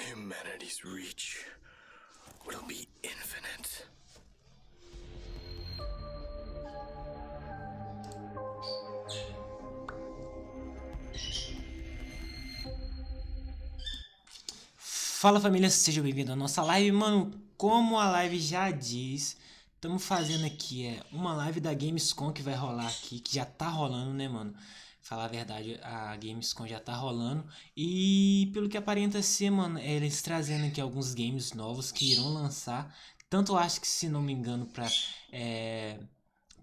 Humanity's reach will be infinite. Fala família, seja bem-vindo à nossa live. Mano, como a live já diz, estamos fazendo aqui uma live da Gamescom que vai rolar aqui, que já tá rolando, né, mano? Falar a verdade, a Gamescom já tá rolando. E pelo que aparenta ser, mano, eles trazendo aqui alguns games novos que irão lançar. Tanto acho que, se não me engano, para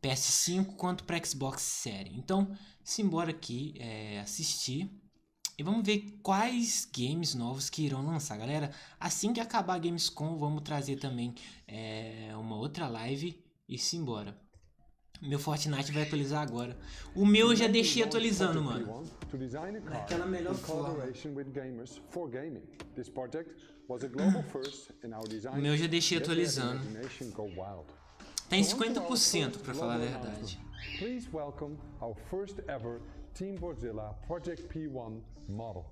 PS5 quanto para Xbox Series. Então, simbora aqui assistir. E vamos ver quais games novos que irão lançar, galera. Assim que acabar a Gamescom, vamos trazer também uma outra live e simbora. Meu Fortnite vai atualizar agora. O meu eu já deixei atualizando, mano. Daquela melhor forma. O meu eu já deixei atualizando. Tá em 50% pra falar a verdade. Please welcome our first ever Team Godzilla Project P1 model.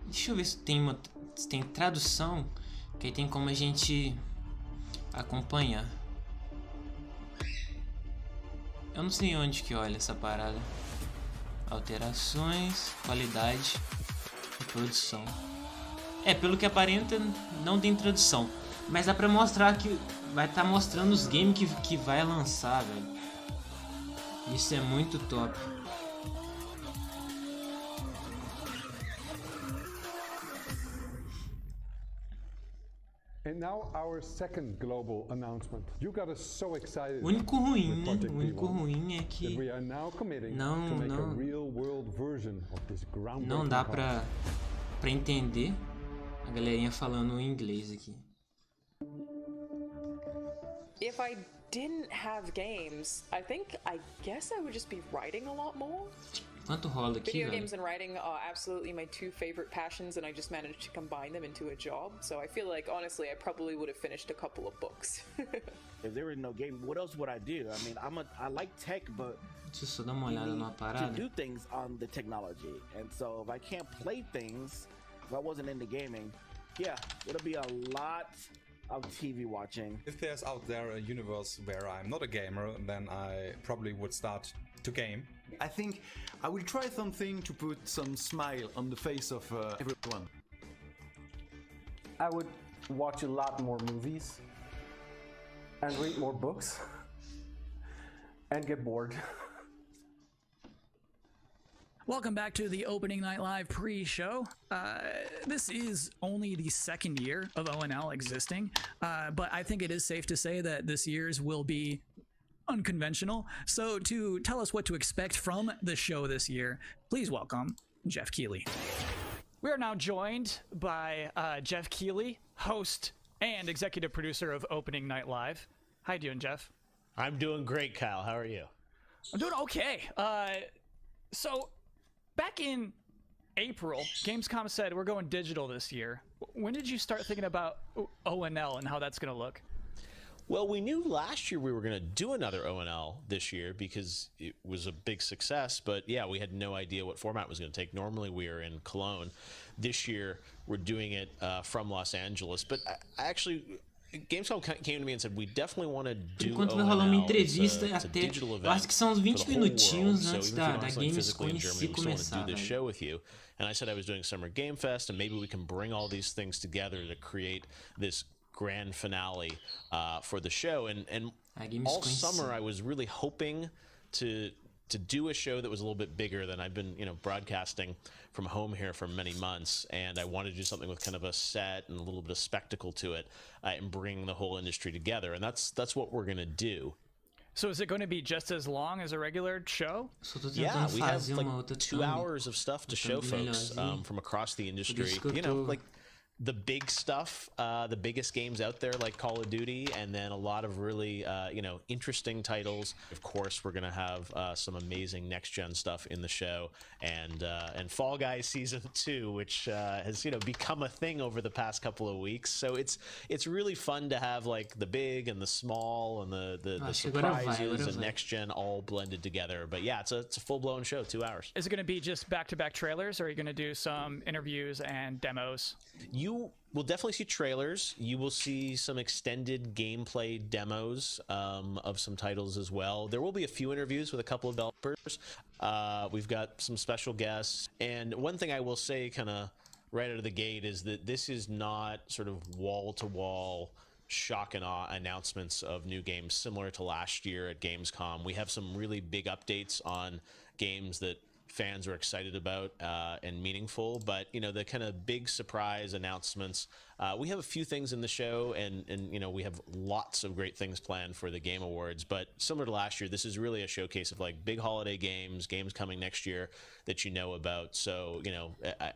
Deixa eu ver se tem tradução, que aí tem como a gente acompanhar. Eu não sei onde que olha essa parada. Alterações, qualidade e produção. Pelo que aparenta, não tem tradução. Mas dá pra mostrar que vai estar mostrando os games que vai lançar, velho. Isso é muito top. And now our second global announcement. You got us so excited. O único ruim, né? O único ruim é que não dá pra entender a galerinha falando em inglês aqui. If I didn't have games, I guess I would just be writing a lot more. Quanto rola aqui, Video velho? games and writing are absolutely my two favorite passions, and I just managed to combine them into a job. So I feel like, honestly, I probably would have finished a couple of books. If there was no game, what else would I do? I mean, I like tech, but Deixa eu só dar uma olhada numa to parada. do things on the technology, and so if I can't play things, if I wasn't into gaming, yeah, it'll be a lot of TV watching. If there's out there a universe where I'm not a gamer, then I probably would start to game. I think I will try something to put some smile on the face of everyone. I would watch a lot more movies and read more books and get bored. Welcome back to the Opening Night Live pre-show. This is only the second year of ONL existing, but I think it is safe to say that this year's will be unconventional. So to tell us what to expect from the show this year, please welcome Jeff Keighley. We are now joined by Jeff Keighley, host and executive producer of Opening Night Live. How you doing, Jeff? I'm doing great, Kyle. How are you? I'm doing okay. So back in April, Gamescom said we're going digital this year. When did you start thinking about ONL and how that's going to look? Well, we knew last year we were going to do another ONL this year because it was a big success, but yeah, we had no idea what format it was going to take. Normally we are in Cologne. This year we're doing it from Los Angeles, but I actually... Gamescom came to me and said we definitely want to do Enquanto vai rolar uma entrevista até, eu acho que são uns 20 minutinhos antes da Gamescom em si começar, velho. And I said I was doing Summer Game Fest, and maybe we can bring all these things together to create this grand finale for the show. And all summer I was really hoping to do a show that was a little bit bigger than I've been, broadcasting from home here for many months, and I wanted to do something with kind of a set and a little bit of spectacle to it, and bring the whole industry together, and that's what we're gonna do. So is it going to be just as long as a regular show? Yeah, we have like 2 hours of stuff to show folks from across the industry. the big stuff, the biggest games out there like Call of Duty, and then a lot of really, interesting titles. Of course, we're going to have some amazing next-gen stuff in the show, and Fall Guys Season 2, which has, become a thing over the past couple of weeks. So it's really fun to have like the big and the small and the surprises and next-gen all blended together. But yeah, it's a full-blown show, 2 hours. Is it going to be just back-to-back trailers, or are you going to do some interviews and demos? You will definitely see trailers. You will see some extended gameplay demos of some titles as well. There will be a few interviews with a couple of developers. We've got some special guests. And one thing I will say kind of right out of the gate is that this is not sort of wall-to-wall shock and awe announcements of new games similar to last year at Gamescom. We have some really big updates on games that fans are excited about and meaningful, but the kind of big surprise announcements, we have a few things in the show, and we have lots of great things planned for the Game Awards. But similar to last year, this is really a showcase of like big holiday games coming next year that about. So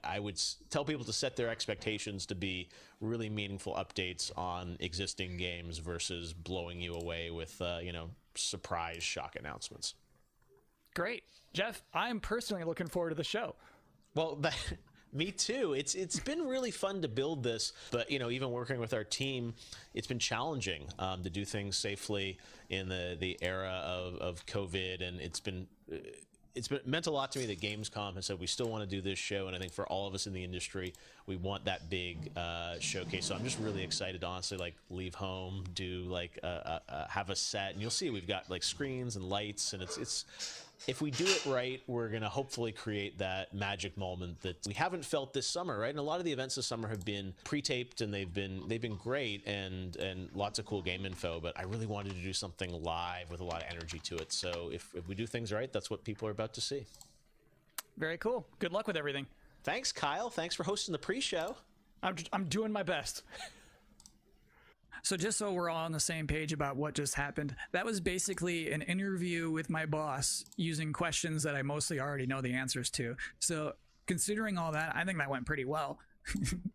I would tell people to set their expectations to be really meaningful updates on existing games versus blowing you away with surprise shock announcements. Great. Jeff, I'm personally looking forward to the show. Well, me too. It's been really fun to build this, but even working with our team, it's been challenging to do things safely in the era of COVID, and it's meant a lot to me that Gamescom has said we still want to do this show, and I think for all of us in the industry, we want that big showcase. So I'm just really excited to honestly like leave home, do like have a set, and you'll see we've got like screens and lights, and it's if we do it right, we're going to hopefully create that magic moment that we haven't felt this summer, right? And a lot of the events this summer have been pre-taped, and they've been great and lots of cool game info, but I really wanted to do something live with a lot of energy to it. So if we do things right, that's what people are about to see. Very cool. Good luck with everything. Thanks, Kyle. Thanks for hosting the pre-show. I'm doing my best. So just so we're all on the same page about what just happened, that was basically an interview with my boss using questions that I mostly already know the answers to. So considering all that, I think that went pretty well.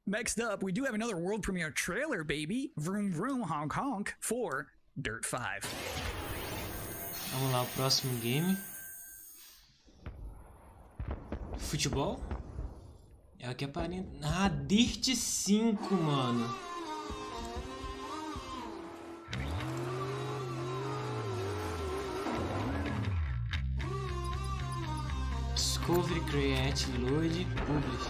Next up, we do have another world premiere trailer, baby. Vroom vroom honk honk for Dirt 5. Vamos lá, o próximo game. Futebol? É o que aparenta. Ah, Dirt 5, mano. Discovery, Create, Load, Publish.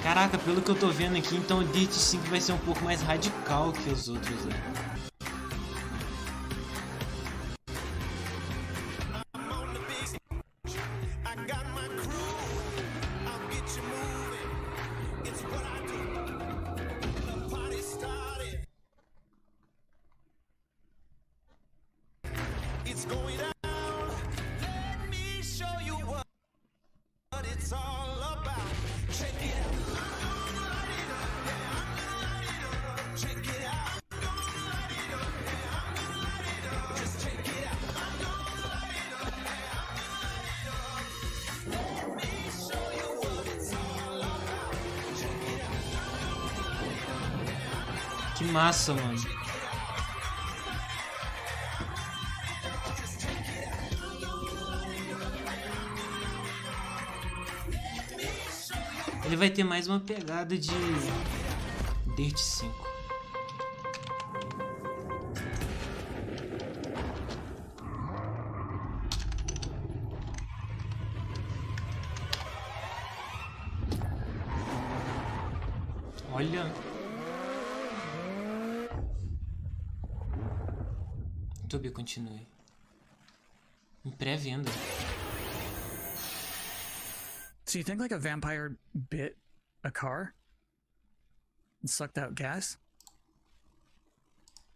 Caraca, pelo que eu tô vendo aqui, então o Dirt 5 vai ser um pouco mais radical que os outros, né? Que massa, mano. Ele vai ter mais uma pegada de Dirt 5. Olha. YouTube, continue. Em pré-venda. So you think like a vampire bit a car and sucked out gas?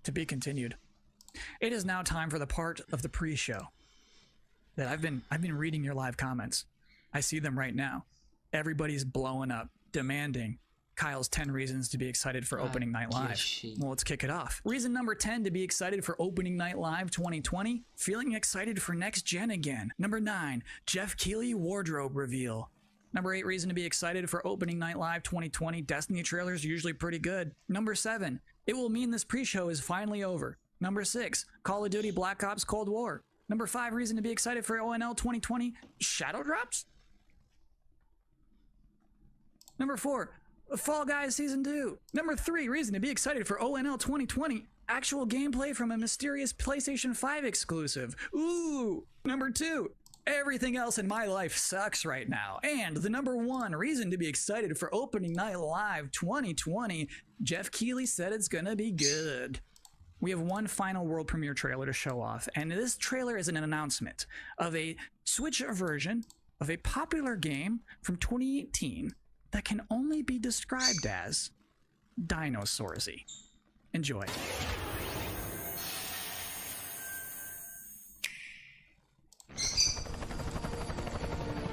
To be continued. It is now time for the part of the pre-show that I've been reading your live comments. I see them right now. Everybody's blowing up, demanding Kyle's 10 reasons to be excited for Opening Night Live. Well, let's kick it off. Reason number 10 to be excited for Opening Night Live 2020, feeling excited for next gen again. Number 9, Jeff Keighley wardrobe reveal. Number 8 reason to be excited for Opening Night Live 2020. Destiny trailers are usually pretty good. Number 7, it will mean this pre-show is finally over. Number 6, Call of Duty Black Ops Cold War. Number 5 reason to be excited for ONL 2020. Shadow drops. Number 4, Fall Guys Season 2. Number 3 reason to be excited for ONL 2020. Actual gameplay from a mysterious PlayStation 5 exclusive. Ooh. Number 2, everything else in my life sucks right now. And the number 1 reason to be excited for Opening Night Live 2020, Jeff Keighley said it's gonna be good. We have one final world premiere trailer to show off, and this trailer is an announcement of a Switch version of a popular game from 2018 that can only be described as Dinosaursy. Enjoy.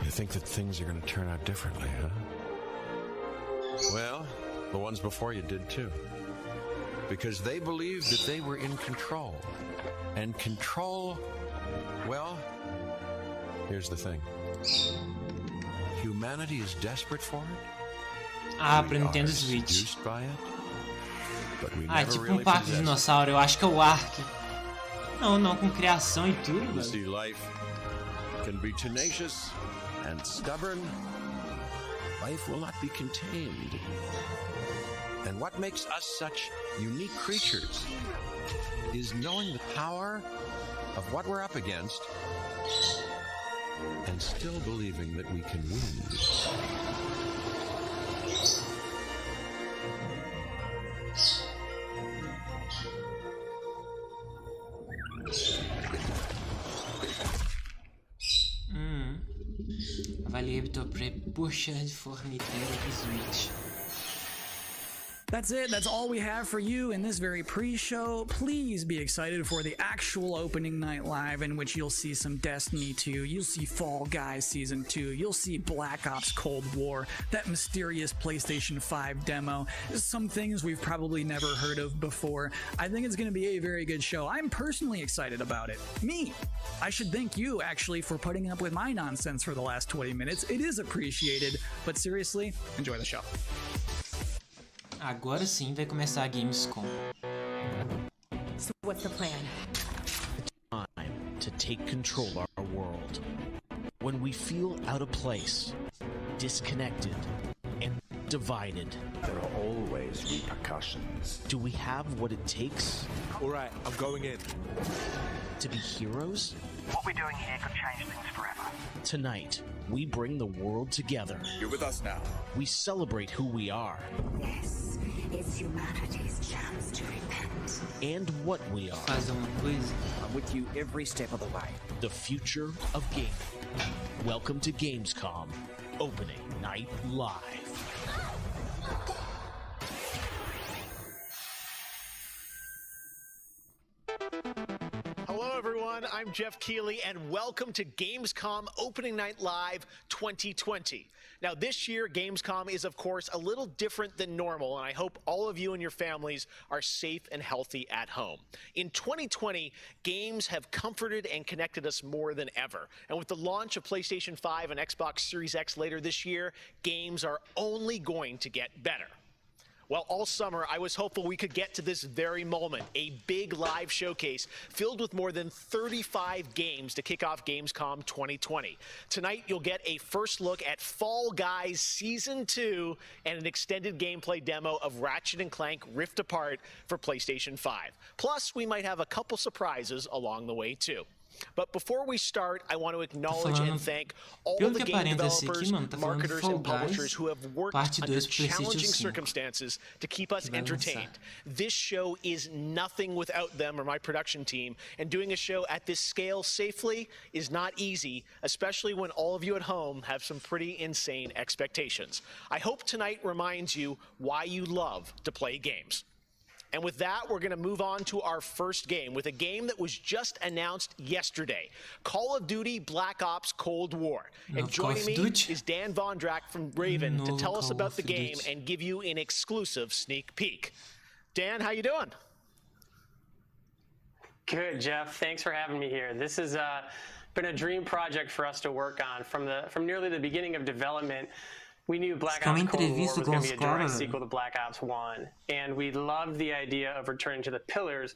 You think that things are going to turn out differently, huh? Well, the ones before you did too. Because they believed that they were in control. And control, well, here's the thing. Humanity is desperate for it. Ah, pra Nintendo Switch. Ah, é tipo um parque de dinossauro. Eu acho que é o Ark. Não, com criação e tudo, velho. See, life can be tenacious and stubborn. Life will not be contained. And what makes us such unique creatures is knowing the power of what we're up against and still believing that we can win. Avaliei o puxa de forniteiro do Switch. That's it. That's all we have for you in this very pre-show. Please be excited for the actual Opening Night Live, in which you'll see some Destiny 2, you'll see Fall Guys Season 2, you'll see Black Ops Cold War, that mysterious PlayStation 5 demo, some things we've probably never heard of before. I think it's going to be a very good show. I'm personally excited about it. Me. I should thank you, actually, for putting up with my nonsense for the last 20 minutes. It is appreciated, but seriously, enjoy the show. Agora sim vai começar a Gamescom. So what's the plan? Time to take control of our world. When we feel out of place, disconnected, and divided. There are always repercussions. Do we have what it takes? All right, I'm going in. To be heroes? What we're doing here could change things forever. Tonight, we bring the world together. You're with us now. We celebrate who we are. This is humanity's chance to repent. And what we are. I'm with you every step of the way. The future of gaming. Welcome to Gamescom Opening Night Live. Hello, everyone. I'm Jeff Keighley, and welcome to Gamescom Opening Night Live 2020. Now, this year, Gamescom is, of course, a little different than normal, and I hope all of you and your families are safe and healthy at home. In 2020, games have comforted and connected us more than ever. And with the launch of PlayStation 5 and Xbox Series X later this year, games are only going to get better. Well, all summer, I was hopeful we could get to this very moment, a big live showcase filled with more than 35 games to kick off Gamescom 2020. Tonight, you'll get a first look at Fall Guys Season 2 and an extended gameplay demo of Ratchet & Clank Rift Apart for PlayStation 5. Plus, we might have a couple surprises along the way, too. But before we start, I want to acknowledge and thank all the game developers, marketers, and publishers who have worked under challenging circumstances to keep us entertained. This show is nothing without them or my production team, and doing a show at this scale safely is not easy, especially when all of you at home have some pretty insane expectations. I hope tonight reminds you why you love to play games. And with that, we're going to move on to our first game with a game that was just announced yesterday, Call of Duty Black Ops Cold War. And joining me is Dan Vondrak from Raven to tell us about the game and give you an exclusive sneak peek. Dan, how you doing? Good, Jeff. Thanks for having me here. This is been a dream project for us to work on from nearly the beginning of development. We knew Black Ops Cold War was going to be a direct sequel to Black Ops 1, and we loved the idea of returning to the pillars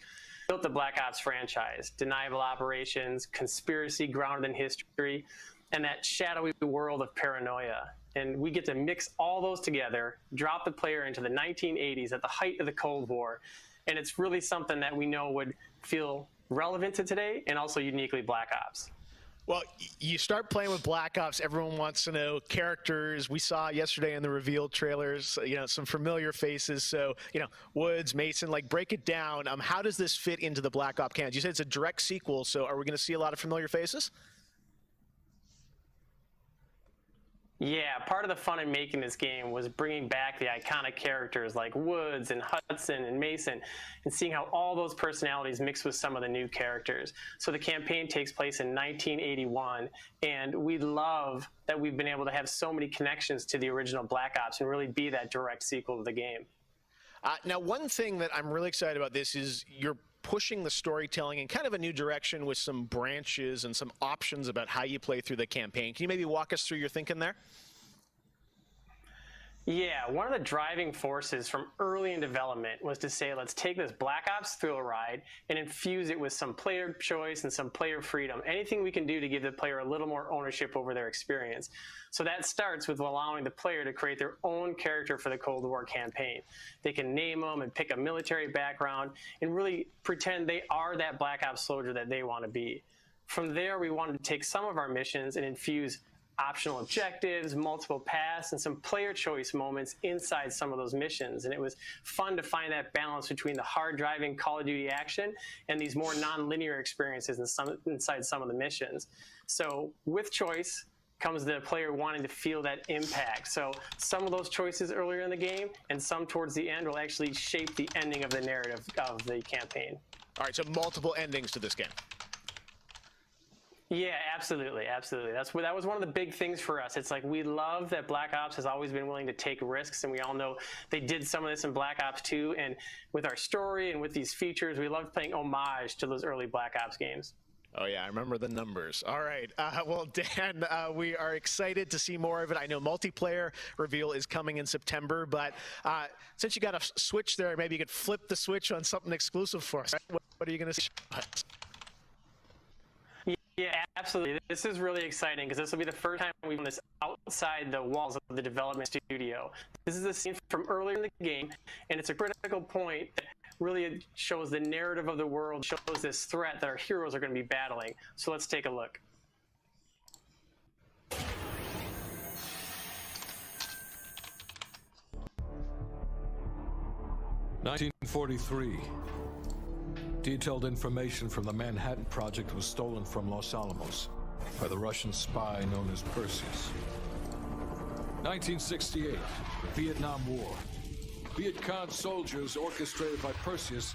built the Black Ops franchise: deniable operations, conspiracy grounded in history, and that shadowy world of paranoia. And we get to mix all those together, drop the player into the 1980s at the height of the Cold War, and it's really something that we know would feel relevant to today and also uniquely Black Ops. Well, you start playing with Black Ops, everyone wants to know characters. We saw yesterday in the reveal trailers, some familiar faces. So, Woods, Mason, break it down. How does this fit into the Black Ops canon? You said it's a direct sequel, so are we going to see a lot of familiar faces? Yeah, part of the fun in making this game was bringing back the iconic characters like Woods and Hudson and Mason and seeing how all those personalities mix with some of the new characters. So the campaign takes place in 1981, and we love that we've been able to have so many connections to the original Black Ops and really be that direct sequel to the game. Now, one thing that I'm really excited about this is you're pushing the storytelling in kind of a new direction with some branches and some options about how you play through the campaign. Can you maybe walk us through your thinking there? Yeah, one of the driving forces from early in development was to say, let's take this Black Ops thrill ride and infuse it with some player choice and some player freedom. Anything we can do to give the player a little more ownership over their experience. So that starts with allowing the player to create their own character for the Cold War campaign. They can name them and pick a military background and really pretend they are that Black Ops soldier that they want to be. From there, we wanted to take some of our missions and infuse optional objectives, multiple paths, and some player choice moments inside some of those missions. And it was fun to find that balance between the hard-driving Call of Duty action and these more non-linear experiences inside some of the missions. So with choice comes the player wanting to feel that impact. So some of those choices earlier in the game and some towards the end will actually shape the ending of the narrative of the campaign. All right, so multiple endings to this game. Yeah, absolutely, absolutely. That was one of the big things for us. It's like we love that Black Ops has always been willing to take risks, and we all know they did some of this in Black Ops 2. And with our story and with these features, we loved paying homage to those early Black Ops games. Oh, yeah, I remember the numbers. All right. Well, Dan, we are excited to see more of it. I know multiplayer reveal is coming in September, but since you got a switch there, maybe you could flip the switch on something exclusive for us. What are you going to see? Yeah, absolutely. This is really exciting because this will be the first time we've done this outside the walls of the development studio. This is a scene from earlier in the game, and it's a critical point that really shows the narrative of the world, shows this threat that our heroes are going to be battling. So let's take a look. "1943. Detailed information from the Manhattan Project was stolen from Los Alamos by the Russian spy known as Perseus. 1968, the Vietnam War. Viet Cong soldiers, orchestrated by Perseus,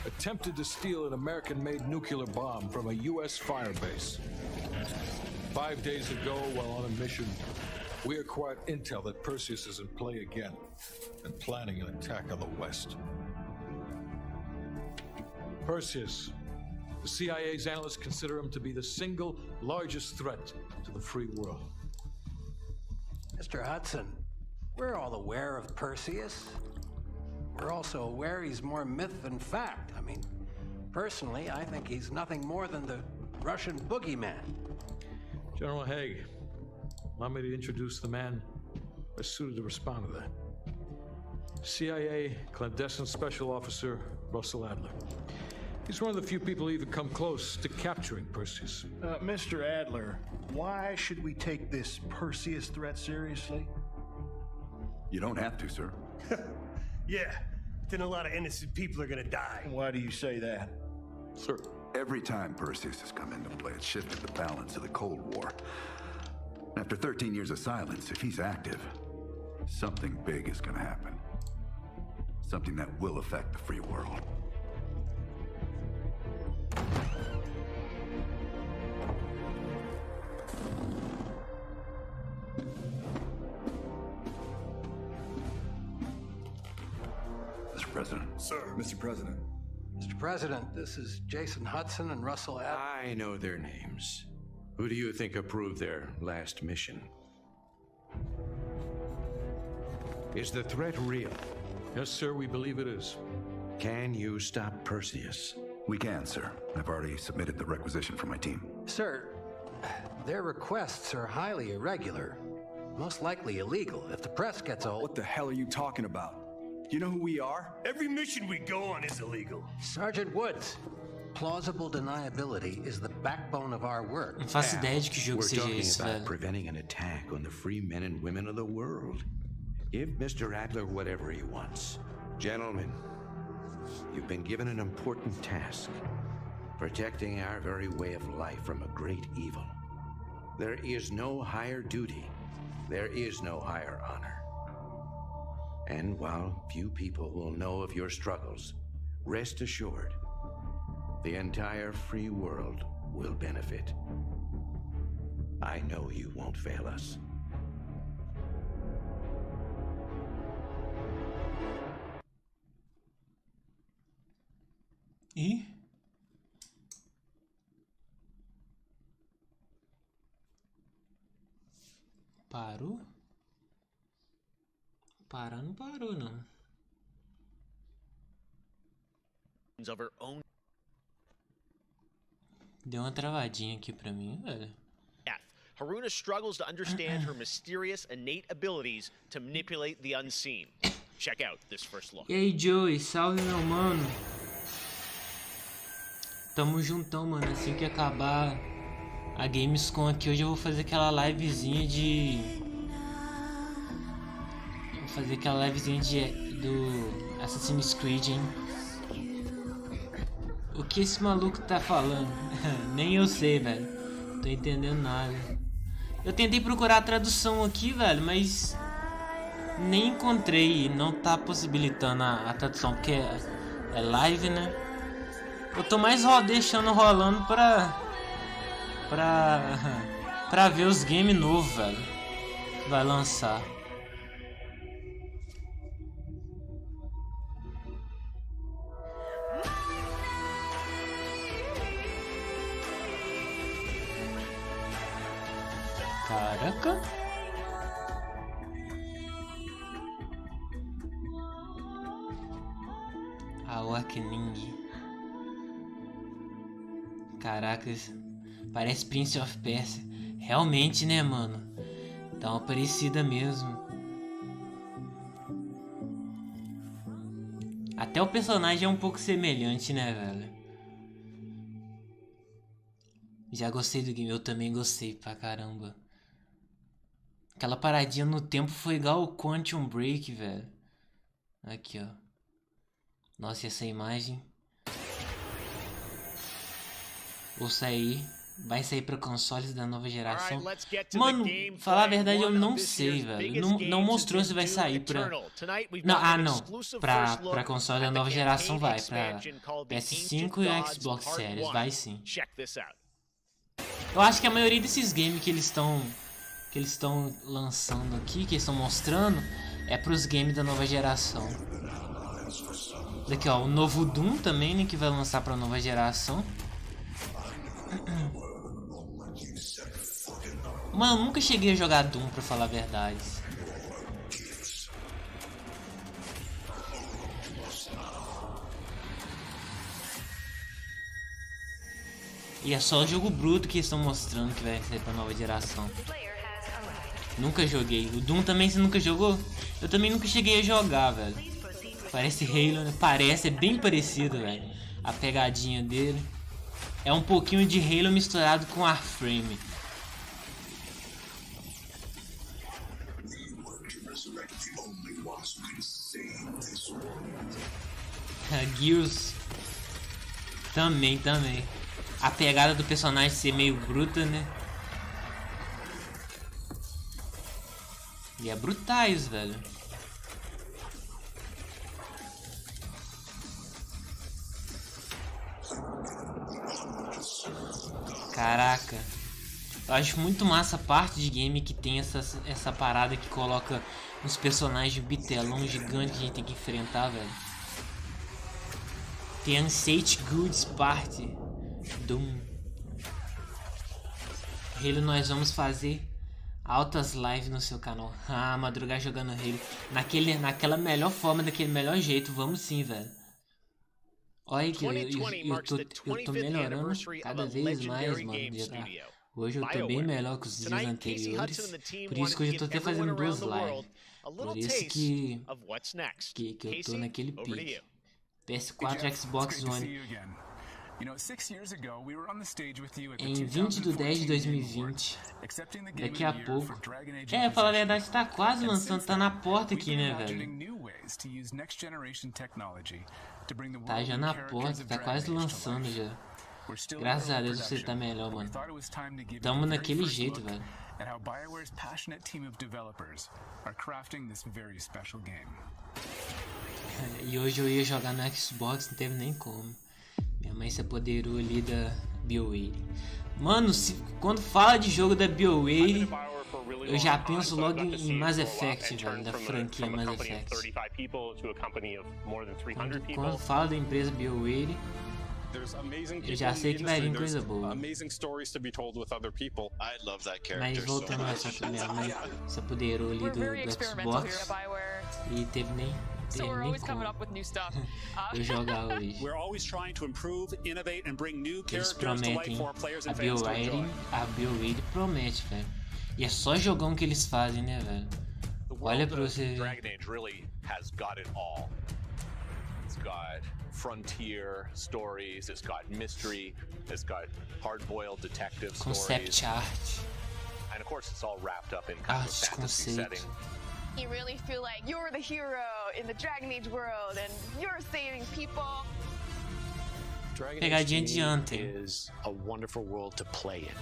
attempted to steal an American-made nuclear bomb from a U.S. firebase. 5 days ago, while on a mission, we acquired intel that Perseus is in play again and planning an attack on the West. Perseus. The CIA's analysts consider him to be the single largest threat to the free world." Mr. Hudson, we're all aware of Perseus. We're also aware he's more myth than fact. I mean, personally, I think he's nothing more than the Russian boogeyman. General Haig, allow me to introduce the man best suited to respond to that. CIA clandestine special officer Russell Adler. He's one of the few people who even come close to capturing Perseus. Mr. Adler, why should we take this Perseus threat seriously? You don't have to, sir. Yeah, then a lot of innocent people are gonna die. Why do you say that? Sir, every time Perseus has come into play, it's shifted the balance of the Cold War. After 13 years of silence, if he's active, something big is gonna happen. Something that will affect the free world. Mr. President. Sir. Mr. President. Mr. President, this is Jason Hudson and Russell Adler. I know their names. Who do you think approved their last mission? Is the threat real? Yes, sir, we believe it is. Can you stop Perseus? We can, sir. I've already submitted the requisition for my team. Sir, their requests are highly irregular. Most likely illegal if the press gets old. What the hell are you talking about? You know who we are? Every mission we go on is illegal. Sergeant Woods, plausible deniability is the backbone of our work. Não faço ideia de que jogo seja esse, We're talking about velho. preventing an attack on the free men and women of the world. Give Mr. Adler whatever he wants. Gentlemen, you've been given an important task. Protecting our very way of life from a great evil. There is no higher duty. There is no higher honor. And while few people will know of your struggles, rest assured, the entire free world will benefit. I know you won't fail us. E? Parou? Parar não parou, não. Deu uma travadinha aqui pra mim, velho. Haruna struggles to understand her mysterious innate abilities to manipulate the unseen. Check out this first look. E aí, Joey, salve, meu mano. Tamo juntão, mano. Assim que acabar a Gamescom aqui, hoje eu vou fazer aquela livezinha de... Vou fazer aquela livezinha do Assassin's Creed, hein. O que esse maluco tá falando? Nem eu sei, velho. Tô entendendo nada. Eu tentei procurar a tradução aqui, velho, mas nem encontrei. Não tá possibilitando a tradução, porque é live, né? Eu tô mais deixando rolando pra ver os games novos, velho, que vai lançar. Caraca. Awakening. Caracas. Parece Prince of Persia. Realmente, né, mano? Dá uma parecida mesmo. Até o personagem é um pouco semelhante, né, velho? Já gostei do game. Eu também gostei pra caramba. Aquela paradinha no tempo foi igual o Quantum Break, velho. Aqui, ó. Nossa, essa imagem. Vou sair. Vai sair para consoles da nova geração. Mano, falar a verdade, eu não sei, velho. Não mostrou se vai sair pra... Não, não. Pra console da nova geração vai. Pra PS5 e Xbox Series. Vai sim. Eu acho que a maioria desses games que eles estão lançando aqui, que eles estão mostrando, é pros games da nova geração. Daqui, ó, o novo Doom também, né, que vai lançar pra nova geração. Mano, eu nunca cheguei a jogar Doom, pra falar a verdade. E é só o jogo bruto que eles estão mostrando que vai sair pra nova geração. Nunca joguei. O Doom também você nunca jogou? Eu também nunca cheguei a jogar, velho. Parece Halo, né? Parece, é bem parecido, velho. A pegadinha dele. É um pouquinho de Halo misturado com Warframe. Gears. Também. A pegada do personagem ser meio bruta, né? E é brutais, velho. Caraca. Eu acho muito massa a parte de game que tem essa parada que coloca uns personagens bitelão gigante que a gente tem que enfrentar, velho. Tem Unsate Goods Party. Doom. Halo nós vamos fazer altas lives no seu canal. Ah, madrugar jogando Halo. Naquela melhor forma, daquele melhor jeito. Vamos sim, velho. Olha que eu tô melhorando cada vez mais, mano. Hoje eu tô bem melhor que os dias anteriores. Por isso que hoje eu tô até fazendo 2 lives. Por isso que eu tô naquele pique. PS4 Xbox One. Em 20 de 10 de 2020. Daqui a pouco. Falar a verdade, tá quase lançando. Tá na porta aqui, né, velho? Tá já na porta, tá quase lançando já. Graças a Deus você tá melhor, mano. Tamo naquele jeito, velho. E hoje eu ia jogar no Xbox, não teve nem como. Minha mãe se apoderou ali da BioWare. Mano, quando fala de jogo da BioWare, eu já penso logo em Mass Effect, velho, da franquia Mass Effect. Quando fala da empresa BioWare, eu já sei que vai vir coisa boa. Mas voltando ao assunto, minha mãe se apoderou ali do Xbox e teve nem como eu jogar hoje. Eles prometem, a BioWare promete, velho. E é só jogão que eles fazem, né, velho? Olha pra você ver. Frontier stories, it's got mystery, it's got hard-boiled detective concept art. And of course it's all wrapped up in kind of a fantasy setting. You really feel like you're the hero in the Dragon Age world and you're saving people. Pegadinha de Anthem. Is a wonderful world to play in.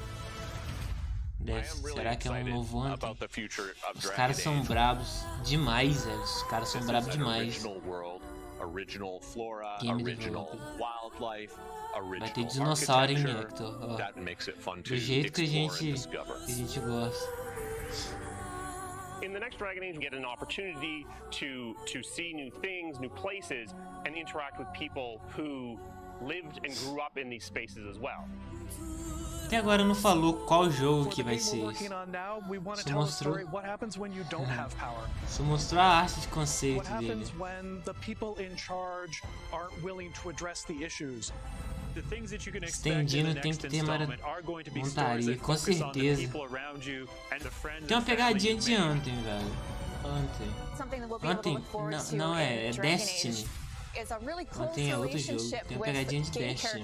Será que é um novo Anthem? Os caras são brabos demais, velho. Os caras são brabos demais. Original flora, original wildlife, vai ter dinossauro em Hector, ó. Do jeito que a gente gosta. In the next Dragon Age, you get an opportunity to see new things, new places, and interact with people who lived and grew up in these spaces as well. Até agora não falou qual jogo que vai ser isso. Só mostrou a arte de conceito dele. Estendindo tem que ter montaria, com certeza. Tem uma pegadinha de Anthem, velho. Anthem. Não é Destiny. Tem outro jogo, tem uma pegadinha de Destiny.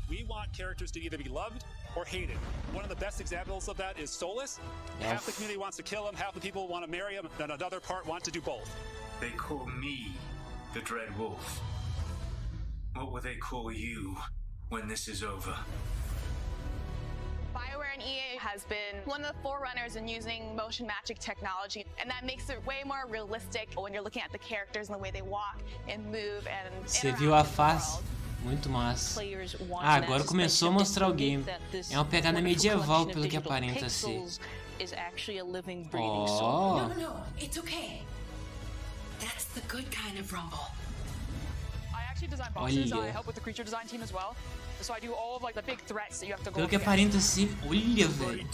We want characters to either be loved or hated. One of the best examples of that is Solus. Half the community wants to kill him, half the people want to marry him, and another part want to do both. They call me the Dread Wolf. What will they call you when this is over? BioWare and EA has been one of the forerunners in using motion matching technology, and that makes it way more realistic when you're looking at the characters and the way they walk and move and Você viu a face? Muito massa. Ah, agora começou a mostrar o game. É uma pegada medieval pelo que aparenta ser. Oh. No, it's okay. That's the good kind of rumble. I actually design bosses. I help with the creature design team as well. So I do all of like the big threats that you have to go pelo que aparenta ser, olha, velho.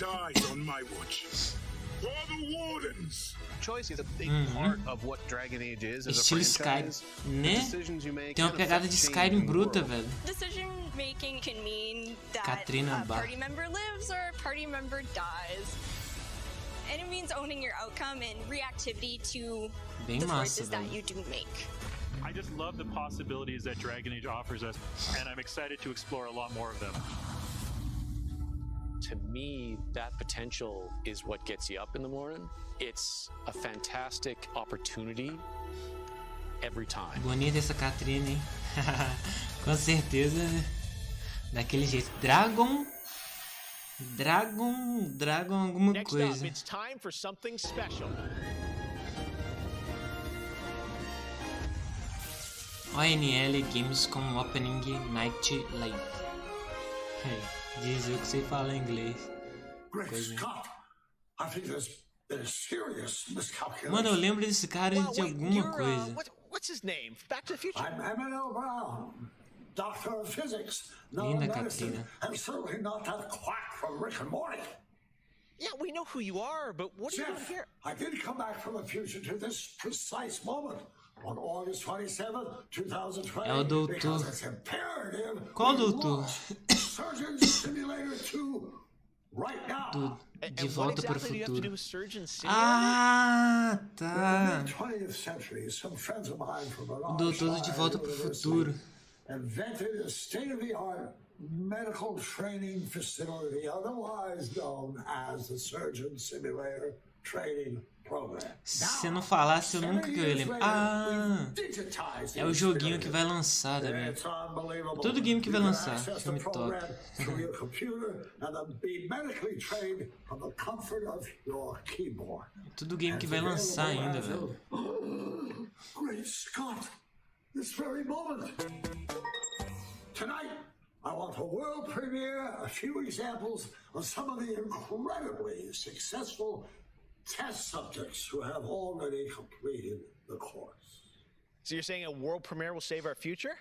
Choice is a big part of what Dragon Age is as a Estilo franchise. Skyrim, né? Tem uma pegada de Skyrim bruta, velho. Decision making can mean that Katrina a party member lives or a party member dies. And it means owning your outcome and reactivity to Bem the massa, choices that velho. you do make. I just love the possibilities that Dragon Age offers us, and I'm excited to explore a lot more of them. To me, that potential is what gets you up in the morning. It's a fantastic opportunity every time. Bonita essa Katrina, hein? Com certeza, daquele jeito. Dragon alguma coisa. It's time for something special. ONL Gamescom Opening Night Live. Diz eu que sei falar inglês. Mano, eu lembro desse cara de alguma coisa. What's his name? Back to the Future. I'm Amaral. doctor of physics, not Linda medicine, Catrina. and certainly not that quack from Rick and Morty. Yeah, we know who you are, but what are you doing here? I did come back from the future to this precise moment on August 27th, 2020. É o doutor. Because it's imperative. Qual doutor? Surgeon Simulator 2 right now. De volta para o futuro. Ah, tá. In the 20th century, some friends of mine from O doutor do De Volta para o Futuro. Invented a state-of-the-art medical training facility, otherwise known as the Surgeon Simulator Training Program. Se eu não falasse, eu nunca ia lembrar. Ah, é o joguinho que vai lançar também. Todo game que vai lançar, filme top. Tudo game que vai lançar ainda, velho. Great Scott! This very moment! Tonight, I want to world premiere a few examples of some of the incredibly successful test subjects who have already completed the course. So you're saying a world premiere will save our future?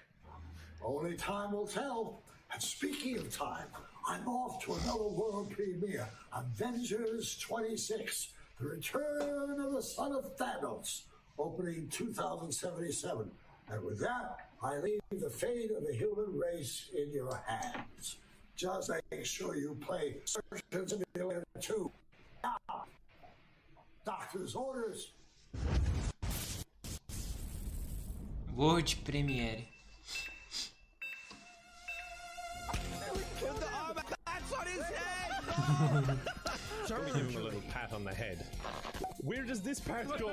Only time will tell. And speaking of time, I'm off to another world premiere, Avengers 26, The Return of the Son of Thanos, opening 2077. And with that, I leave the fate of the human race in your hands. Just make sure you play Surgeon Simulator 2 now. Doctor's orders. World Premiere. That's on his head! Let me give him a little pat on the head. Where does this part go?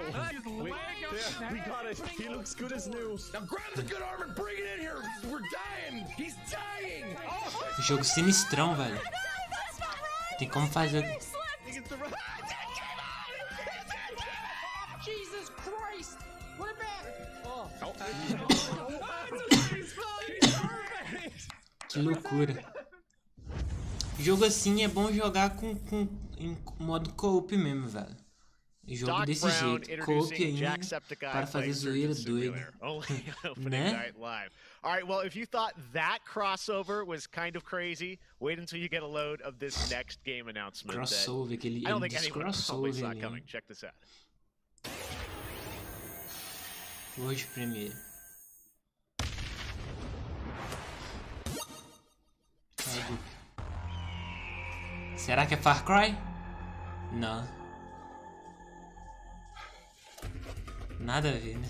We got it. He looks good as new. Now grab the good arm and bring it in here. We're dying. He's dying. Oh. Jogo sinistrão, velho. Tem como fazer. Jesus Christ! What a bad. Que loucura. Jogo assim é bom jogar em modo co-op mesmo, velho. Jogo desse jeito, co-op ainda, para fazer zoeira doida. Né? All right, well, if you thought that crossover was kind of crazy, wait until you get a load of this next game announcement. Crossover, que ele I don't think diz anyone probably saw it crossover coming. ali. Check this out. Hoje primeiro. Será que é Far Cry? Não. Nada a ver, né?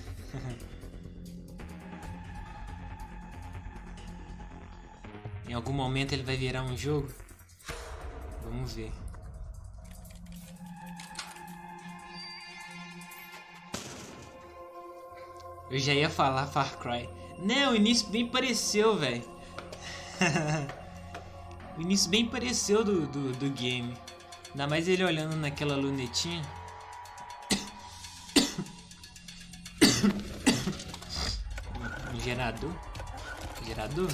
Em algum momento ele vai virar um jogo? Vamos ver. Eu já ia falar Far Cry. Né, o início bem pareceu, velho. O início bem pareceu do game. Ainda mais ele olhando naquela lunetinha. Um gerador. Gerador?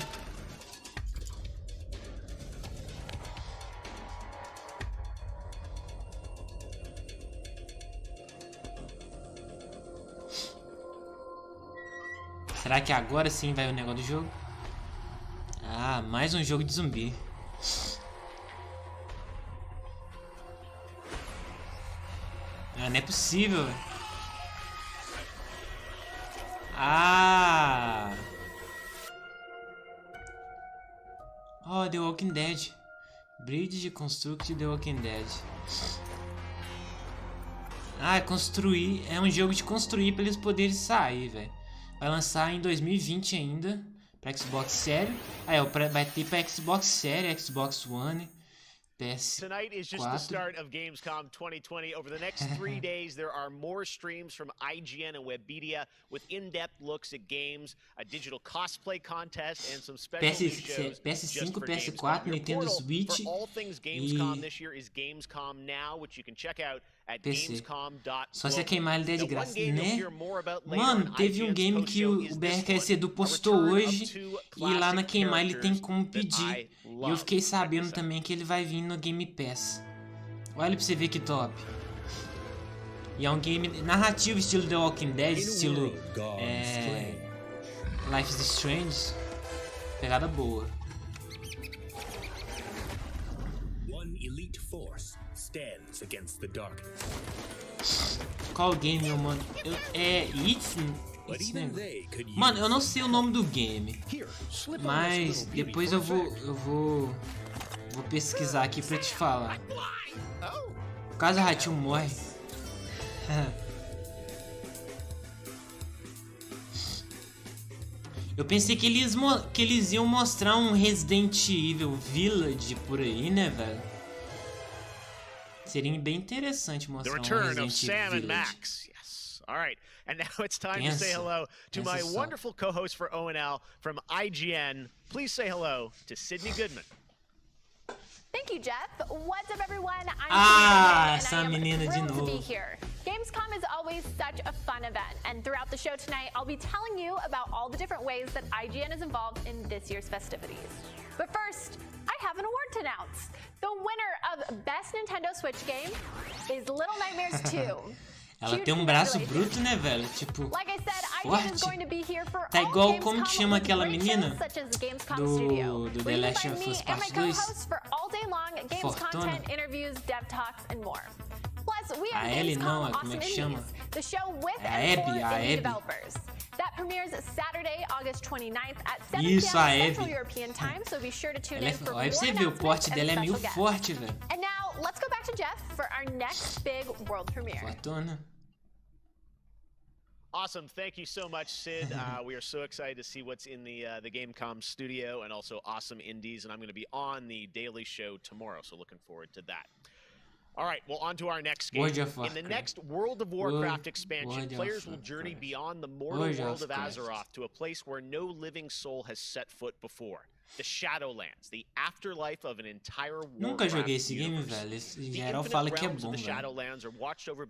Será que agora sim vai o negócio do jogo? Ah, mais um jogo de zumbi. Ah, não é possível. Ah! Oh, The Walking Dead. Bridge Construct The Walking Dead. Ah, é construir. É um jogo de construir para eles poderem sair, velho. Vai lançar em 2020 ainda. Pra Xbox Série. Ah, vai ter pra Xbox Série, Xbox One, PS4. Tonight is just the start of Gamescom 2020. Over the next 3 days, there are more streams from IGN and Webedia with in-depth looks at games, a digital cosplay contest, and some special new shows PS5, PS4, Nintendo Switch for all things Gamescom this year is Gamescom Now, which you can check out at gamescom.com. Só se queimar ele der de graça, né? Mano, teve um game que o BRKS Edu postou hoje e lá na queimar ele tem como pedir. E eu fiquei sabendo também que ele vai vir no Game Pass. Olha pra você ver que top. E é um game narrativo estilo The Walking Dead, estilo Life is Strange. Pegada boa. One elite force stands against the darkness. Qual game, meu mano? Mano, eu não sei o nome do game, mas depois eu vou pesquisar aqui pra te falar. Caso o ratinho morre. Eu pensei que eles iam mostrar um Resident Evil Village por aí, né, velho? Seria bem interessante mostrar um Resident Evil Village. All right, and now it's time to say hello to my wonderful co-host for ONL from IGN. Please say hello to Sydney Goodman. Thank you, Jeff. What's up, everyone? I'm essa menina de novo. To be here. Gamescom is always such a fun event, and throughout the show tonight, I'll be telling you about all the different ways that IGN is involved in this year's festivities. But first, I have an award to announce. The winner of Best Nintendo Switch Game is Little Nightmares 2. Ela tem um braço bruto, né, velho? Tipo, forte. Tá igual como chama aquela menina do The Last of Us Part 2? Fortuna. A Ellie não, como é que chama? É a Abby. That premieres Saturday, August 29th at 7 Isso, a p.m. Abby. Central European Time, so be sure to tune in for more Aí você vê, o corte dela é meio forte, velho. And now, let's go back to Jeff for our next big world premiere. Fortuna. Awesome. Thank you so much, Sid. We are so excited to see what's in the Gamescom studio and also awesome indies. And I'm going to be on the Daily Show tomorrow, so looking forward to that. All right, well, on to our next game. In the next World of Warcraft expansion, players will journey beyond the mortal world of Azeroth to a place where no living soul has set foot before. The Shadowlands, the afterlife of an entire Nunca joguei esse game, velho. Em geral fala que é bom, velho.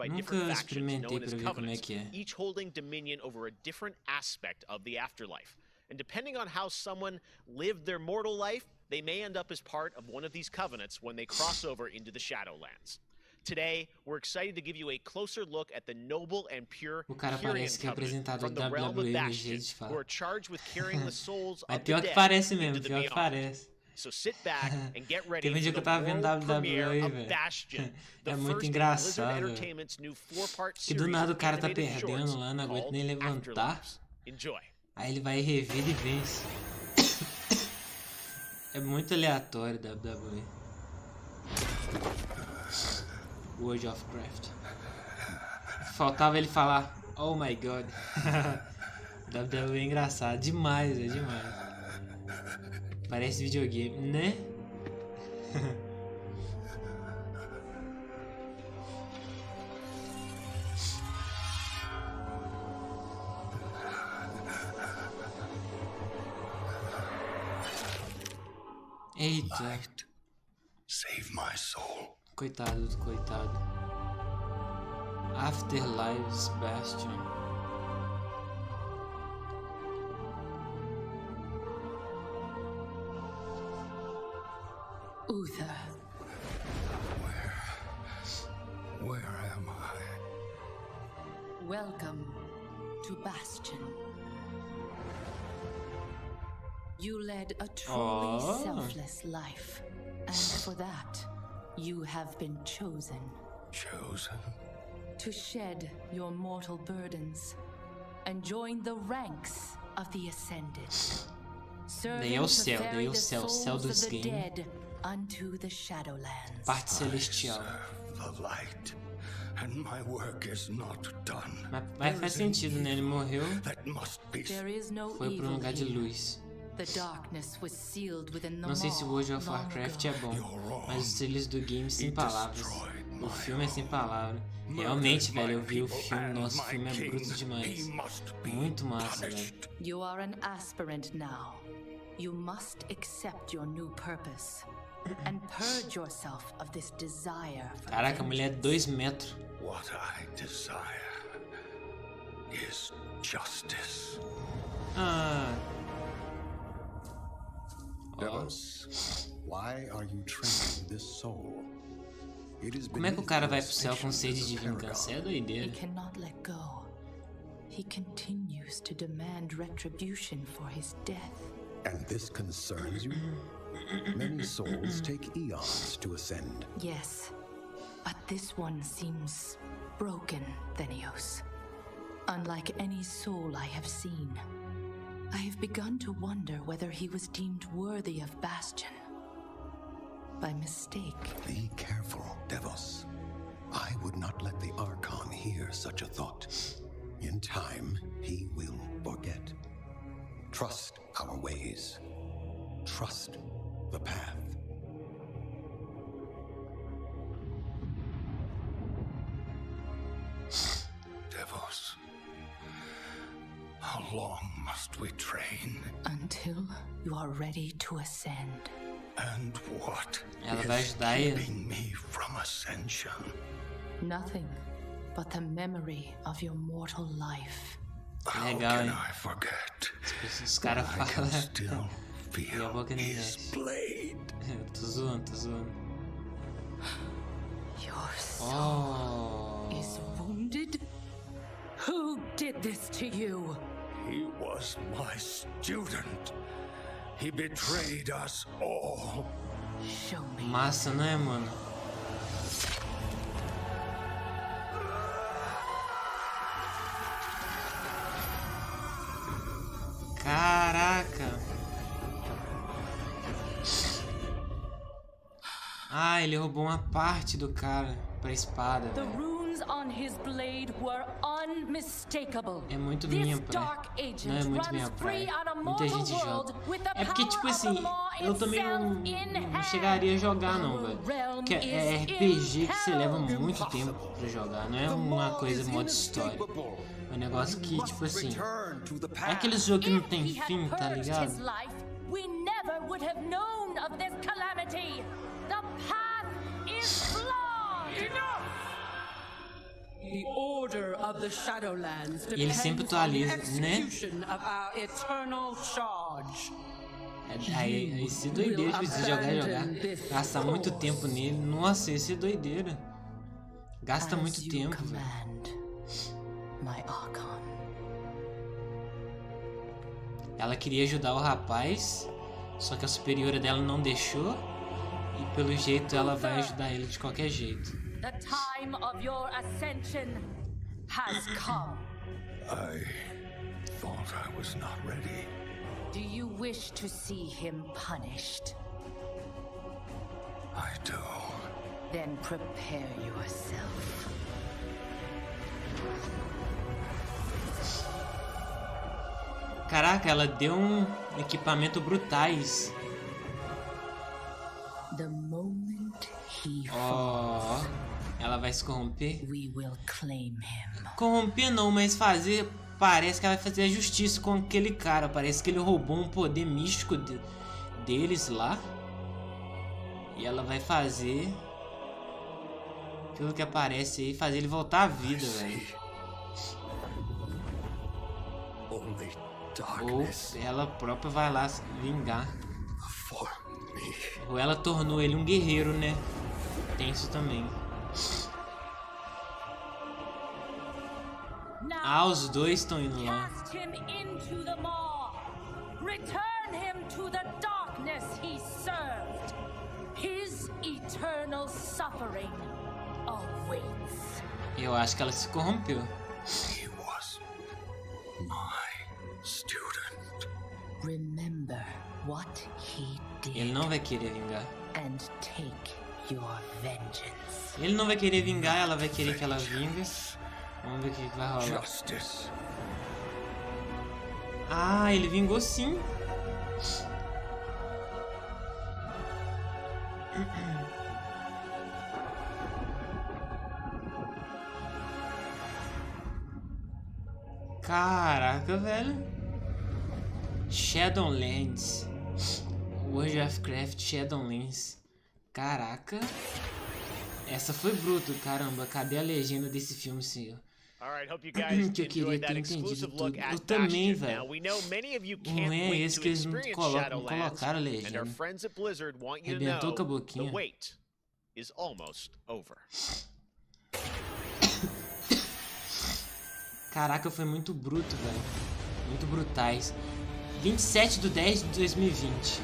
Nunca experimentei pra ver como é que é. Each holding dominion over a different aspect of the afterlife. And depending on how someone lived their mortal life, they may end up as part of one of these covenants when they cross over into the Shadowlands. Today, we're excited to give you a closer look at the noble and pure Kyrian covenant from the realm of Bastion, who are charged with carrying the souls of the dead into the beyond. So sit back and get ready for the world premiere of Bastion, the first in Blizzard Entertainment's new 4-part series. Que do nada o cara tá perdendo lá, não aguenta nem levantar. Enjoy. Aí ele vai rever e vence. É muito aleatório WWE. World of Craft. Faltava ele falar oh my god. WWE é engraçado demais, é demais. Parece videogame, né? Eita. Save my soul. Coitado, coitado. Afterlife's Bastion. Uther. Where am I? Welcome to Bastion. You led a truly selfless life, and for that, you have been chosen. Chosen? To shed your mortal burdens and join the ranks of the Ascended. Daí é o céu, céu dos games. Unto the Shadowlands. Parte celestial. The light, and my work is not done. Mas faz sentido, né? Ele morreu, foi para um lugar de luz. Não sei se o World of Warcraft é bom, mas os trailers do game sem palavras. O filme é sem palavras. Realmente, velho, eu vi o filme. Nosso filme é bruto demais. Muito massa, velho. You are an aspirant now. You must accept your new purpose and purge yourself of this desire. Caraca, a mulher é 2 metros. What I desire is justice. Why are you training this soul? Como é que o cara vai pro céu com sede de vingança? É doideira. He cannot let go. He continues to demand retribution for his death. And this concerns you? Many souls take eons to ascend. Yes, but this one seems broken, Thenios. Unlike any soul I have seen, I have begun to wonder whether he was deemed worthy of Bastion. By mistake. Be careful, Devos. I would not let the Archon hear such a thought. In time, he will forget. Trust our ways. Trust the path. Devos, how long must we train? Until you are ready to ascend. And what is keeping me from ascension? Nothing but the memory of your mortal life. How can I forget? Os caras falam. E a boca nem blade. Tô zoando. Your soul is wounded? Who did this to you? He was my student. He betrayed us all. Show me. Massa, não é, mano? Caraca. Ah, ele roubou uma parte do cara pra espada. The runes on his blade were unmistakable. É muito minha praia. Não é muito minha praia. Muita gente joga. É porque, tipo assim, eu também não chegaria a jogar, não, velho. Porque é RPG que você leva muito tempo pra jogar. Não é uma coisa modo história. É um negócio que, tipo assim, é aquele jogo que não tem fim, tá ligado? We never would have known of this calamity. The path is flawed. Enough. The order of the Shadowlands E ele sempre atualiza, né? of our eternal charge. Aí esse doideira de você jogar. Gastar muito tempo nele. Nossa, esse é doideira. Gasta muito tempo, velho. Ela queria ajudar o rapaz, só que a superiora dela não deixou. E pelo jeito ela vai ajudar ele de qualquer jeito. The time of your ascension has come. I thought I was not ready. Do you wish to see him punished? I do. Then prepare yourself. Caraca, ela deu um equipamento brutais. The moment he falls, ela vai se corromper? We will claim him. Corromper não, mas fazer... Parece que ela vai fazer a justiça com aquele cara. Parece que ele roubou um poder místico deles lá. E ela vai fazer... Pelo que aparece aí, fazer ele voltar à vida, velho. Ou ela própria vai lá se vingar. Ou ela tornou ele um guerreiro, né? Tem isso também. Ah, os dois estão indo lá. Return him to the darkness he served. His eternal suffering awaits. Eu acho que ela se corrompeu. He was my student. Remember what he did. Ele não vai querer vingar. And take your vengeance. Ele não vai querer vingar, ela vai querer que ela vingue. Vamos ver o que vai rolar. Justice. Ah, ele vingou sim. Caraca, velho. Shadowlands. World of Craft Shadowlands. Caraca. Essa foi bruto, caramba. Cadê a legenda desse filme, senhor? Que eu queria ter entendido tudo. Eu também, velho. Não é esse que eles não colocaram a legenda. Arrebentou com a boquinha. Caraca, foi muito bruto, velho. Muito brutais. 27/10/2020.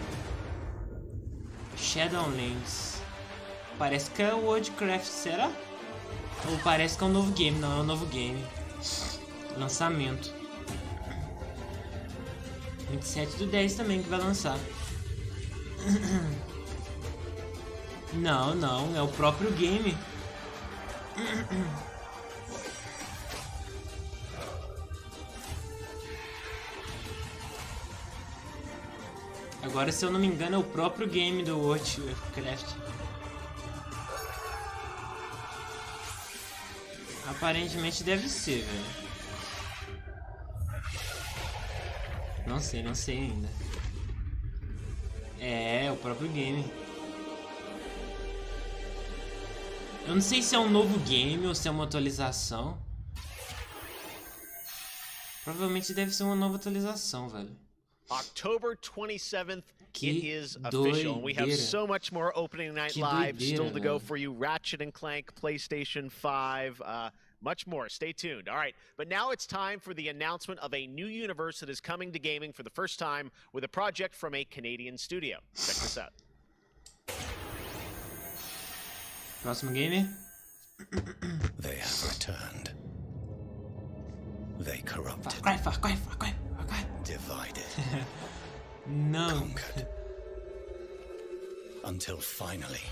Shadowlands. Parece que é o Worldcraft, será? Ou parece que é um novo game? Não, é um novo game. Lançamento. 27/10 também que vai lançar. Não, não, é o próprio game. Agora, se eu não me engano, é o próprio game do Worldcraft. Aparentemente deve ser, velho. Não sei ainda. É o próprio game. Eu não sei se é um novo game ou se é uma atualização. Provavelmente deve ser uma nova atualização, velho. October 27th, que it is official. We have so much more opening night live still to go for you. Ratchet & Clank, PlayStation 5, much more. Stay tuned. All right, but now it's time for the announcement of a new universe that is coming to gaming for the first time with a project from a Canadian studio. Check this out. Próximo game. They have returned. They corrupted. Far Cry. Divided. No. Conquered. Until finally,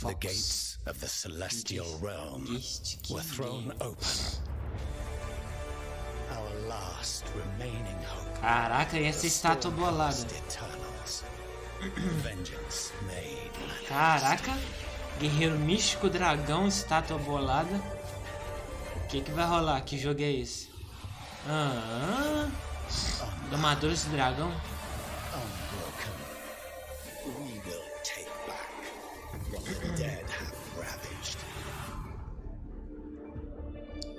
the gates of the celestial realm were thrown open. Our last remaining hope. Caraca, e essa estátua bolada. Vengeance made. Caraca, guerreiro místico, dragão, estátua bolada. O que vai rolar? Que jogo é esse? Domadores de dragão. We will take back what the dead have ravaged.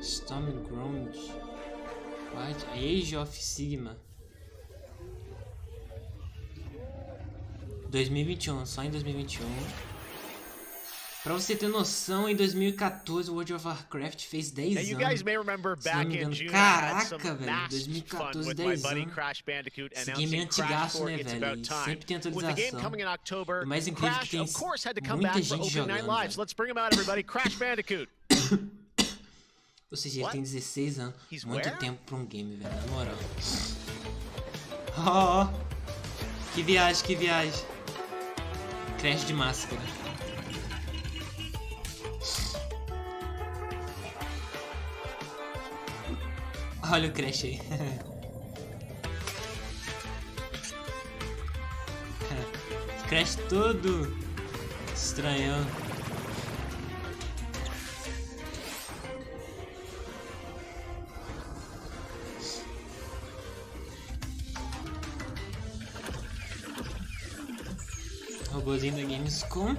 Stormground. What? Age of Sigma. 2021, só em 2021. Pra você ter noção, em 2014 World of Warcraft fez 10 anos. You guys may remember back in June, caraca, velho, 2014, 10 anos. Esse game é antigaço, né, velho? Sempre tem atualização. O mais incrível é que tem muita gente jogando. Ou seja, ele tem 16 anos. Muito tempo pra um game, velho, na moral. Oh, que viagem, que viagem. Crash de máscara. Olha o Crash aí. Crash todo estranhão. Robôzinho da Gamescom.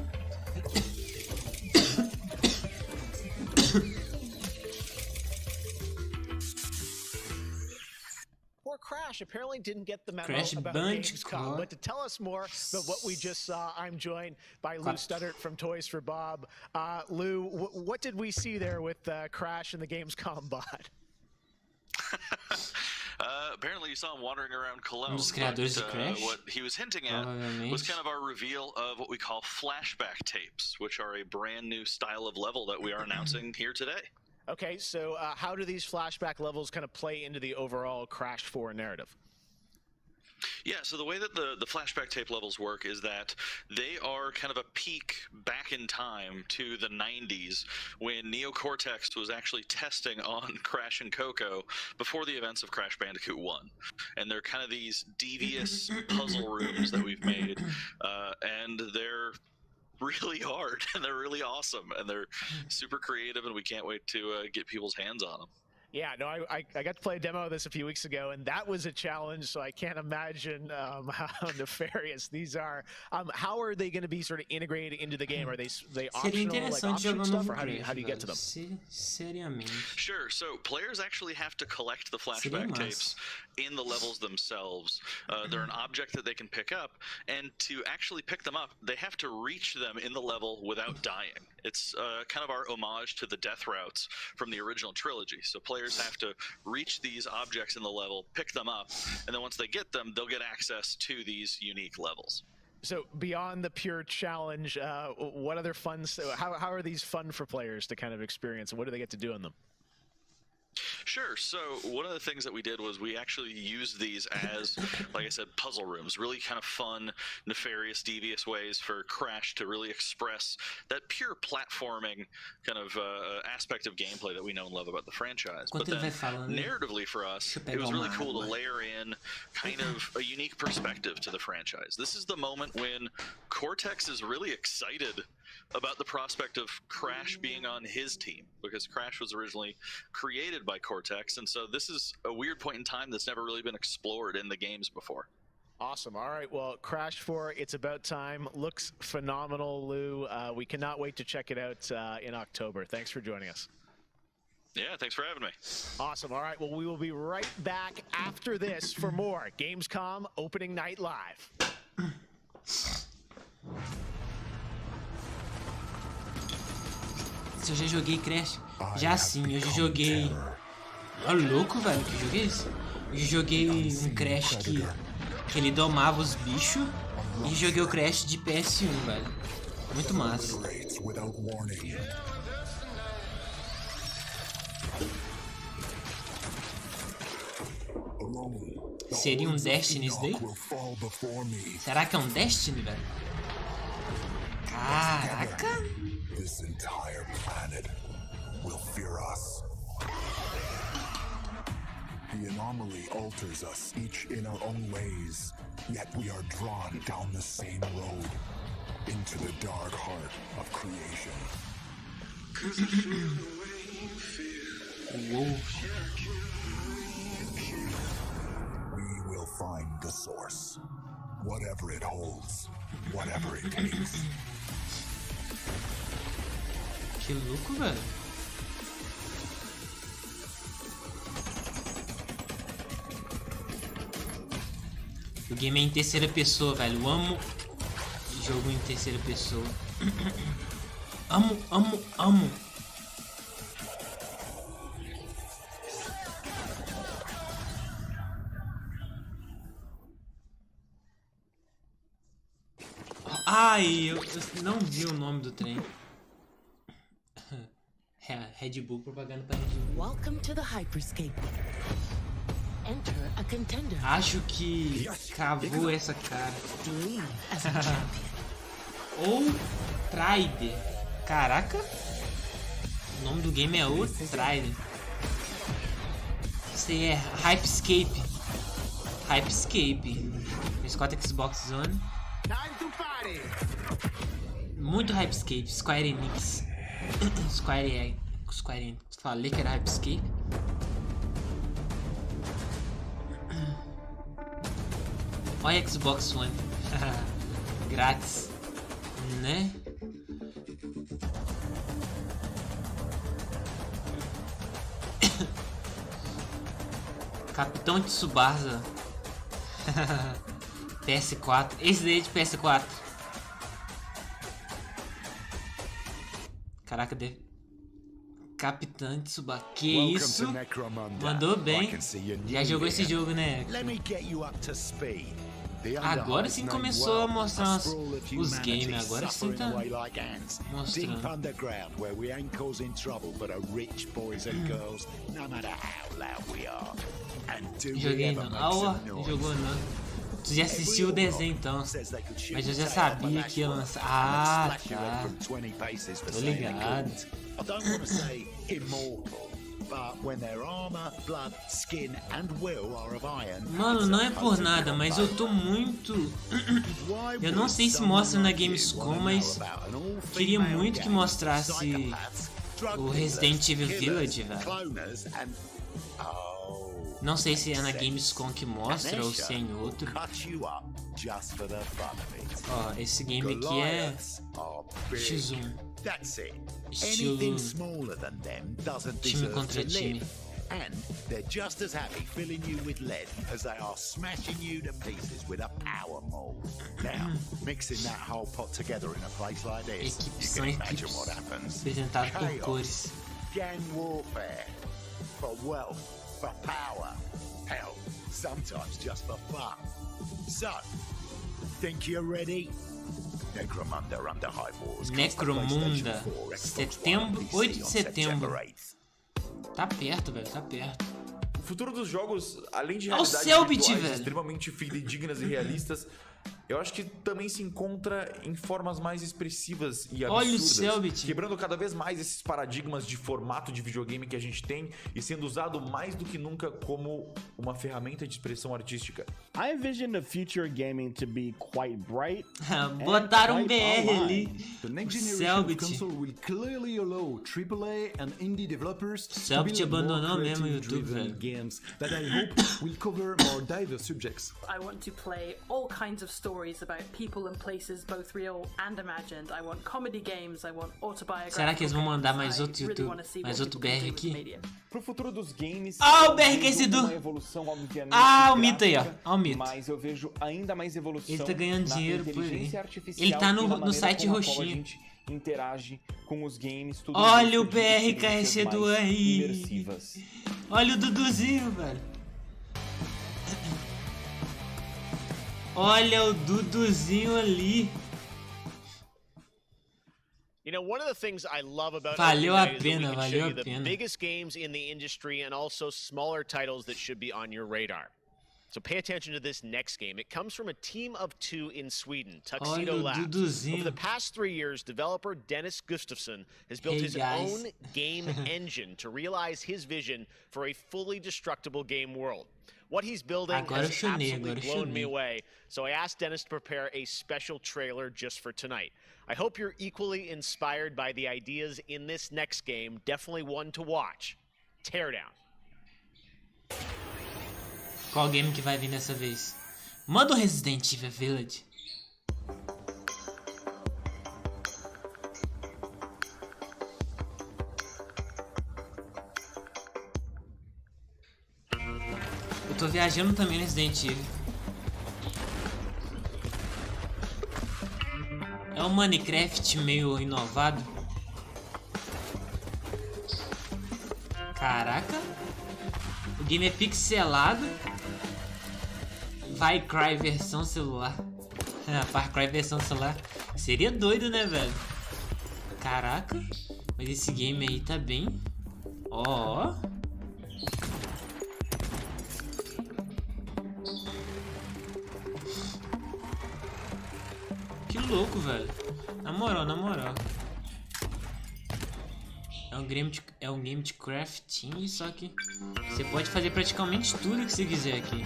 Crash apparently didn't get the memo about Gamescom, but to tell us more about what we just saw, I'm joined by Lou Studdert from Toys for Bob. Lou, what did we see there with Crash and the Gamescom bot? Apparently you saw him wandering around Cologne. Dos criadores de Crash? What he was hinting at was kind of our reveal of what we call flashback tapes, which are a brand new style of level that we are announcing here today. Okay, so how do these flashback levels kind of play into the overall Crash 4 narrative? Yeah, so the way that the flashback tape levels work is that they are kind of a peek back in time to the 90s when Neo Cortex was actually testing on Crash and Coco before the events of Crash Bandicoot 1. And they're kind of these devious puzzle rooms that we've made, and they're really hard and they're really awesome and they're super creative and we can't wait to get people's hands on them. Yeah, no, I got to play a demo of this a few weeks ago, and that was a challenge, so I can't imagine how nefarious these are. How are they going to be sort of integrated into the game? Are they optional, like option stuff, or how do you get to them? Sure, so players actually have to collect the flashback tapes in the levels themselves. They're an object that they can pick up, and to actually pick them up, they have to reach them in the level without dying. It's kind of our homage to the death routes from the original trilogy. So players players have to reach these objects in the level, pick them up, and then once they get them, they'll get access to these unique levels. So beyond the pure challenge, what other fun? How are these fun for players to kind of experience, and what do they get to do in them? Sure. So one of the things that we did was we actually used these as, like I said, puzzle rooms, really kind of fun, nefarious, devious ways for Crash to really express that pure platforming kind of aspect of gameplay that we know and love about the franchise. But then narratively for us, it was really cool to layer in kind of a unique perspective to the franchise. This is the moment when Cortex is really excited about the prospect of Crash being on his team, because Crash was originally created by Cortex, and so this is a weird point in time that's never really been explored in the games before. Awesome. All right, well, Crash 4, It's About Time looks phenomenal, Lou. We cannot wait to check it out in October. Thanks for joining us. Yeah, thanks for having me. Awesome. All right, well, we will be right back after this for more Gamescom Opening Night Live. Eu já joguei Crash. Já sim, eu já joguei. Ó, louco, velho, que jogo é esse? Eu já joguei um Crash que ele domava os bichos. E joguei o Crash de PS1, velho. Muito massa. Seria um Destiny isso daí? Será que é um Destiny, velho? Caraca! This entire planet will fear us. The anomaly alters us, each in our own ways, yet we are drawn down the same road, into the dark heart of creation. We will find the source, whatever it holds, whatever it takes. Que louco, velho. O game é em terceira pessoa, velho. Eu amo jogo em terceira pessoa. Amo. Ai, eu não vi o nome do trem. Red Bull, propaganda para Red Bull. Welcome to the Hyperscape. Enter a contender. Acho que cavou essa cara. Ou Trader. Caraca. O nome do game é o Trader. Isso aí é Hyperscape. PS4 Xbox One. Muito Hyperscape. Square Enix. Square Enix. Falei que era Hyperscape. Olha Xbox One. Grátis. Né? Capitão Tsubasa. PS4. Esse daí é de PS4. Caraca, Capitão Tsubasa. Que isso? Mandou bem. Já jogou esse jogo, né? Agora sim começou a mostrar os games. Agora sim tá mostrando. Joguei não. Jogou não. Tu já assistiu o desenho então, mas eu já sabia que ia lançar. Ah, tá. Tô ligado. Mano, não é por nada, mas eu tô muito... Eu não sei se mostra na Gamescom, mas queria muito que mostrasse o Resident Evil Village, velho. Não sei se é na Gamescom que mostra ou se é em outro. Ó, esse game aqui é X1. Estilo time contra time. And they're just as happy filling you with lead as they are smashing you to pieces with a power maul. Now, mixing that whole pot together in a place like this, you can imagine what happens. Apresentado por cores. Gang warfare. For wealth, for power, hell, sometimes just for fun. So, think you're ready? Necromunda Under High Wars. Necromunda, setembro, 8 de setembro. Tá perto, velho, tá perto. O futuro dos jogos, além de Ao realidades Selbit, virtuais velho. extremamente fidedignas e realistas, eu acho que também se encontra em formas mais expressivas e Olha o absurdas, Selbit. quebrando cada vez mais esses paradigmas de formato de videogame que a gente tem e sendo usado mais do que nunca como uma ferramenta de expressão artística. I envision the future gaming to be quite bright. Botaram BR ali. The next O generation of Selbit. console will clearly allow AAA and indie developers to Selbit build more abandonou mesmo o YouTube, creative-driven velho. games that I hope will cover more diverse subjects. I want to play all kinds of stories about people and places, both real and imagined. I want comedy games, I want autobiographical. Será que eles vão mandar mais games. outro I really YouTube, wanna see mais what outro people can BR do with aqui? media. Pro futuro dos games, Ah, o eu BR vejo aquecido. uma evolução, obviamente, Ah, o mito aí, ó. gráfica, Ó o mito. Mas eu vejo ainda mais evolução Ele tá ganhando na dinheiro por inteligência aí. artificial Ele tá e no na maneira site como a qual a roxinho. gente interage com os games. Tudo Olha isso o de BR experiências carregado mais aí. imersivas. Olha o Duduzinho, velho. Olha o Duduzinho ali. You know, one of the things I love about Valeu Opening a Night is that we pena, can show valeu you a the pena. biggest games in the industry and also smaller titles that should be on your radar. So pay attention to this next game. It comes from a team of 2 in Sweden, Tuxedo Olha o Labs. Duduzinho. Over the past 3 years, developer Dennis Gustafsson has built Hey, his guys. own game engine to realize his vision for a fully destructible game world. What he's building Agora eu has chonei, absolutely agora eu blown me chonei. away, so I asked Dennis to prepare a special trailer just for tonight. I hope you're equally inspired by the ideas in this next game. Definitely one to watch. Teardown. Qual game que vai vir dessa vez? Manda o Resident Evil Village. Eu tô viajando também no Resident Evil. É um Minecraft meio inovado. Caraca. O game é pixelado. Vai Cry versão celular. Far Cry versão celular. Seria doido, né, velho? Caraca. Mas esse game aí tá bem. Ó. Que louco, velho. Na moral, na moral. É um game de crafting, só que você pode fazer praticamente tudo que você quiser aqui.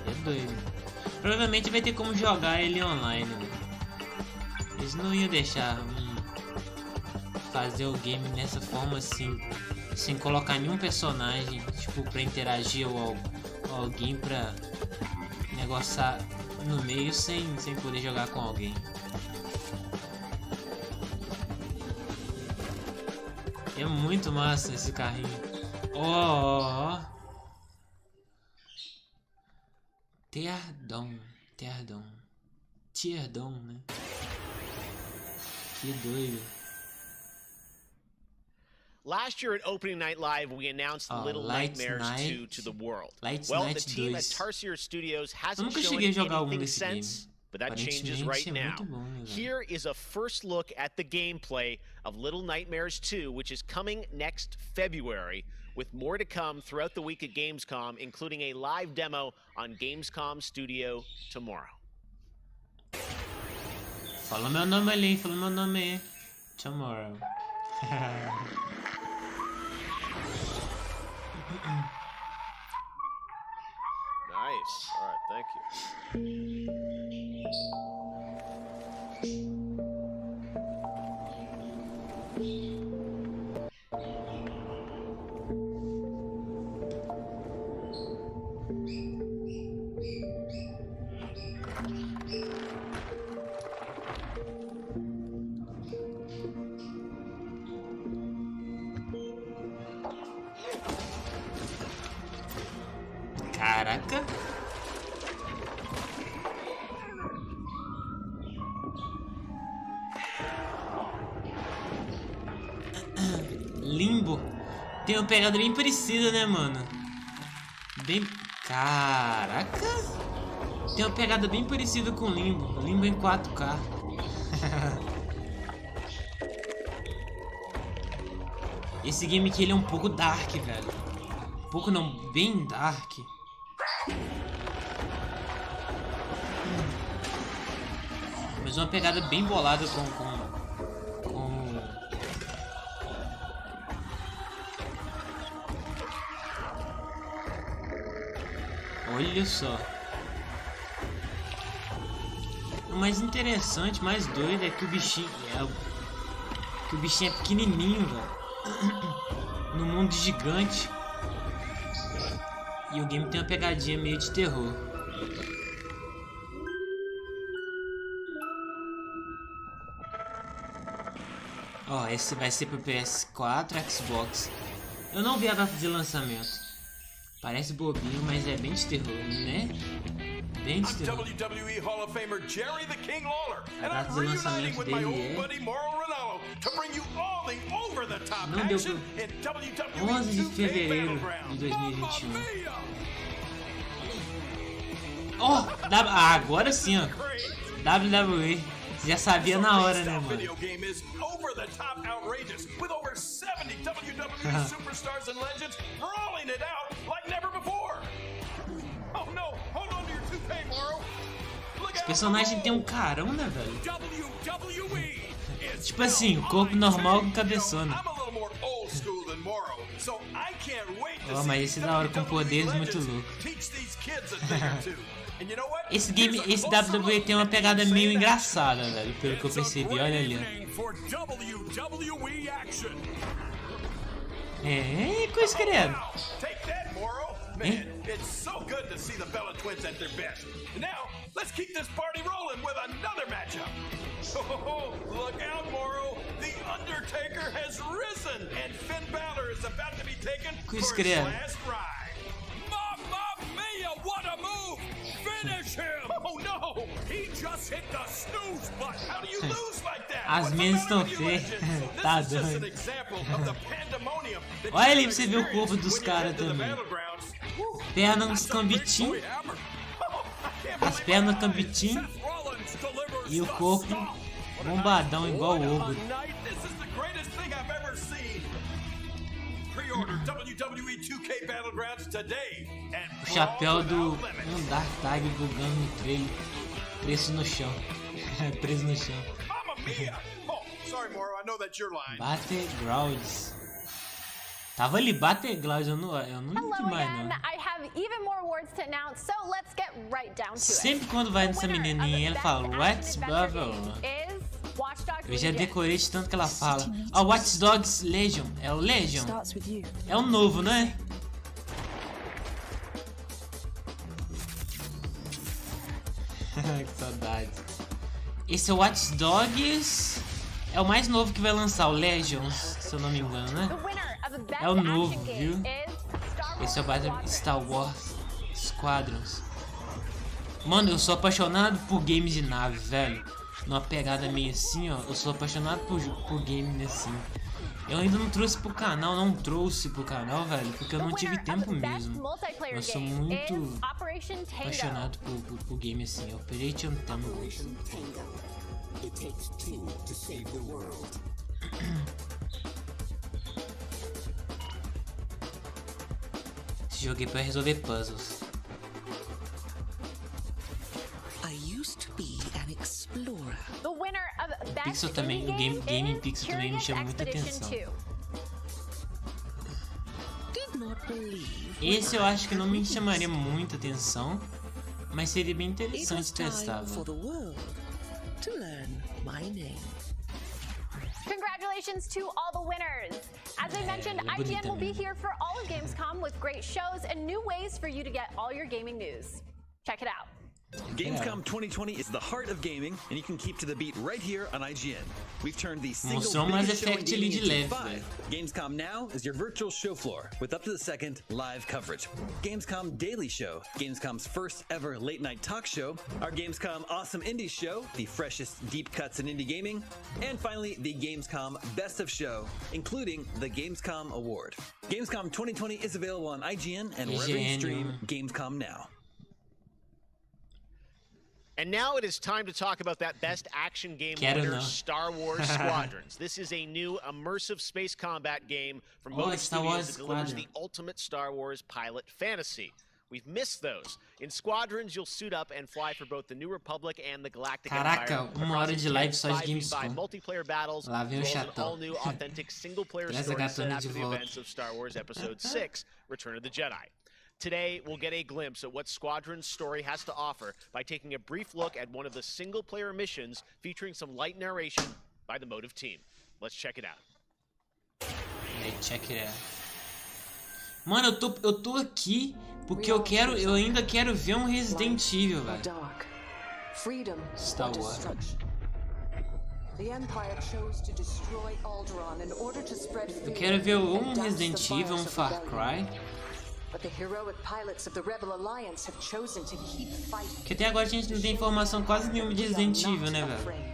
É doido. Provavelmente vai ter como jogar ele online, velho. Eles não iam deixar fazer o game nessa forma assim, sem colocar nenhum personagem, tipo, pra interagir ou alguém pra negociar no meio sem poder jogar com alguém. É muito massa esse carrinho. Ó. Teardom, né? Que doido. Last year at Opening Night Live, we announced Little Light Nightmares Night. 2 to the world. Light Well, Night the team 2. at Tarsier Studios Eu hasn't nunca shown cheguei a jogar anything desse game. since, but that changes Aparentemente right é now. muito bom, né, velho? Here is a first look at the gameplay of Little Nightmares 2, which is coming next February, with more to come throughout the week at Gamescom, including a live demo on Gamescom Studio tomorrow. Fala meu nome ali, fala meu nome aí. Tomorrow. Nice. All right, thank you. Caraca. Limbo. Tem uma pegada bem parecida, né, mano? Bem... Caraca! Tem uma pegada bem parecida com Limbo. Limbo em 4K. Esse game aqui, ele é um pouco dark, velho. Um pouco não, bem dark. Mas uma pegada bem bolada com... Olha só. O mais interessante, mais doido é que o bichinho é pequenininho, velho. No mundo gigante. E o game tem uma pegadinha meio de terror. Ó, esse vai ser pro PS4, Xbox. Eu não vi a data de lançamento. Parece bobinho, mas é bem de terror, né? Bem de terror. A data de lançamento dele é... Não deu pra... 11 de fevereiro de 2021. Ó, agora sim, ó. WWE. Já sabia na hora, né, mano? Os personagens tem um carão, né, velho? Tipo assim, corpo normal com cabeçona. Ó, mas esse da hora com poderes muito louco. Esse game, esse WWE tem uma pegada meio engraçada, velho, pelo que eu percebi, olha ali. É, coisa credo. It's so good to see the Bella Twins at their best. Now, let's keep this party rolling with another matchup. Oh, look out, Moro! The Undertaker has risen, and Finn Balor is about to be taken for his last ride. Mamma mia, what a move! Finish him! Oh no! He just hit the snooze button. How do you lose like that? As minhas estão feias. Tá doido. Olha ali pra você ver o corpo dos caras também. Pernas cambitinho. As pernas cambitinho. E o corpo bombadão igual o ogro. O chapéu do Dark Tag bugando no trailer. Preso no chão. Preso no chão. Battlegrounds. Tava ali, Battlegrounds, eu não vi mais não. Sempre quando vai nessa menininha, ela fala What's Bubble? Eu já decorei de tanto que ela fala. Ó, Watch Dogs Legion. É o Legion? É o novo, né? Que saudade. Esse é o Watch Dogs. É o mais novo que vai lançar, o Legions, se eu não me engano, né? É o novo, viu? Esse é o Battle Star Wars Squadrons. Mano, eu sou apaixonado por games de nave, velho. Numa pegada meio assim, ó. Eu sou apaixonado por game assim. Eu ainda não trouxe pro canal, velho, porque eu não tive tempo mesmo. Eu sou muito apaixonado por game assim, Operation Tango. Esse jogo é pra resolver puzzles. O Pixel também, o game em Pixel também me chama muita atenção. Esse eu acho que não me chamaria muita atenção, mas seria bem interessante testar. Congratulations to all the winners! As I mentioned, IGN will be here for all of Gamescom with great shows and new ways for you to get all your gaming news. Check it out. Gamescom 2020 is the heart of gaming, and you can keep to the beat right here on IGN. We've turned the single Mostrou mais biggest show in effect ali gaming de into leve, 5. Gamescom Now is your virtual show floor with up to the second live coverage. Gamescom Daily Show, Gamescom's first ever late night talk show, our Gamescom Awesome Indie Show, the freshest deep cuts in indie gaming, and finally the Gamescom Best of Show, including the Gamescom Award. Gamescom 2020 is available on IGN and wherever you stream Gamescom Now. And now it is time to talk about that best action game winner, Star Wars Squadrons. This is a new immersive space combat game from Motive Studios that delivers the ultimate Star Wars pilot fantasy. We've missed those. In Squadrons, you'll suit up and fly for both the New Republic and the Galactic Empire. Caraca, uma hora de live só de 5v5 Gamescom. multiplayer battles, Lá vem o as well as an chatão. all-new authentic single-player story set after the events of Star Wars Episode 6, Return of the Jedi. Today, we'll get a glimpse at what Squadron's story has to offer by taking a brief look at one of the single-player missions featuring some light narration by the Motive team. Let's check it out. Check it out. Mano, eu tô aqui porque eu ainda quero ver um Resident Evil, velho. Star Wars. The Empire chose to destroy Alderaan in order to spread fear. Eu quero ver um Resident Evil, um Far Cry. But the heroic pilots of the Rebel Alliance have chosen to keep fighting. Porque até agora a gente não tem informação quase nenhuma de Resident Evil, né, velho?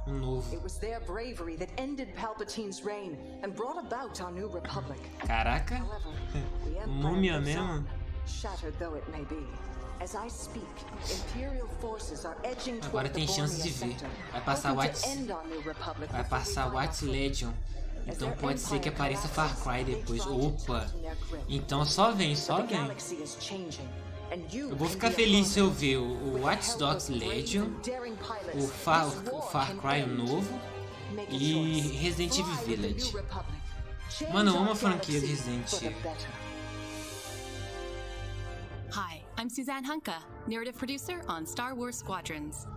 Um novo. It was their bravery that ended Palpatine's reign and brought about our new republic. Caraca. Múmia mesmo. Shattered though it may be. As I speak, Imperial forces are edging Agora tem chance de ver. Vai passar White Legion. Então pode ser que apareça Far Cry depois. Opa! Então só vem, só vem. Eu vou ficar feliz se eu ver o Watch Dogs Legion, o Far Cry novo e Resident Evil Village. Mano, eu amo a franquia de Resident Evil. Hi, I'm Suzanne Hunka, narrative producer on Star Wars Squadrons.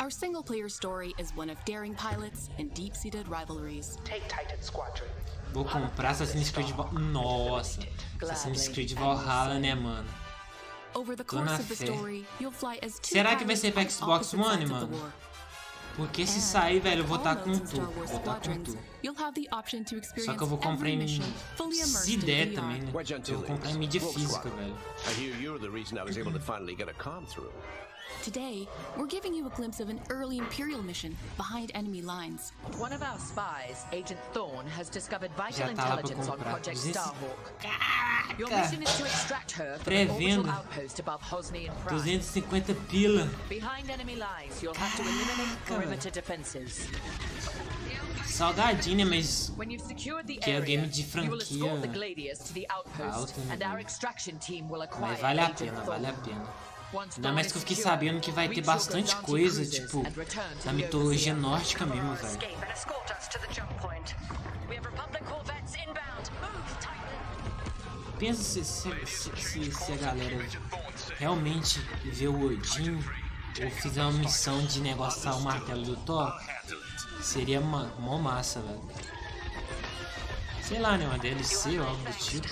Our single-player story is one of daring pilots and deep-seated rivalries. Take Titan Squadron. Vou comprar Assassin's Creed Valhalla. Nossa, Assassin's Creed Valhalla, né, mano? Over the course of the story, you'll fly as two Será que vai ser pra Xbox One, mano? Porque se sair, velho, eu vou estar com tudo. Vou estar com tudo. Só que eu vou comprar em... Se der também, né? Eu vou comprar em mídia física, velho. Today, we're giving you a glimpse of an early Imperial mission behind enemy lines. One of our spies, Agent Thorne, has discovered vital intelligence on Project Starhawk. Your mission is to extract her from an orbital outpost above Hosni and Prime. 250 pila. Behind enemy lines, you'll have to eliminate perimeter defenses. Salgadinho, mas que é o game de franquia alta, né? Mas vale a pena, vale a pena. Ainda mais que eu fiquei sabendo que vai ter bastante coisa, tipo, da mitologia nórdica mesmo, velho. Pensa se a galera realmente vê o Odin ou fizer uma missão de negociar o martelo do Thor, seria mó massa, velho. Sei lá, né? Uma DLC ou algo do tipo.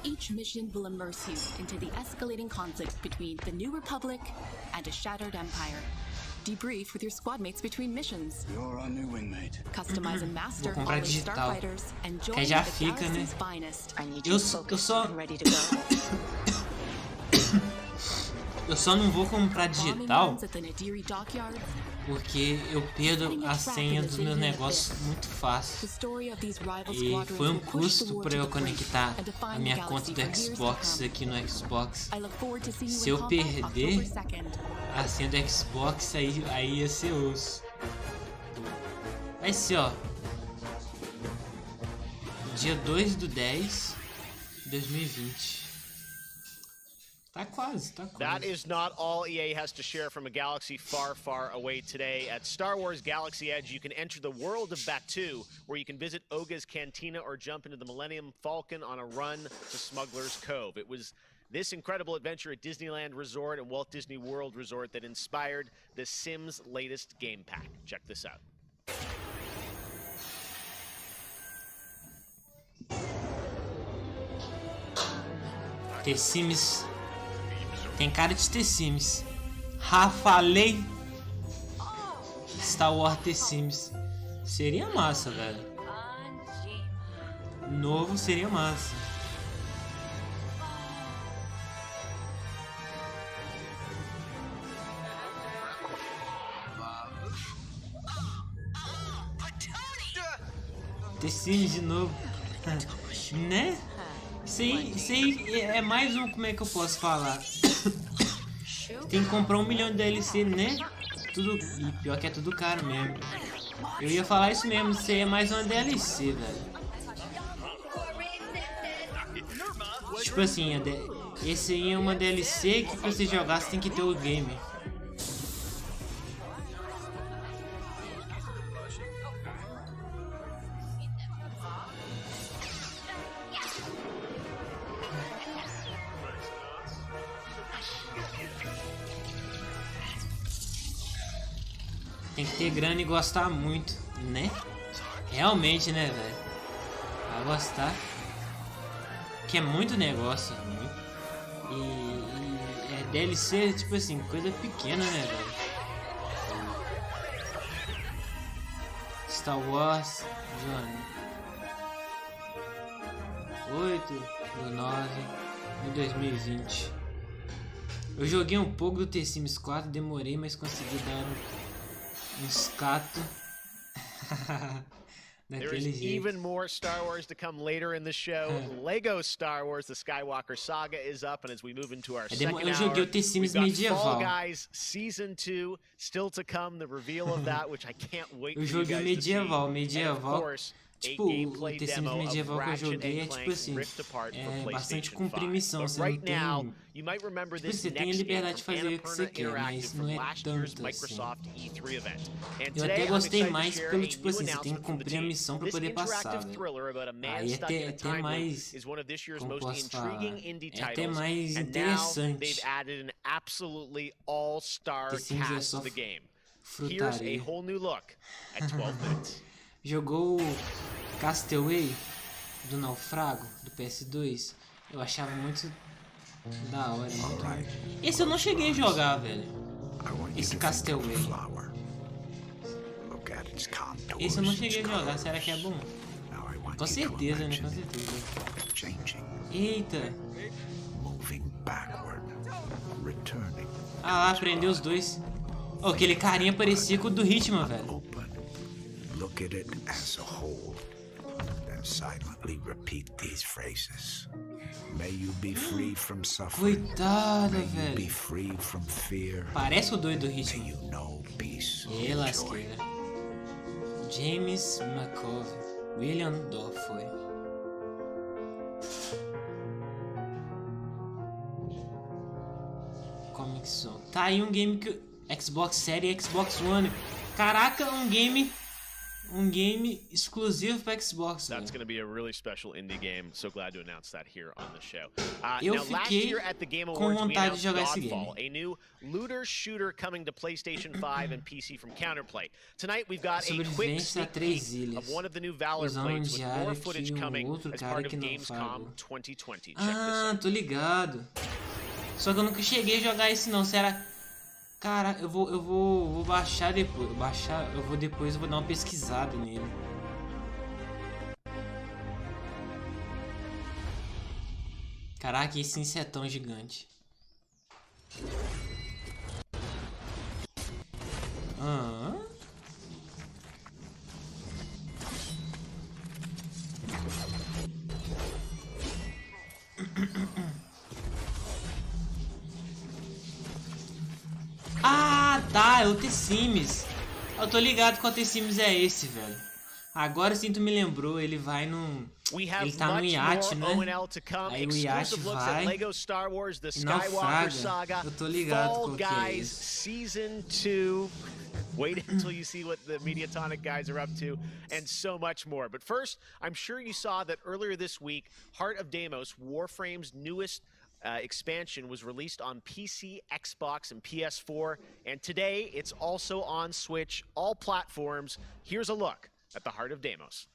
Each mission will immerse you into the escalating conflict between the New Republic and a shattered empire. Debrief with your squad mates between missions. You're our new wingmate. Customize and master all the starfighters and join já the fica, galaxy's né? finest. Eu só não vou comprar digital porque eu perdo a senha dos meus negócios muito fácil. E foi um custo para eu conectar a minha conta do Xbox aqui no Xbox. Se eu perder a senha do Xbox, aí ia ser osso. Vai ser, ó. Dia 2/10/2020. Tá quase. That is not all EA has to share from a galaxy far, far away today. At Star Wars Galaxy Edge, you can enter the world of Batuu, where you can visit Oga's Cantina or jump into the Millennium Falcon on a run to Smuggler's Cove. It was this incredible adventure at Disneyland Resort and Walt Disney World Resort that inspired The Sims' latest game pack. Check this out. The Sims. Tem cara de The Sims. Falei. Star Wars The Sims. Seria massa, velho. Novo seria massa. The Sims de novo. Né? Isso aí é mais um, como é que eu posso falar? Tem que comprar 1 milhão de DLC, né? Tudo, e pior que é tudo caro mesmo. Eu ia falar isso mesmo, isso aí é mais uma DLC, velho. Tipo assim, esse aí é uma DLC que pra você jogar você tem que ter o game. Tem que ter grana e gostar muito, né? Realmente, né, velho? Vai gostar. Que é muito negócio, muito. E é DLC, tipo assim, coisa pequena, né, velho? Star Wars, Johnny. 8/9/2020. Eu joguei um pouco do The Sims 4, demorei, mas consegui dar um escato. There is even more Star Wars to come later in the show. Lego Star Wars: The Skywalker Saga is up, and as we move into our second hour, we've got Fall Guys Season 2 still to come. The reveal of that, which I can't wait for you guys to see. And of course, tipo, o The Sims medieval que eu joguei é tipo assim, é bastante cumprir missão, você não tem... Tipo, você tem a liberdade de fazer o que você quer, mas não é tanto assim. Eu até gostei mais pelo tipo assim, você tem que cumprir a missão pra poder passar, velho. Aí é até mais, como posso falar, é até mais interessante. The Sims é só frutaria. Jogou Castaway do Naufrago do PS2? Eu achava muito da hora. Muito... Esse eu não cheguei a jogar, velho. Esse Castaway. Esse eu não cheguei a jogar. Será que é bom? Com certeza, né? Com certeza. Eita. Ah lá, prendeu os dois. Oh, aquele carinha parecia com o do Hitman, velho. Look at it as a whole, then silently repeat these phrases. May you be free from suffering. Coitada, May velho. you be free from fear. Parece o doido do Hitman. May you know peace. Lasqueira. James McCove. William Dafoe. Comic Song. Tá aí um game que Xbox Series e Xbox One. Caraca, um game exclusivo para Xbox. That's going to be a really special indie game. So glad to announce that here on the show. Eu fiquei com vontade de jogar esse game. A new looter shooter coming to PlayStation 5 and PC from Counterplay. Tonight we've got a quick sneak peek of one of the new Valor plates with more footage coming as part of Gamescom 2020. Ah, tô ligado. Só que eu nunca cheguei a jogar esse não. Será? Cara, eu vou baixar depois. Eu vou dar uma pesquisada nele. Caraca, esse insetão gigante. Ah, tá, é o The Sims. Eu tô ligado que o The Sims é esse, velho. Agora sim tu me lembrou, ele vai num... Ele tá no iate, né? Aí o iate vai e naufraga. Eu tô ligado qual que é esse. Season 2. Wait until you see what the Mediatonic guys are up to, and so much more. But first, I'm sure you saw that earlier this week, Heart of Deimos, Warframe's newest expansion, was released on PC, Xbox, and PS4, and today it's also on Switch, all platforms. Here's a look at the Heart of Deimos.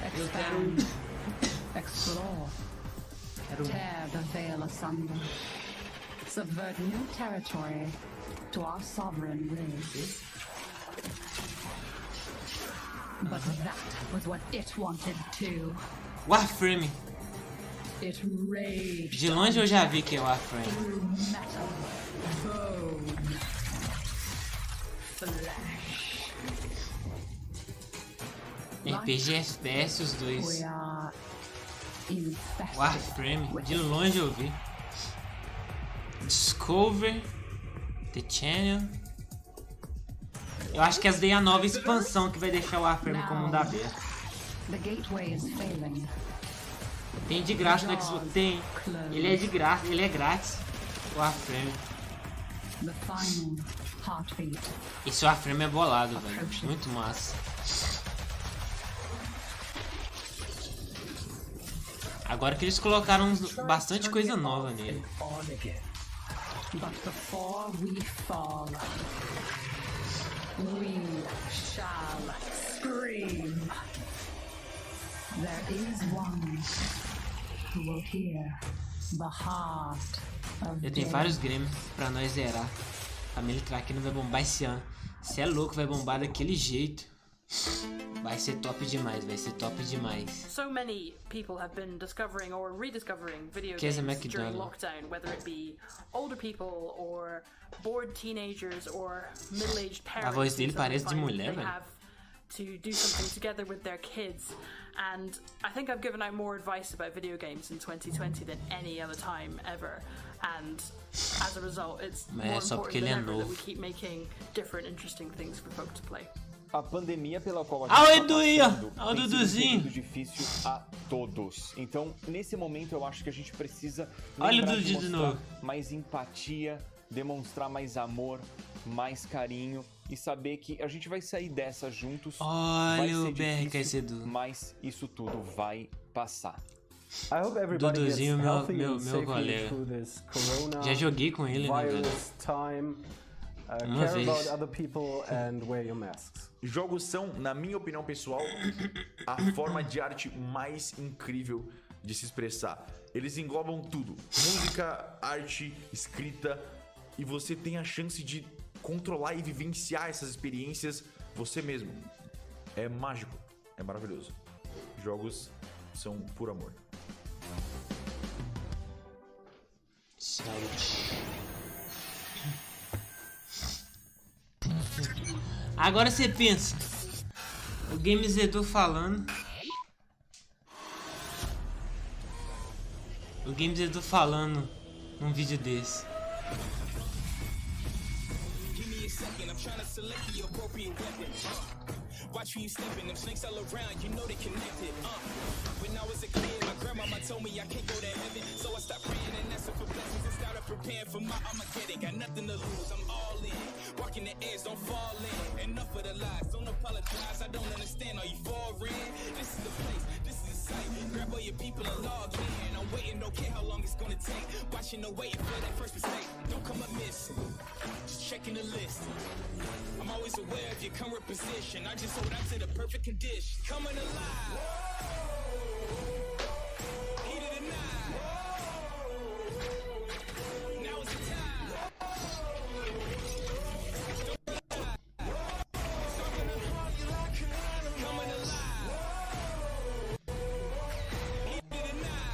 Expand. Explore. Tear the veil asunder. Subvert new territory to our sovereign will. But that was what it wanted too. Warframe. It raged. De longe eu já vi que é Warframe. Metal, bone, flesh. RPG FPS os dois. We are infested. Warframe, de longe eu vi. Discover The Channel. Eu acho que essa daí é a nova expansão que vai deixar o Warframe como mundo aberto. The gateway is failing. Tem de graça no Xbox. Tem. Ele é de graça, ele é grátis. O Warframe. The final heartbeat. Esse Warframe é bolado, velho. Muito massa. Agora que eles colocaram bastante coisa nova nele. But before we fall, we shall scream. There is one who will hear the heart of Eu tenho vários games pra nós zerar. Família Traquino vai bombar esse ano. Se é louco, vai bombar daquele jeito. Vai ser top demais, vai ser top demais. So many people have been discovering or rediscovering video Que games during lockdown, whether it be older people or bored teenagers or middle-aged parents. A voz dele parece de mulher, they velho. have to do something together with their kids, and I think I've given out more advice about video games in 2020 than any other time ever, and as a result it's more important than ever that we keep making different interesting things for folk to play. A pandemia pela qual a gente está passando tem sido muito difícil a todos. Então, nesse momento, eu acho que a gente precisa lembrar de mostrar mais empatia, demonstrar mais amor, mais carinho e saber que a gente vai sair dessa juntos. Olha o difícil, mas isso tudo vai passar. I hope everybody Duduzinho, gets healthy meu and safely colega. through this corona Já joguei com ele, né, velho? virus time. Care about other people and wear your masks. Jogos são, na minha opinião pessoal, a forma de arte mais incrível de se expressar. Eles englobam tudo: música, arte, escrita, e você tem a chance de controlar e vivenciar essas experiências você mesmo. É mágico, é maravilhoso. Jogos são por amor. Saúde. Agora você pensa, o Games Edu falando. O Games Edu falando num vídeo desse. Watch you stepping, them snakes all around, you know they connected. When I was a kid, my grandmama told me I can't go to heaven, so I stopped praying and asking for blessings and started preparing for my Armageddon. Got nothing to lose, I'm all in. Walking the edge, don't fall in. Enough of the lies, don't apologize. I don't understand, are you foreign? This is the place, this is the site. Grab all your people and log in. I'm waiting, don't care how long it's gonna take. Watching the waiting for that first mistake. Don't come amiss, just checking the list. I'm always aware of your current position. I just hold on to the perfect condition. Coming alive. Heat of the night. Now is the time. Coming alive. Heat of the night.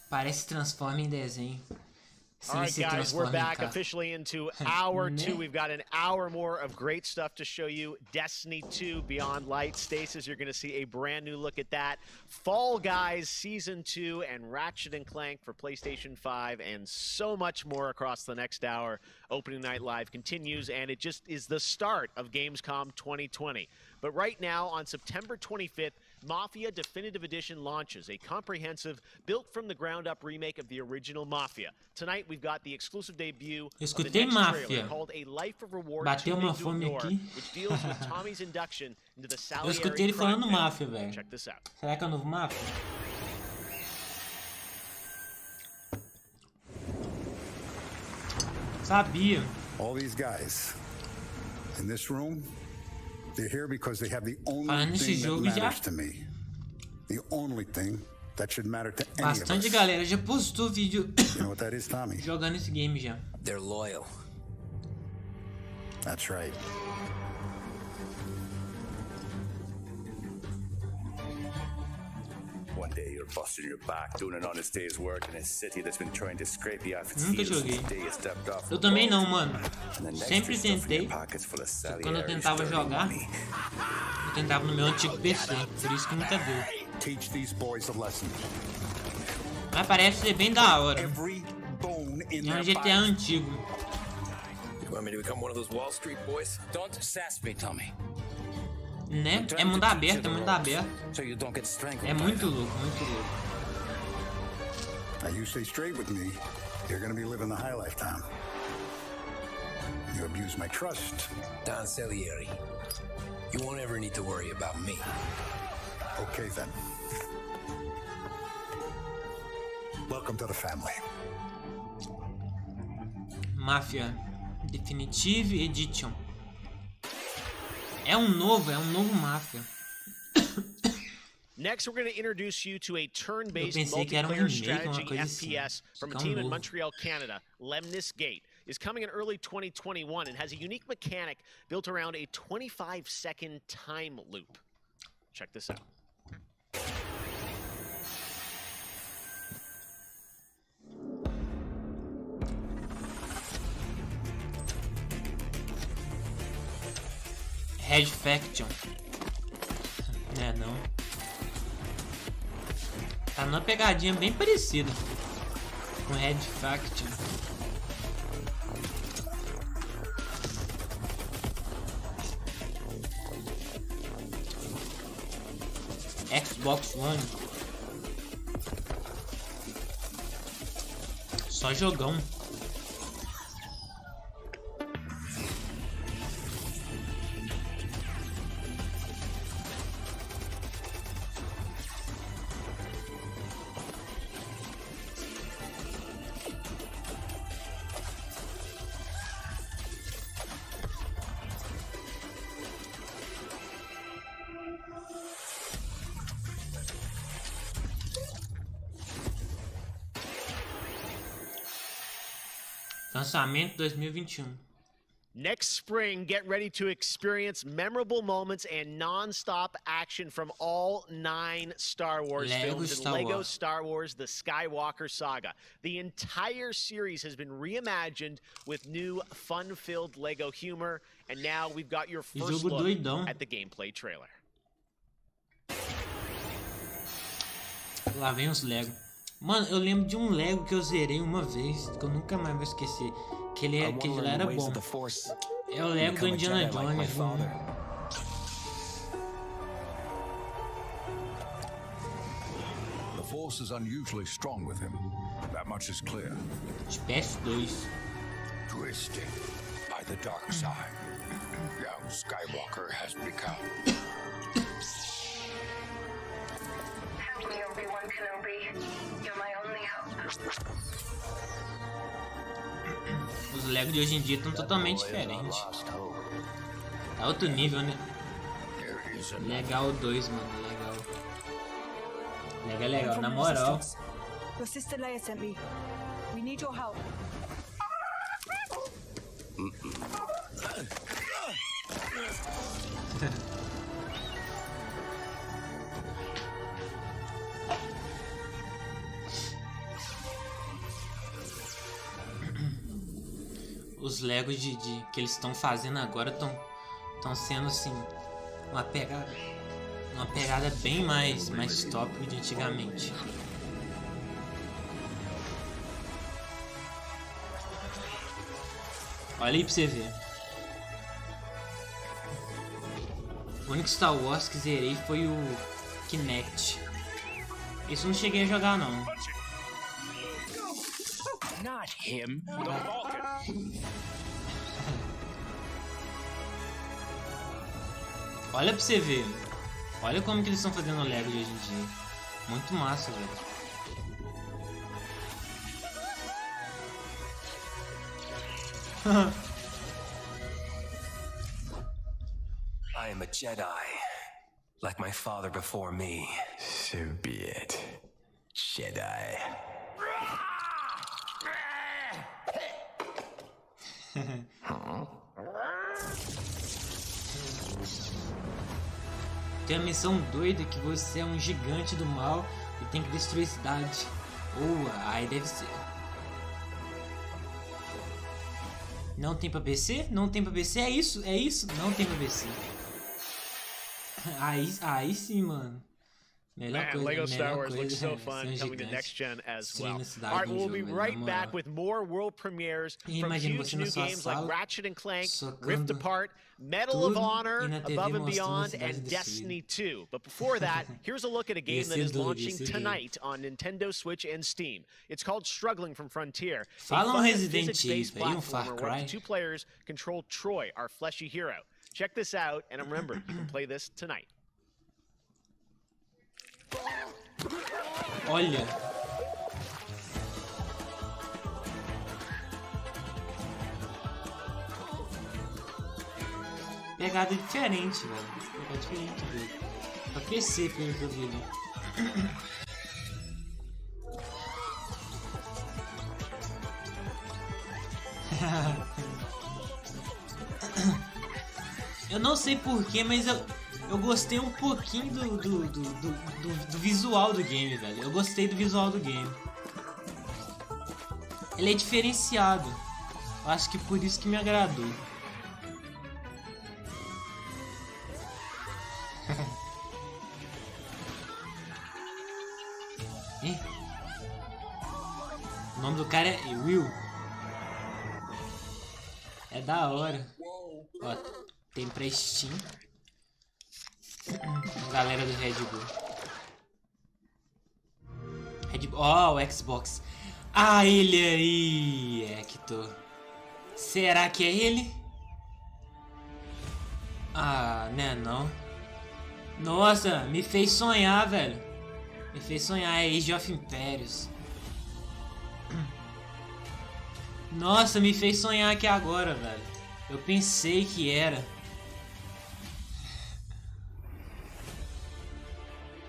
Parece transforma em desenho. All right, guys, we're back officially into hour 2. We've got an hour more of great stuff to show you. Destiny 2 Beyond Light. Stasis, you're going to see a brand new look at that. Fall Guys Season 2 and Ratchet & Clank for PlayStation 5 and so much more across the next hour. Opening Night Live continues, and it just is the start of Gamescom 2020. But right now, on September 25th, Mafia Definitive Edition launches, a comprehensive, built-from-the-ground-up remake of the original Mafia. Tonight, we've got the exclusive debut of the next trailer called A Life of Reward Too Big to Ignore, which deals with Tommy's induction into the Salieri crime family. Check this out. Será que é o novo Mafia? Sabia. All these guys in this room, they're here because they have the only thing that matters to me. The only thing that should matter to any of us. Bastante galera já postou vídeo You know what that is, Tommy? jogando esse game já. They're loyal. That's right. One day you're busting your back doing an honest day's work in a city that's been trying to scrape you off its heels since the day you stepped off. Eu também não, mano. Sempre tentei. Quando eu tentava jogar, eu tentava no meu antigo PC, por isso que nunca deu. Teach these boys a lesson. Mas parece ser bem da hora. É um GTA antigo. You want me to become one of those Wall Street boys? Don't sass me, Tommy. Né? É mundo aberto, é mundo aberto. É muito louco, muito louco. Now you stay straight with me, you're gonna be living the high life, Tom. You abuse my trust. Don Salieri, you won't ever need to worry about me. Okay then. Welcome to the family. Mafia Definitive Edition. É um novo Mafia. Next, we're going to introduce you to a turn-based multiplayer strategy FPS from a team in Montreal, Canada. Lemnis Gate is coming in early 2021 and has a unique mechanic built around a 25-second time loop. Check this out. Red Faction. É, não. Tá numa pegadinha bem parecida com Red Faction. Xbox One. Só jogão. Lançamento 2021. Next spring, get ready to experience memorable moments and non-stop action from all 9 Star Wars films in Lego Star Wars The Skywalker Saga. The entire series has been reimagined with new fun-filled Lego humor, and now we've got your first look at the gameplay trailer. Lá vem os Lego. Mano, eu lembro de um Lego que eu zerei uma vez, que eu nunca mais vou esquecer. Que ele lá era bom. É o Lego do Indiana Jones. The Force is unusually strong with him. That much is clear. De PS2. Twisted by the dark side, young Skywalker has become. Help me, Obi-Wan Kenobi. You're my only hope. Os Lego de hoje em dia estão totalmente diferentes. Tá outro nível, né? Legal 2, mano. Legal. Legal, na moral. Your sister Leia sent me. We need your help. Os Legos que eles estão fazendo agora estão sendo assim uma pegada bem mais top de antigamente. Olha aí pra você ver. O único Star Wars que zerei foi Kinect. Isso eu não cheguei a jogar, não. Not him. The Falcon. Olha pra você ver. Olha como que eles estão fazendo o Lego de hoje em dia. Muito massa, velho. I am a Jedi, like my father before me. So be it, Jedi. Tem uma missão doida que você é um gigante do mal e tem que destruir a cidade. Aí deve ser. Não tem pra PC? Não tem pra PC? É isso? É isso? Não tem pra PC. Aí sim, mano. Man, Lego Star Wars looks so fun coming to next gen as well. All right, we'll be right back with more world premieres from huge new games like Ratchet & Clank, Rift Apart, Medal of Honor, Above and Beyond, and Destiny 2. But before that, here's a look at a game that is launching tonight on Nintendo Switch and Steam. It's called Struggling from Frontier. Fala Resident Evil, um Far Cry. Two players control Troy, our fleshy hero. Check this out, and remember, you can play this tonight. Olha. Pegada diferente, velho. Pegada diferente dele. Pra PC, pelo que eu vi ali. Eu não sei porquê, mas eu gostei um pouquinho do visual do game, velho. Eu gostei do visual do game. Ele é diferenciado. Eu acho que por isso que me agradou. O nome do cara é Will. É da hora. Ó, tem pra Steam. Galera do Red Bull. Ó, o Xbox. Ah, ele aí, Hector. Será que é ele? Ah, né, não. Nossa, me fez sonhar, velho. Me fez sonhar, é Age of Empires. Nossa, me fez sonhar aqui agora, velho. Eu pensei que era.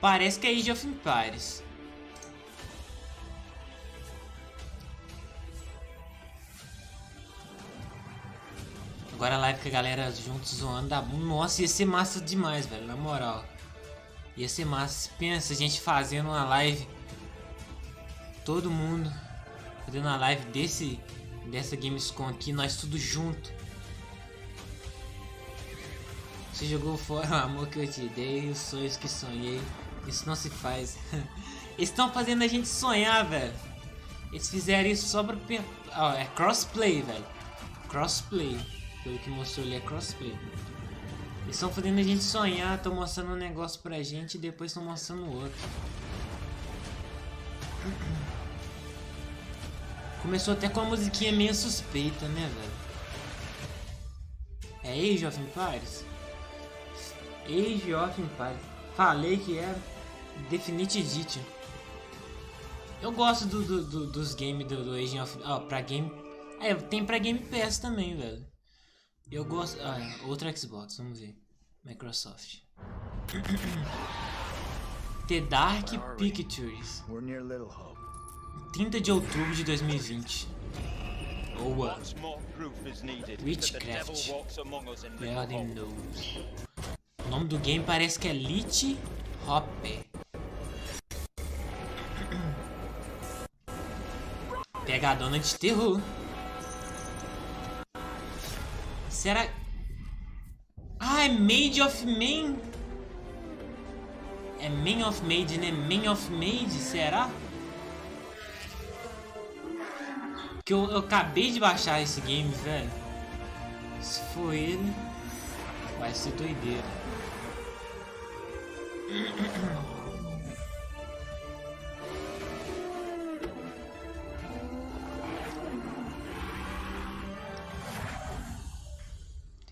Parece que é Age of Empires. Agora a live com a galera juntos zoando da bunda. Nossa, ia ser massa demais, velho. Na moral. Ia ser massa. Pensa, a gente fazendo uma live. Todo mundo fazendo uma live dessa Gamescom aqui. Nós tudo junto. Você jogou fora o amor que eu te dei. Os sonhos que sonhei. Isso não se faz. Eles estão fazendo a gente sonhar, velho. Eles fizeram isso só pra... Ó, é crossplay, velho. Crossplay. Pelo que mostrou ali é crossplay. Eles estão fazendo a gente sonhar. Estão mostrando um negócio pra gente e depois estão mostrando o outro. Começou até com uma musiquinha meio suspeita, né, velho? É Age of Empires? Age of Empires. Falei que era Definite Edition. Eu gosto dos games do Age of... Ó, pra game... É, tem pra Game Pass também, velho. Eu gosto... Ah, outro Xbox, vamos ver. Microsoft. The Dark Pictures. 30 de outubro de 2020. Boa. Witchcraft. Melody Knows. O nome do game parece que é Lich Hopper. Pegadona de terror. Será... Ah, é Maid of Man. É Man of Maid, né? Man of Maid, será? Que eu acabei de baixar esse game, velho. Se for ele, vai ser doideira.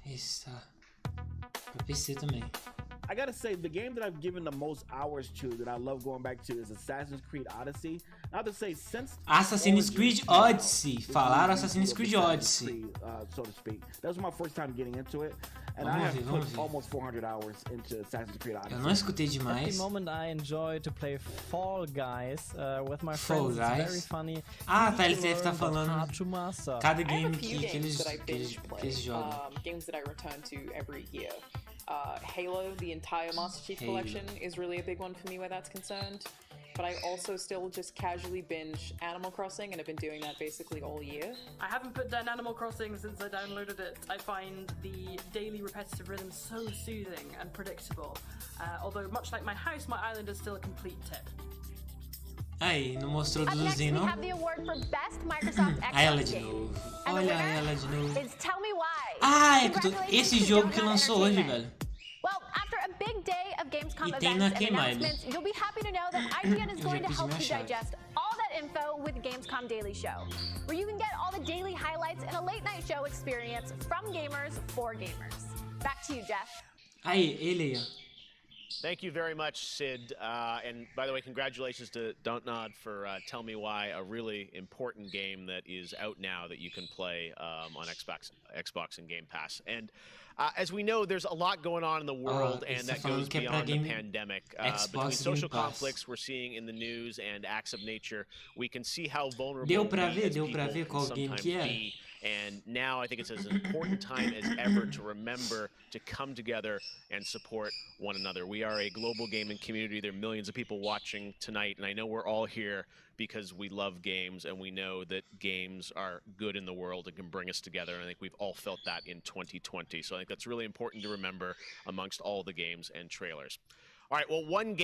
Esse tá pra PC também. I gotta say, the game that I've given the most hours to, that I love going back to, is Assassin's Creed Odyssey. Now to say, since Assassin's Creed Odyssey. Falaram Assassin's Creed Odyssey. So to speak. That was my first time getting into it, and I have put almost 400 hours into Assassin's Creed Odyssey. Eu não escutei demais. At the moment, I enjoy to play Fall Guys with my friends. It's very funny. Ah, tá, ele deve estar falando cada game que eles jogam. Games that I return to every year. Halo, the entire Master Chief Collection is really a big one for me where that's concerned. But I also still just casually binge Animal Crossing, and I've been doing that basically all year. I haven't put down Animal Crossing since I downloaded it. I find the daily repetitive rhythm so soothing and predictable. Although much like my house, my island is still a complete tip. Aí, não mostrou do Luzinho, não? Aí ela de novo. Olha ela de novo. Ah, é que esse jogo que lançou hoje, velho. Well, after a big day of Gamescom E tem na events and queimada. announcements, you'll be happy to know that IGN is going to help you digest all that info with Gamescom Daily Show, where you can get all the daily highlights in a late night show experience from gamers for gamers. Back to you, Jeff. Aí, ele aí, ó. Thank you very much, Sid. And by the way, congratulations to Don't Nod for Tell Me Why, a really important game that is out now that you can play on Xbox and Game Pass. And as we know, there's a lot going on in the world, and that goes beyond the pandemic. Between social conflicts we're seeing in the news and acts of nature, we can see how vulnerable deu pra ver qual game que be. And now I think it's as important time as ever to remember to come together and support one another. We are a global gaming community. There are millions of people watching tonight, and I know we're all here because we love games and we know that games are good in the world and can bring us together. And I think we've all felt that in 2020. So I think that's really important to remember amongst all the games and trailers. All right, well, one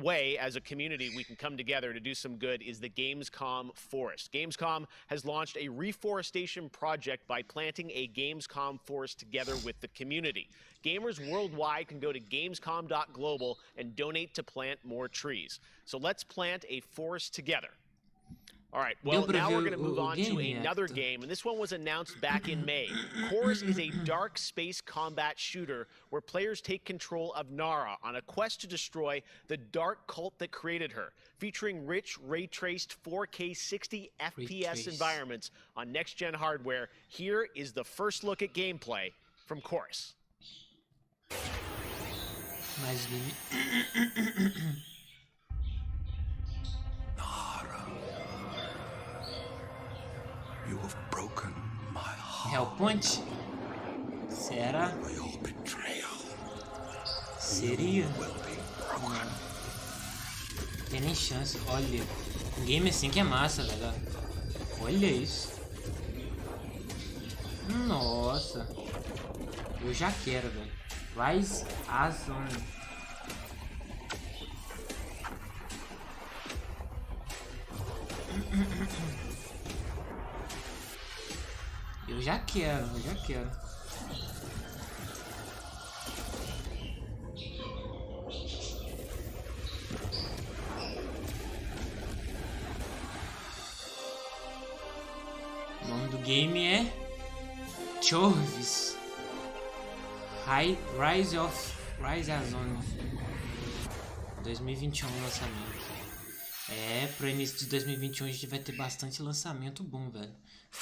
way as a community we can come together to do some good is the Gamescom Forest. Gamescom has launched a reforestation project by planting a Gamescom forest together with the community. Gamers worldwide can go to gamescom.global and donate to plant more trees. So let's plant a forest together. All right, well, now we're going to move on to another game, and this one was announced back in May. Chorus is a dark space combat shooter where players take control of Nara on a quest to destroy the dark cult that created her, featuring rich, ray-traced 4K 60 FPS environments on next-gen hardware. Here is the first look at gameplay from Chorus. You have broken my heart. Hellpoint? Será? Seria? Não. Tem nem chance. Olha, um game assim que é massa, velho. Olha isso. Nossa. Eu já quero, velho. Rise Azon. Eu já quero, O nome do game é Chorvis. Rise Azon. 2021 lançamento. É, pro início de 2021 a gente vai ter bastante lançamento bom, velho.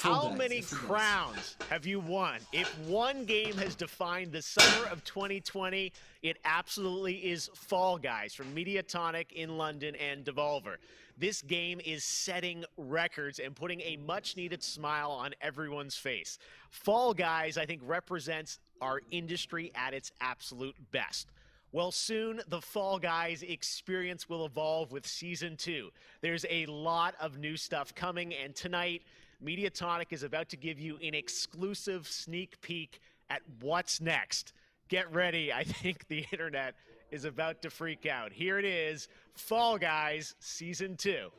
How many crowns have you won? If one game has defined the summer of 2020, it absolutely is Fall Guys from Mediatonic in London and Devolver. This game is setting records and putting a much-needed smile on everyone's face. Fall Guys, I think, represents our industry at its absolute best. Well, soon the Fall Guys experience will evolve with Season 2. There's a lot of new stuff coming, and tonight, Mediatonic is about to give you an exclusive sneak peek at what's next. Get ready, I think the internet is about to freak out. Here it is, Fall Guys Season 2.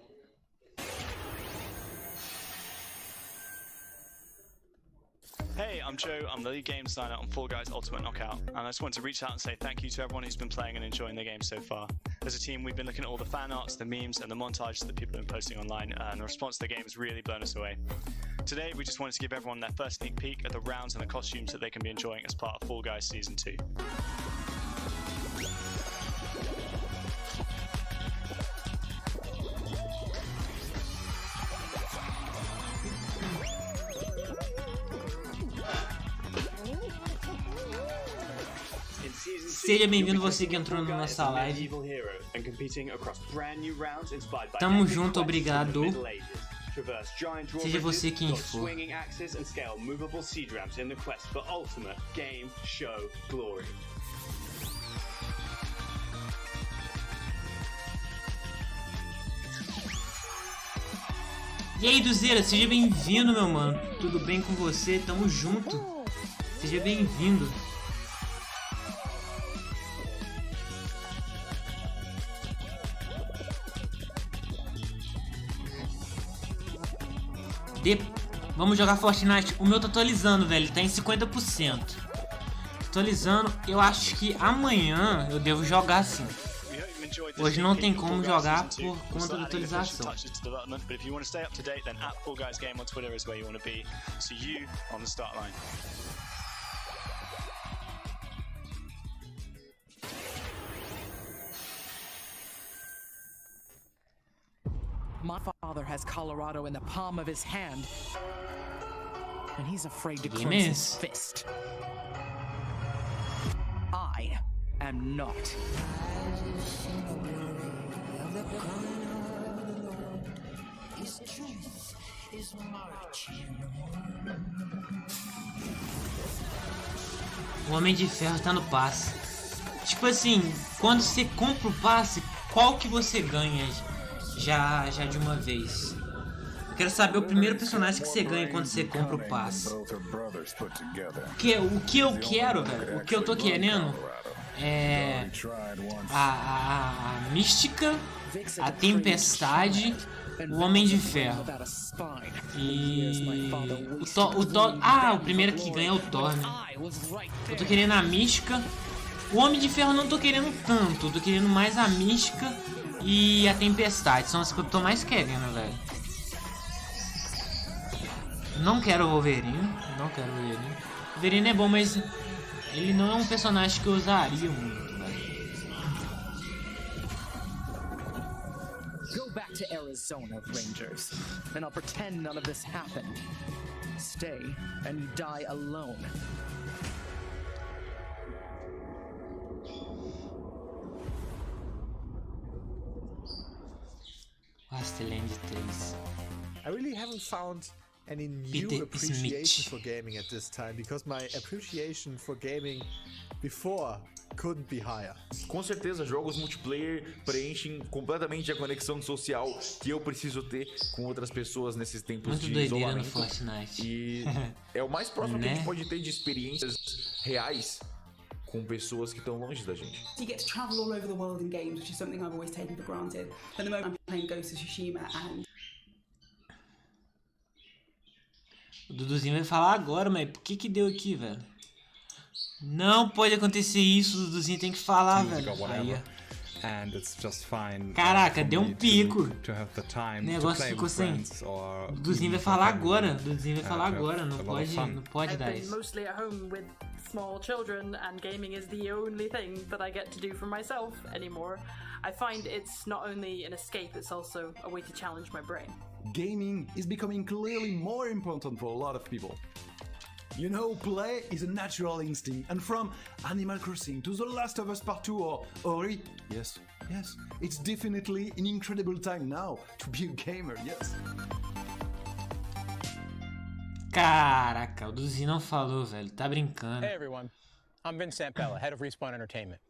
Hey, I'm Joe. I'm the lead game designer on Fall Guys Ultimate Knockout, and I just want to reach out and say thank you to everyone who's been playing and enjoying the game so far. As a team, we've been looking at all the fan arts, the memes, and the montages that people have been posting online, and the response to the game has really blown us away. Today, we just wanted to give everyone their first sneak peek at the rounds and the costumes that they can be enjoying as part of Fall Guys Season 2. Seja bem-vindo você que entrou na nossa live. Tamo junto, obrigado. Seja você quem for. E aí, Duzeira, seja bem-vindo, meu mano. Tudo bem com você? Tamo junto. Seja bem-vindo. Vamos jogar Fortnite. O meu tá atualizando, velho. Tá em 50%. Atualizando. Eu acho que amanhã eu devo jogar sim. Hoje não tem como jogar por conta da atualização. My father has Colorado in the palm of his hand, and he's afraid to close his fist. I am not. O Homem de Ferro tá no passe. Tipo assim, quando você compra o passe, qual que você ganha? Já de uma vez. Eu quero saber o primeiro personagem que você ganha quando você compra o passe. O que eu quero, velho, o que eu tô querendo é a Mística, a Tempestade, o Homem de Ferro e o Thor. Ah, o primeiro que ganha é o Thor, né? Eu tô querendo a Mística. O Homem de Ferro não tô querendo tanto, eu tô querendo mais a Mística e a Tempestade. São as que eu tô mais querendo, velho. Não quero o Wolverine. Não quero o Wolverine. O Wolverine é bom, mas ele não é um personagem que eu usaria muito, velho. Go back to Arizona, Rangers, and I'll pretend none of this happened. Stay and you die alone. Wasteland 3. I really haven't found any new appreciation for gaming at this time, because my appreciation for gaming before couldn't be higher. Com certeza, jogos multiplayer preenchem completamente a conexão social que eu preciso ter com outras pessoas nesses tempos muito de doideira no isolamento. Fortnite. E é o mais próximo que a gente pode ter de experiências reais com pessoas que estão longe da gente. You get to travel all over the world in games, which is something I've always taken for granted. At the moment I'm playing Ghost of Tsushima and... O Duduzinho vai falar agora, mas por que deu aqui, velho? Não pode acontecer isso, o Duduzinho tem que falar, velho. Aí, caraca, deu um pico. O negócio ficou sem. O Duduzinho vai falar agora. O Duduzinho vai falar agora. Não pode dar isso. Mostly at home with small children, and gaming is the only thing that I get to do for myself anymore. I find it's not only an escape, it's also a way to challenge my brain. Gaming is becoming clearly more important for a lot of people. You know, play is a natural instinct, and from Animal Crossing to The Last of Us Part 2 or Ori, yes, it's definitely an incredible time now to be a gamer, yes. Caraca, o Duzi não falou, velho, tá brincando. Hey everyone, I'm Vince Zampella, head of Respawn Entertainment.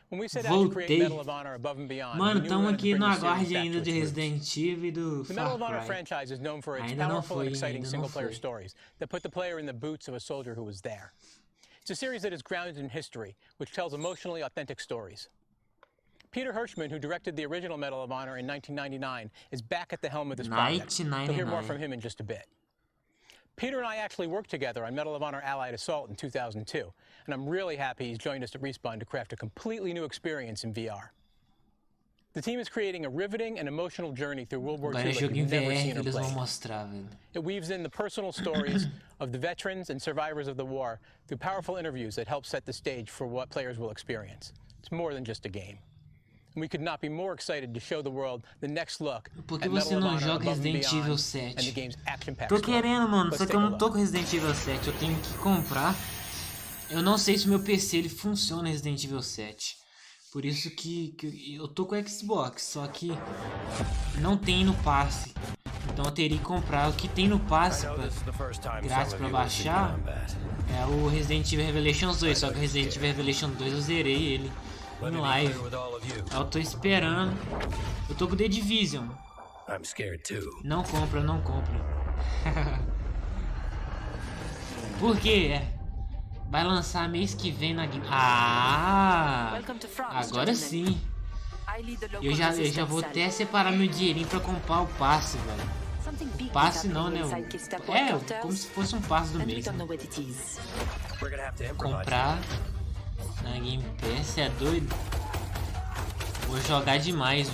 When we set out to create Medal of Honor above and beyond, mano, estamos aqui no aguarde ainda de Resident Evil e do The Medal of Honor franchise is known for its powerful and exciting single-player stories that put the player in the boots of a soldier who was there. It's a series that is grounded in history, which tells emotionally authentic stories. Peter Hirschman, who directed the original Medal of Honor in 1999, is back at the helm of this project. You'll hear more from him in just a bit. Peter and I actually worked together on Medal of Honor Allied Assault in 2002, and I'm really happy he's joined us at Respawn to craft a completely new experience in VR. The team is creating a riveting and emotional journey through World War II like you've never seen or played. It weaves in the personal stories of the veterans and survivors of the war through powerful interviews that help set the stage for what players will experience. It's more than just a game. And we could not be more excited to show the world the next look Por que você não joga Resident Evil 7? Tô querendo, mano, só que eu não tô com Resident Evil 7, eu tenho que comprar. Eu não sei se o meu PC ele funciona Resident Evil 7. Por isso que eu tô com o Xbox, só que não tem no passe. Então eu teria que comprar o que tem no passe grátis pra baixar. É o Resident Evil Revelations 2, só que o Resident Evil Revelations 2 eu zerei ele em live. Eu tô esperando. Eu tô com o The Division. Não compra, não compra. Por quê? Vai lançar mês que vem na Game. Ah! Agora sim. Eu já vou até separar meu dinheirinho pra comprar o passe, velho. Passe não, né? É, como se fosse um passe do mês. Né? Comprar na Game Pass, é doido? Vou jogar demais,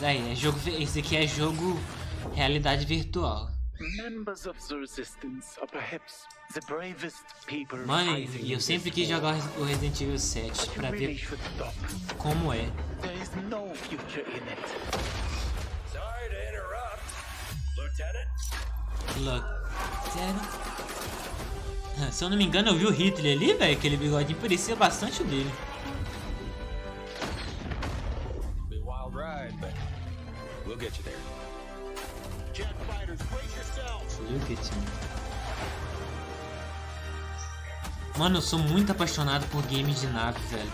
Aí, esse aqui é jogo realidade virtual. Mano, e eu sempre quis jogar o Resident Evil 7 pra ver como é. Se eu não me engano, eu vi o Hitler ali, velho. Aquele bigodinho parecia bastante o dele. Mano, eu sou muito apaixonado por games de nave, velho.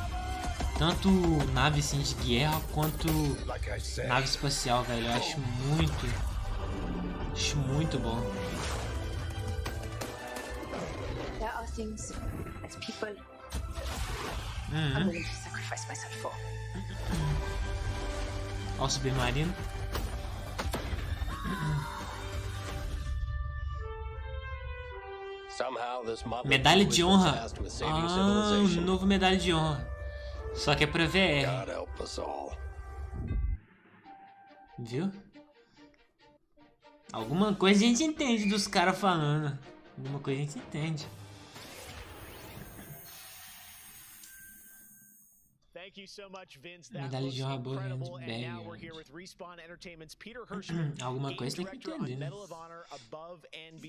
Tanto nave assim de guerra quanto nave espacial, velho. Eu acho muito bom. There are things as people I'm willing to sacrifice myself for. Ó o submarino. Medalha de honra. Ah, um novo medalha de honra. Só que é pra VR. Viu? Alguma coisa a gente entende dos caras falando. Alguma coisa a gente entende. Medalha de honra boa de BR. Alguma coisa tem que entender, né?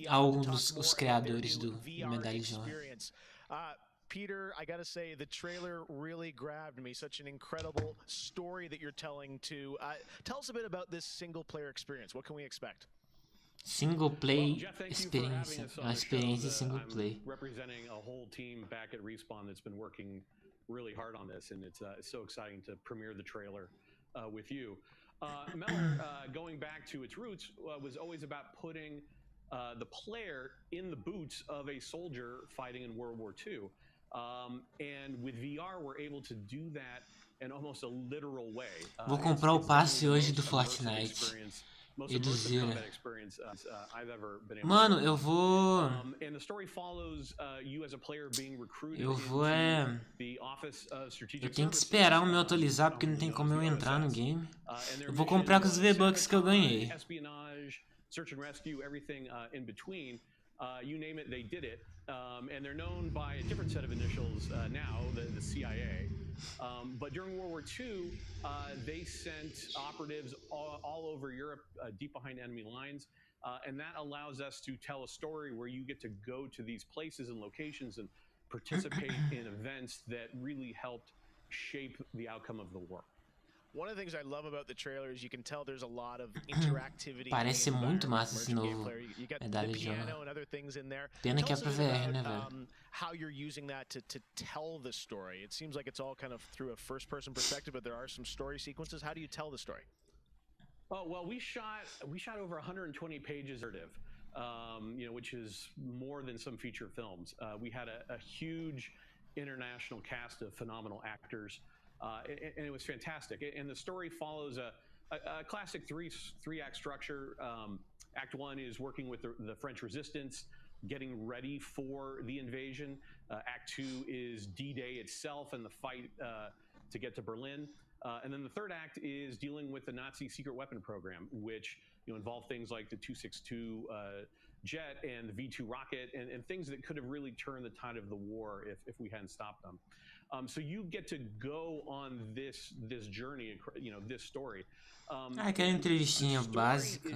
Alguns dos criadores do Medalha de honra. Peter, I gotta say, the trailer really grabbed me. Such an incredible story that you're telling to. Tell us a bit about this single-player experience. What can we expect? Single play experience. Uma experiência single play. Representing a whole team back at Respawn that's been working really hard on this, and it's so exciting to premiere the trailer with you. Mellor, going back to its roots, was always about putting the player in the boots of a soldier fighting in World War II. And with VR, we're able to do that in almost a literal way. Vou comprar o passe hoje do Fortnite e do Zero. Mano, eu vou eu tenho que esperar o meu atualizar porque não tem como eu entrar no game. Eu vou comprar com os V-Bucks que eu ganhei. Search and rescue, everything in between. You name it, they did it. And they're known by a different set of initials now, the CIA. But during World War II, they sent operatives all over Europe, deep behind enemy lines. And that allows us to tell a story where you get to go to these places and locations and participate in events that really helped shape the outcome of the war. One of the things I love about the trailer is you can tell there's a lot of interactivity. Parece muito massa esse novo medalha de honra. Pena que é pra VR, né, velho? How you're using that to tell the story. It seems like it's all kind of through a first-person perspective, but there are some story sequences. How do you tell the story? Oh, well, we shot over 120 pages of narrative, which is more than some feature films. We had a huge international cast of phenomenal actors. And it was fantastic. And the story follows a classic three-act structure. Act one is working with the French resistance. getting ready for the invasion. Act 2 is D-Day itself and the fight to get to Berlin. And then the third act is dealing with the Nazi secret weapon program, which involve things like the 262 jet and the V2 rocket and things that could have really turned the tide of the war if we hadn't stopped them. So you get to go on this journey, this story. Aquela entrevistinha básica.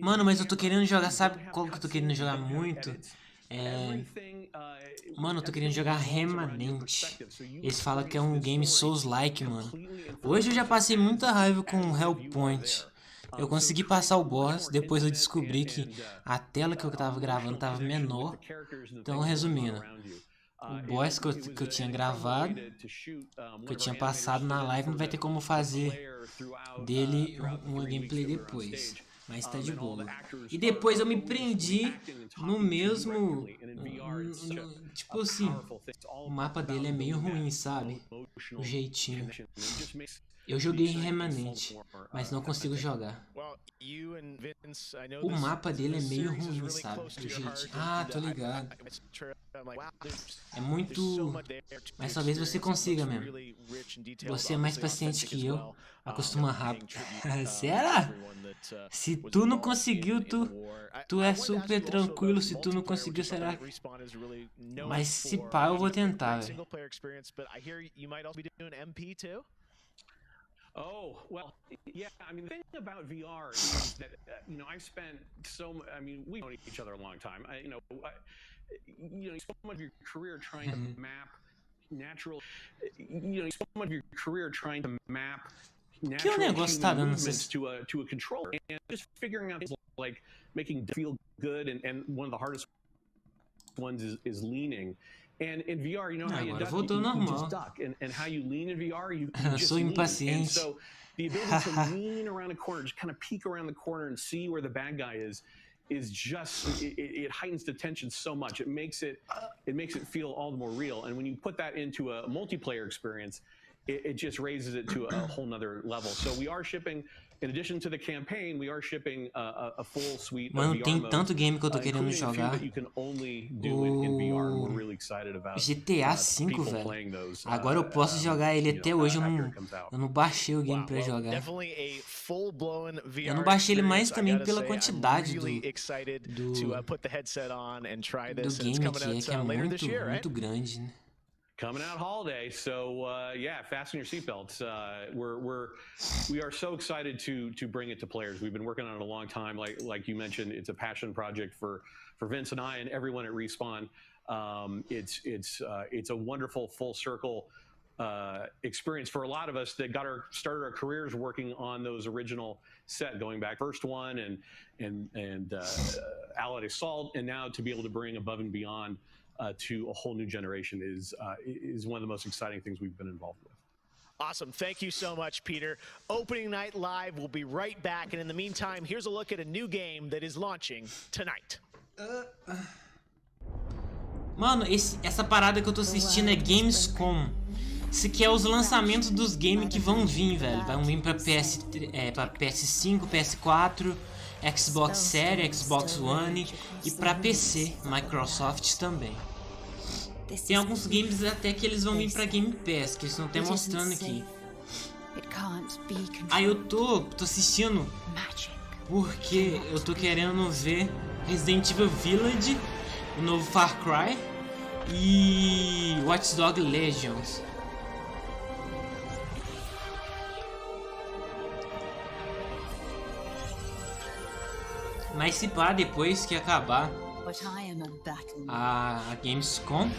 Mano, mas eu tô querendo jogar, sabe qual que eu tô querendo jogar muito? Mano, eu tô querendo jogar Remanente. Eles falam que é um game Souls-like, mano. Hoje eu já passei muita raiva com Hellpoint. Eu consegui passar o boss, depois eu descobri que a tela que eu tava gravando tava menor. Então, resumindo, o boss que eu tinha gravado, que eu tinha passado na live, não vai ter como fazer dele uma gameplay depois. Mas tá de boa. E depois eu me prendi no mesmo... tipo assim, o mapa dele é meio ruim, sabe? O jeitinho. Eu joguei Remanente, mas não consigo jogar. O mapa dele é meio ruim, sabe? Do jeitinho. Ah, tô ligado. É muito... Mas talvez você consiga mesmo. Você é mais paciente que eu. Acostuma rápido. Será? Se tu não conseguiu, tu é super tranquilo. Se tu não conseguiu, será? Mas se pá, eu vou tentar, velho. Oh, well, yeah, I mean, the thing about VR is that, I've spent we've known each other a long time. So much of your career trying to map natural, so much of your career trying to map natural human movements to a controller, and just figuring out things like making it feel good, and one of the hardest ones is leaning. And in VR, how you duck, you just duck, and how you lean in VR, you just lean. And so the ability to lean around a corner, just kind of peek around the corner and see where the bad guy is just, it heightens the tension so much. It makes it feel all the more real. And when you put that into a multiplayer experience, it just raises it to a whole nother level. So we are shipping, in addition to the campaign, we are shipping a full suite of VR modes, tem tanto game que eu tô querendo jogar. GTA V, velho. Agora eu posso jogar ele até hoje. Eu não baixei o game pra jogar. Eu não baixei ele mais também pela quantidade do game que é muito grande, né? Coming out holiday, so yeah, fasten your seatbelts. We are so excited to bring it to players. We've been working on it a long time. Like you mentioned, it's a passion project for Vince and I and everyone at Respawn. It's a wonderful full circle experience for a lot of us that started our careers working on those original set, going back first one and Allied Assault, and now to be able to bring Above and Beyond to a whole new generation is one of the most exciting things we've been involved with. Awesome. Thank you so much, Peter. Opening Night Live will be right back. And in the meantime, here's a look at a new game that is launching tonight. Mano, essa parada que eu tô assistindo é Gamescom. Isso aqui é os lançamentos dos games que vão vir, velho. Vão vir pra PS5, PS4... Xbox Series, Xbox One e para PC, Microsoft também. Tem alguns games até que eles vão vir para Game Pass, que eles estão até mostrando aqui. Aí eu tô assistindo porque eu tô querendo ver Resident Evil Village, o novo Far Cry e Watch Dogs Legions. Mas se pá, depois que acabar a Gamescom,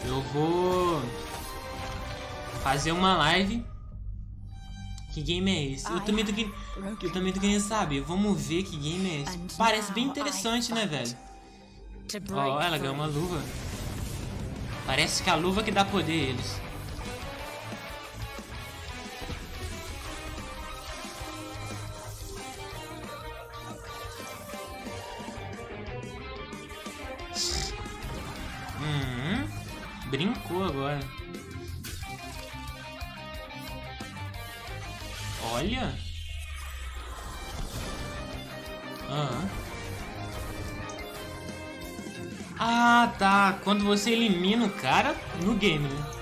eu vou fazer uma live. Que game é esse? Eu também tô querendo saber. Vamos ver que game é esse. Parece bem interessante, né, velho? Ó, ela ganhou uma luva. Parece que a luva que dá poder a eles. Brincou agora. Olha. Ah, tá. Quando você elimina o cara no game, né?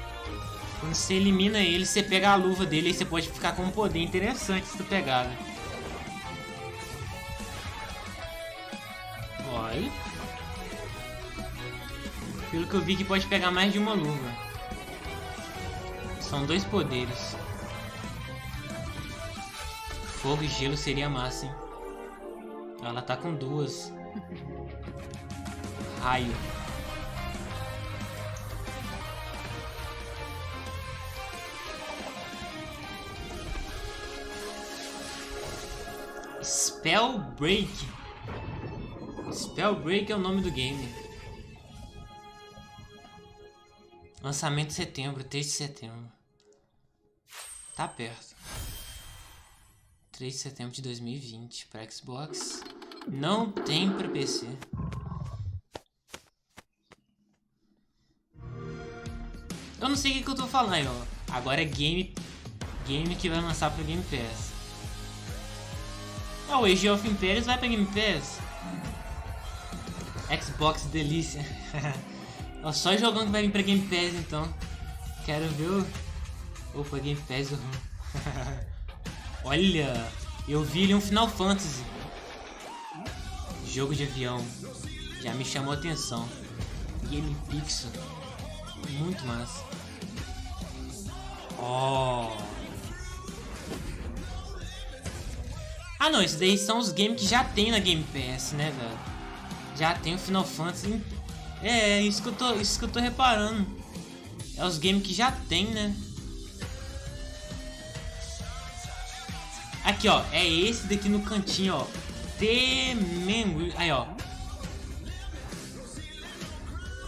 Quando você elimina ele, você pega a luva dele e você pode ficar com um poder interessante se tu pegar, né? Olha. Pelo que eu vi que pode pegar mais de uma luva. São 2 poderes. Fogo e gelo seria massa, hein? Ela tá com 2. Raio. Spellbreak. Spellbreak é o nome do game. Lançamento em setembro, 3 de setembro. Tá perto. 3 de setembro de 2020 para Xbox. Não tem para PC. Eu não sei o que eu tô falando aí, ó. Agora é game que vai lançar pra Game Pass. Ah, o Age of Empires vai pra Game Pass. Xbox delícia. Ó, só jogando que vai vir pra Game Pass então. Quero ver o... Opa, Game Pass. Olha, eu vi ali um Final Fantasy. Jogo de avião. Já me chamou a atenção. Game Pixel. Muito massa. Oh. Ah não, esses daí são os games que já tem na Game Pass, né, velho? Já tem o Final Fantasy. É, isso que eu tô reparando. É os games que já tem, né? Aqui, ó, é esse daqui no cantinho, ó. Temengu. Aí, ó.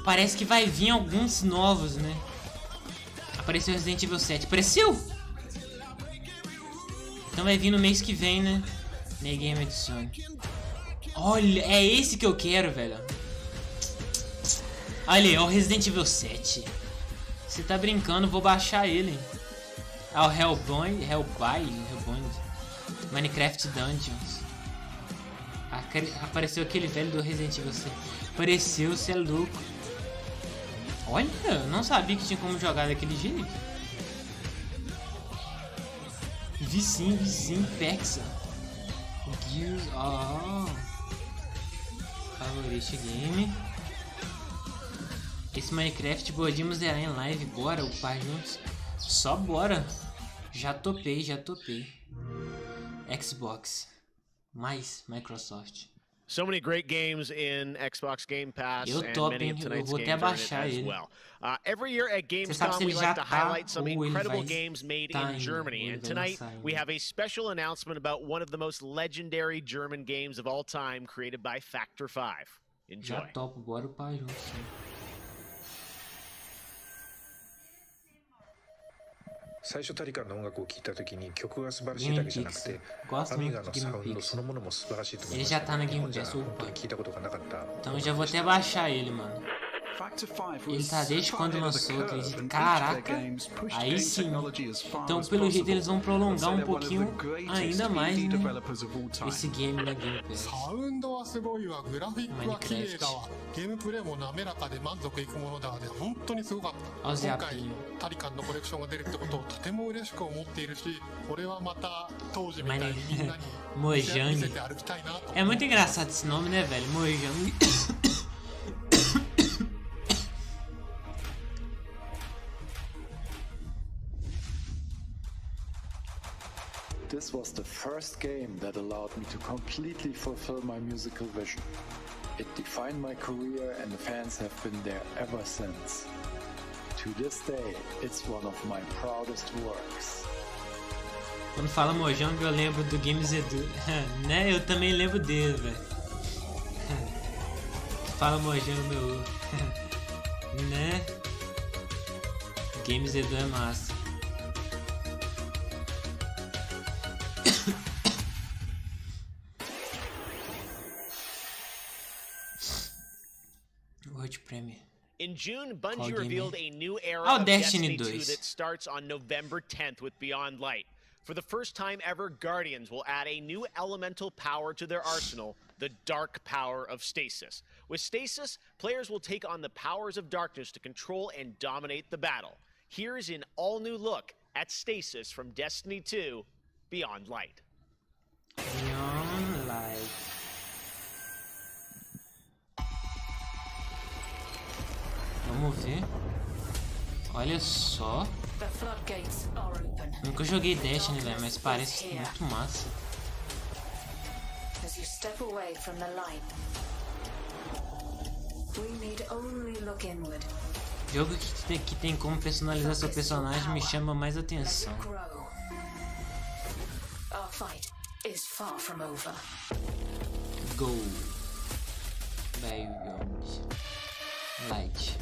Parece que vai vir alguns novos, né? Apareceu Resident Evil 7. Apareceu? Então vai vir no mês que vem, né? The Game Edition. Olha, é esse que eu quero, velho. Olha aí, ó, o Resident Evil 7. Você tá brincando, vou baixar ele. Ah, o Hellbound. Minecraft Dungeons. Apareceu aquele velho do Resident Evil 7. Apareceu, você é louco. Olha, eu não sabia que tinha como jogar daquele jeito. Vi sim, Pexa. Gears, favorite game. Esse Minecraft podíamos zerar em live, bora upar juntos. Só bora. Já topei. Xbox. Mais Microsoft. So many great games in Xbox Game Pass eu and many of tonight's games are in it as well. Every year at Gamescom, we like to highlight some incredible games made in Germany. And tonight, we have a special announcement about one of the most legendary German games of all time, created by Factor 5. Enjoy. Já topo, bora upar juntos. 最初タリカンの音楽を聴いた時に曲が素晴らしいだけじゃなくてアミガのサウンドそのものも素晴らしいと思いました。日本じゃ本当に聞いたことがなかった。 Então já vou até baixar ele, mano. Ele tá desde quando lançou, acredito. Caraca, aí sim. Então pelo jeito eles vão prolongar um pouquinho ainda mais, né? Esse game da Game Pass. Minecraft. Olha o Zeapinho. Mojang. É muito engraçado esse nome, né, velho? Mojang. This was the first game that allowed me to completely fulfill my musical vision. It defined my career and the fans have been there ever since. To this day, it's one of my proudest works. Quando fala Mojang, eu lembro do Games Edu. Né? Eu também lembro dele, velho. Fala Mojang, meu. Né? Games Edu é massa. In June, Bungie revealed a new era of Destiny 2 that starts on November 10th with Beyond Light. For the first time ever, Guardians will add a new elemental power to their arsenal, the dark power of stasis. With stasis, players will take on the powers of darkness to control and dominate the battle. Here's an all-new look at stasis from Destiny 2 Beyond Light. Beyond Light. Vamos ver. Olha só. Nunca joguei Destiny, velho, mas parece muito massa. As you step away from the light, we need only look inward. Jogo que tem como personalizar seu personagem me chama mais atenção. Our fight is far from over. Go. Beyond Light.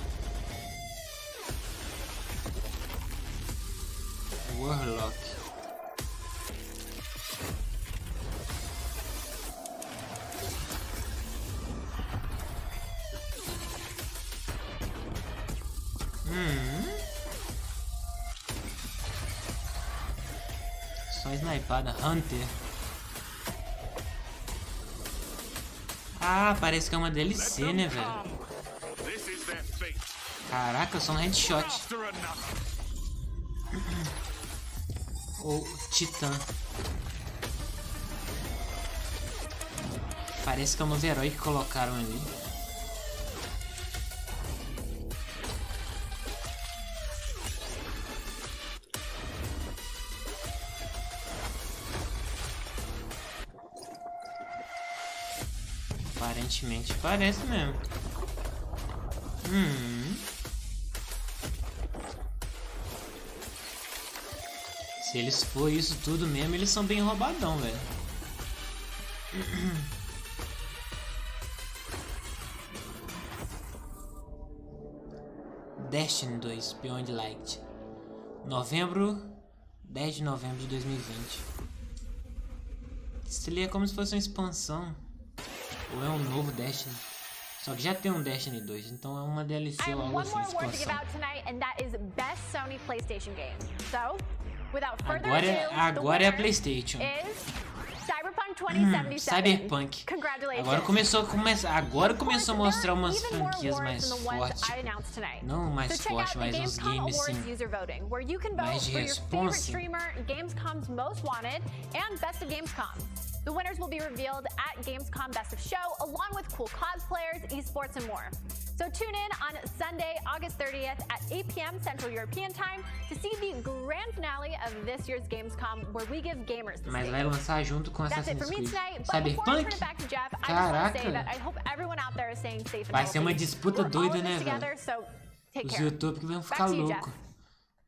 Warlock. Só snipada. Hunter. Ah, parece que é uma DLC, né, velho? Caraca, só um headshot. Ou Titã. Parece que é um novo herói que colocaram ali. Aparentemente parece mesmo. Se eles for isso tudo mesmo, eles são bem roubadão, velho. Destiny 2 Beyond Light. 10 de novembro de 2020. Isso ali é como se fosse uma expansão. Ou é um novo Destiny. Só que já tem um Destiny 2, então é uma DLC ou algo assim, expansão. Agora é a PlayStation. Cyberpunk. Agora começou a mostrar umas franquias mais fortes. Não mais fortes, mas uns games assim, mais de responsa. The winners will be revealed at Gamescom Best of Show, along with cool cosplayers, esports, and more. So tune in on Sunday, August 30th at 8 p.m. Central European Time to see the grand finale of this year's Gamescom, where we give gamers the Mas vai lançar junto com Assassin's Creed. Cyberpunk? Caraca! Vai ser uma disputa doida, né, velho? Os youtubers vão ficar loucos.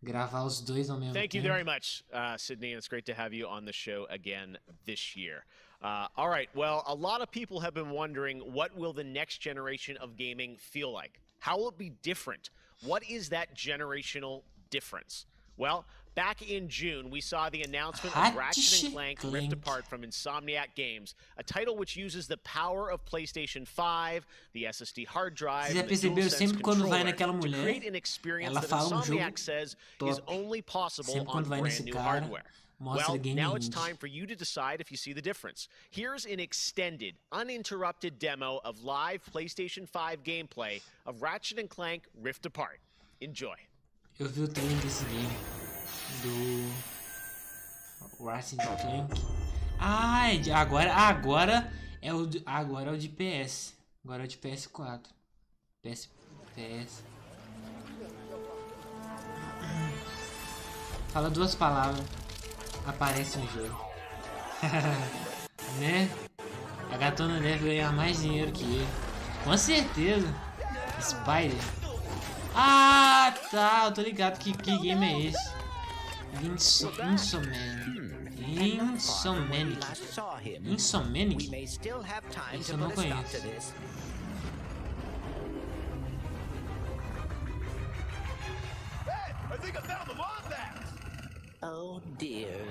Gravar os dois ao mesmo tempo. Thank you very much, Sydney. It's great to have you on the show again this year. All right, well, a lot of people have been wondering, what will the next generation of gaming feel like? How will it be different? What is that generational difference? Well, back in June, we saw the announcement of Ratchet & Clank Rift Apart from Insomniac Games, a title which uses the power of PlayStation 5, the SSD hard drive, and the DualSense controller to create an experience that Insomniac says is only possible on brand new hardware. Well, now it's time for you to decide if you see the difference. Here's an extended, uninterrupted demo of live PlayStation 5 gameplay of Ratchet & Clank Rift Apart. Enjoy. Eu vi o trailer desse game do Ratchet & Clank. Ah, agora é o de PS. Agora é o de PS4. PS. Fala duas palavras, aparece no jogo. Né? A gatona deve ganhar mais dinheiro que ele. Com certeza. Spider. Ah, tá. Eu tô ligado que game é esse. Insomniac? Isso eu não conheço. Oh dear.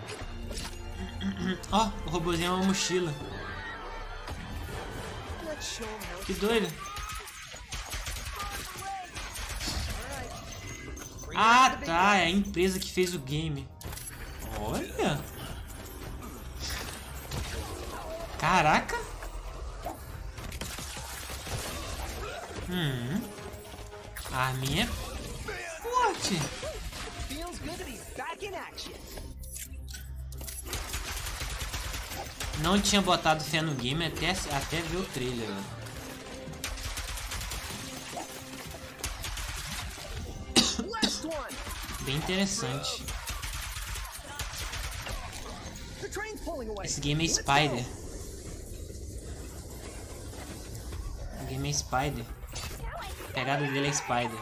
Ó, o robôzinho é uma mochila. Que doido. Ah, tá. É a empresa que fez o game. Olha. Caraca! A arminha é forte. Não tinha botado fé no game até ver o trailer. Bem interessante. Esse game é Spider. O game é Spider. A pegada dele é Spider.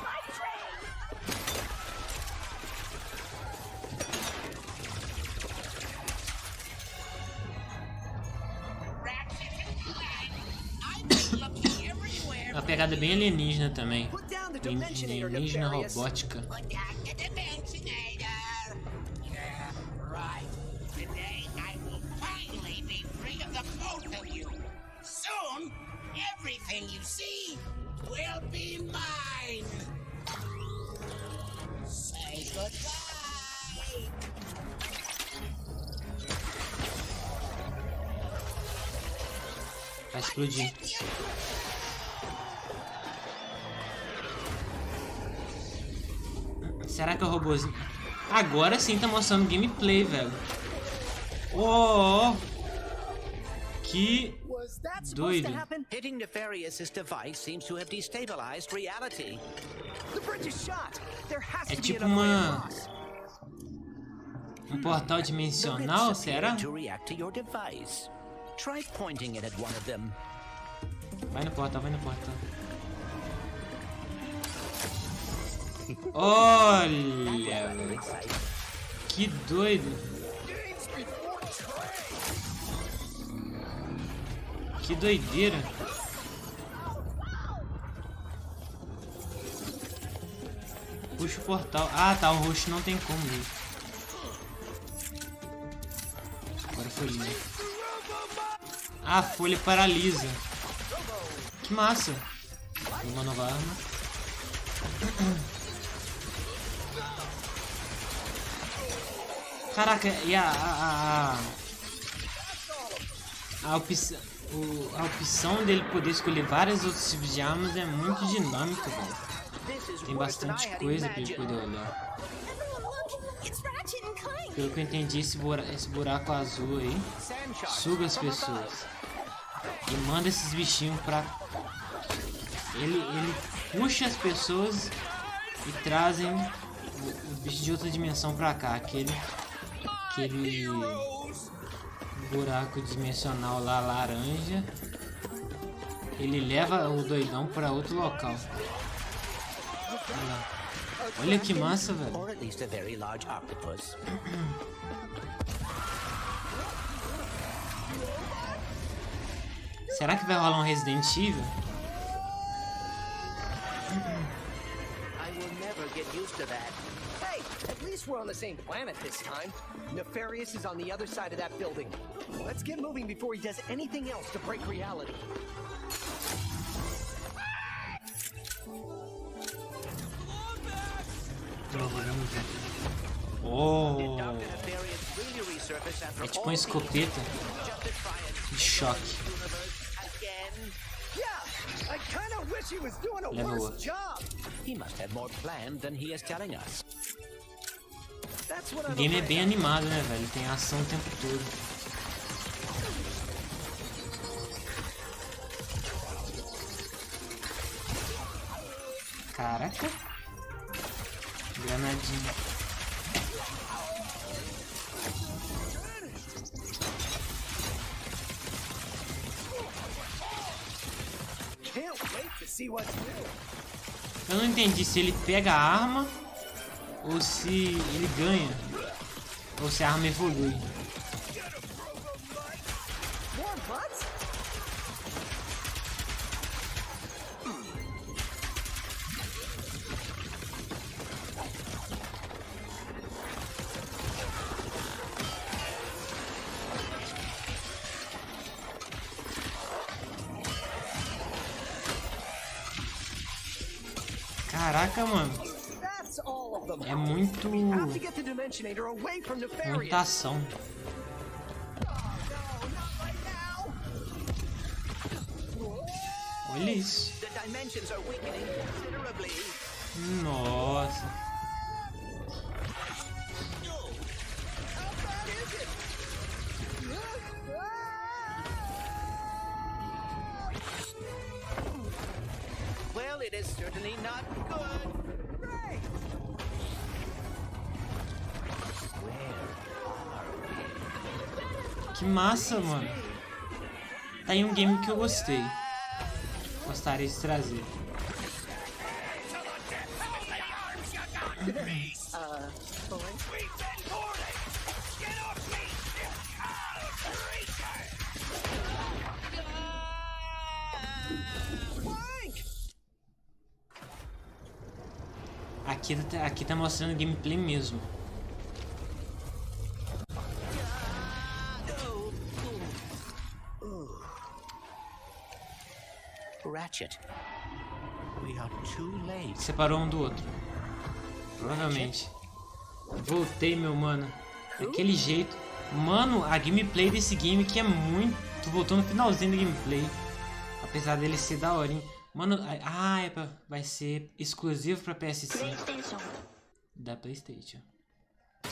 Uma pegada bem alienígena também. Alienígena robótica. Everything you see will be mine. Say goodbye. Vai explodir. Será que é o robôzinho? Agora sim tá mostrando gameplay, velho. Oh! Que doido. Hitting Nefarious' device seems to have destabilized reality. The bridge is shot. There has É to be tipo another um portal dimensional, será? to react to your device. Try pointing it at one of them. Vai no portal, vai no portal. Olha! Que doido! Que doideira! Puxa o portal. Ah, tá. O roxo não tem como ir. Agora foi lindo. Ah, a folha paralisa. Que massa! Uma nova arma. Caraca, e a opção dele poder escolher vários outros tipos de armas é muito dinâmica, velho. Tem bastante coisa pra ele poder olhar. Pelo que eu entendi, esse buraco azul aí suga as pessoas e manda esses bichinhos pra... Ele puxa as pessoas e trazem o bicho de outra dimensão pra cá. Aquele buraco dimensional lá, laranja. Ele leva o doidão pra outro local. Olha que massa, velho. Será que vai rolar um Resident Evil? I will never get used to that. Hey, at least we're on the same planet this time. Nefarious is on the other side of that building. Let's get moving before he does anything else to break reality. Oh! É tipo uma escopeta de choque. Level up. He must have more planned than he is telling us. O game é bem animado, né, velho? Tem ação o tempo todo. Caraca. Granadinha. Eu não entendi se ele pega a arma ou se ele ganha ou se a arma evolui. Caraca, mano. É muita ação. Olha isso. The dimensions are weakening considerably. Nossa. Well, it is certainly not good. Right. Que massa, mano. Tá aí um game que eu gostei. Gostaria de trazer. Aqui tá mostrando gameplay mesmo. Ratchet. We are too late. Separou um do outro. Provavelmente. Voltei, meu mano. Daquele jeito. Mano, a gameplay desse game que é muito... Voltou no finalzinho do gameplay. Apesar dele ser da hora, hein? Mano, vai ser exclusivo pra PS5. Da PlayStation.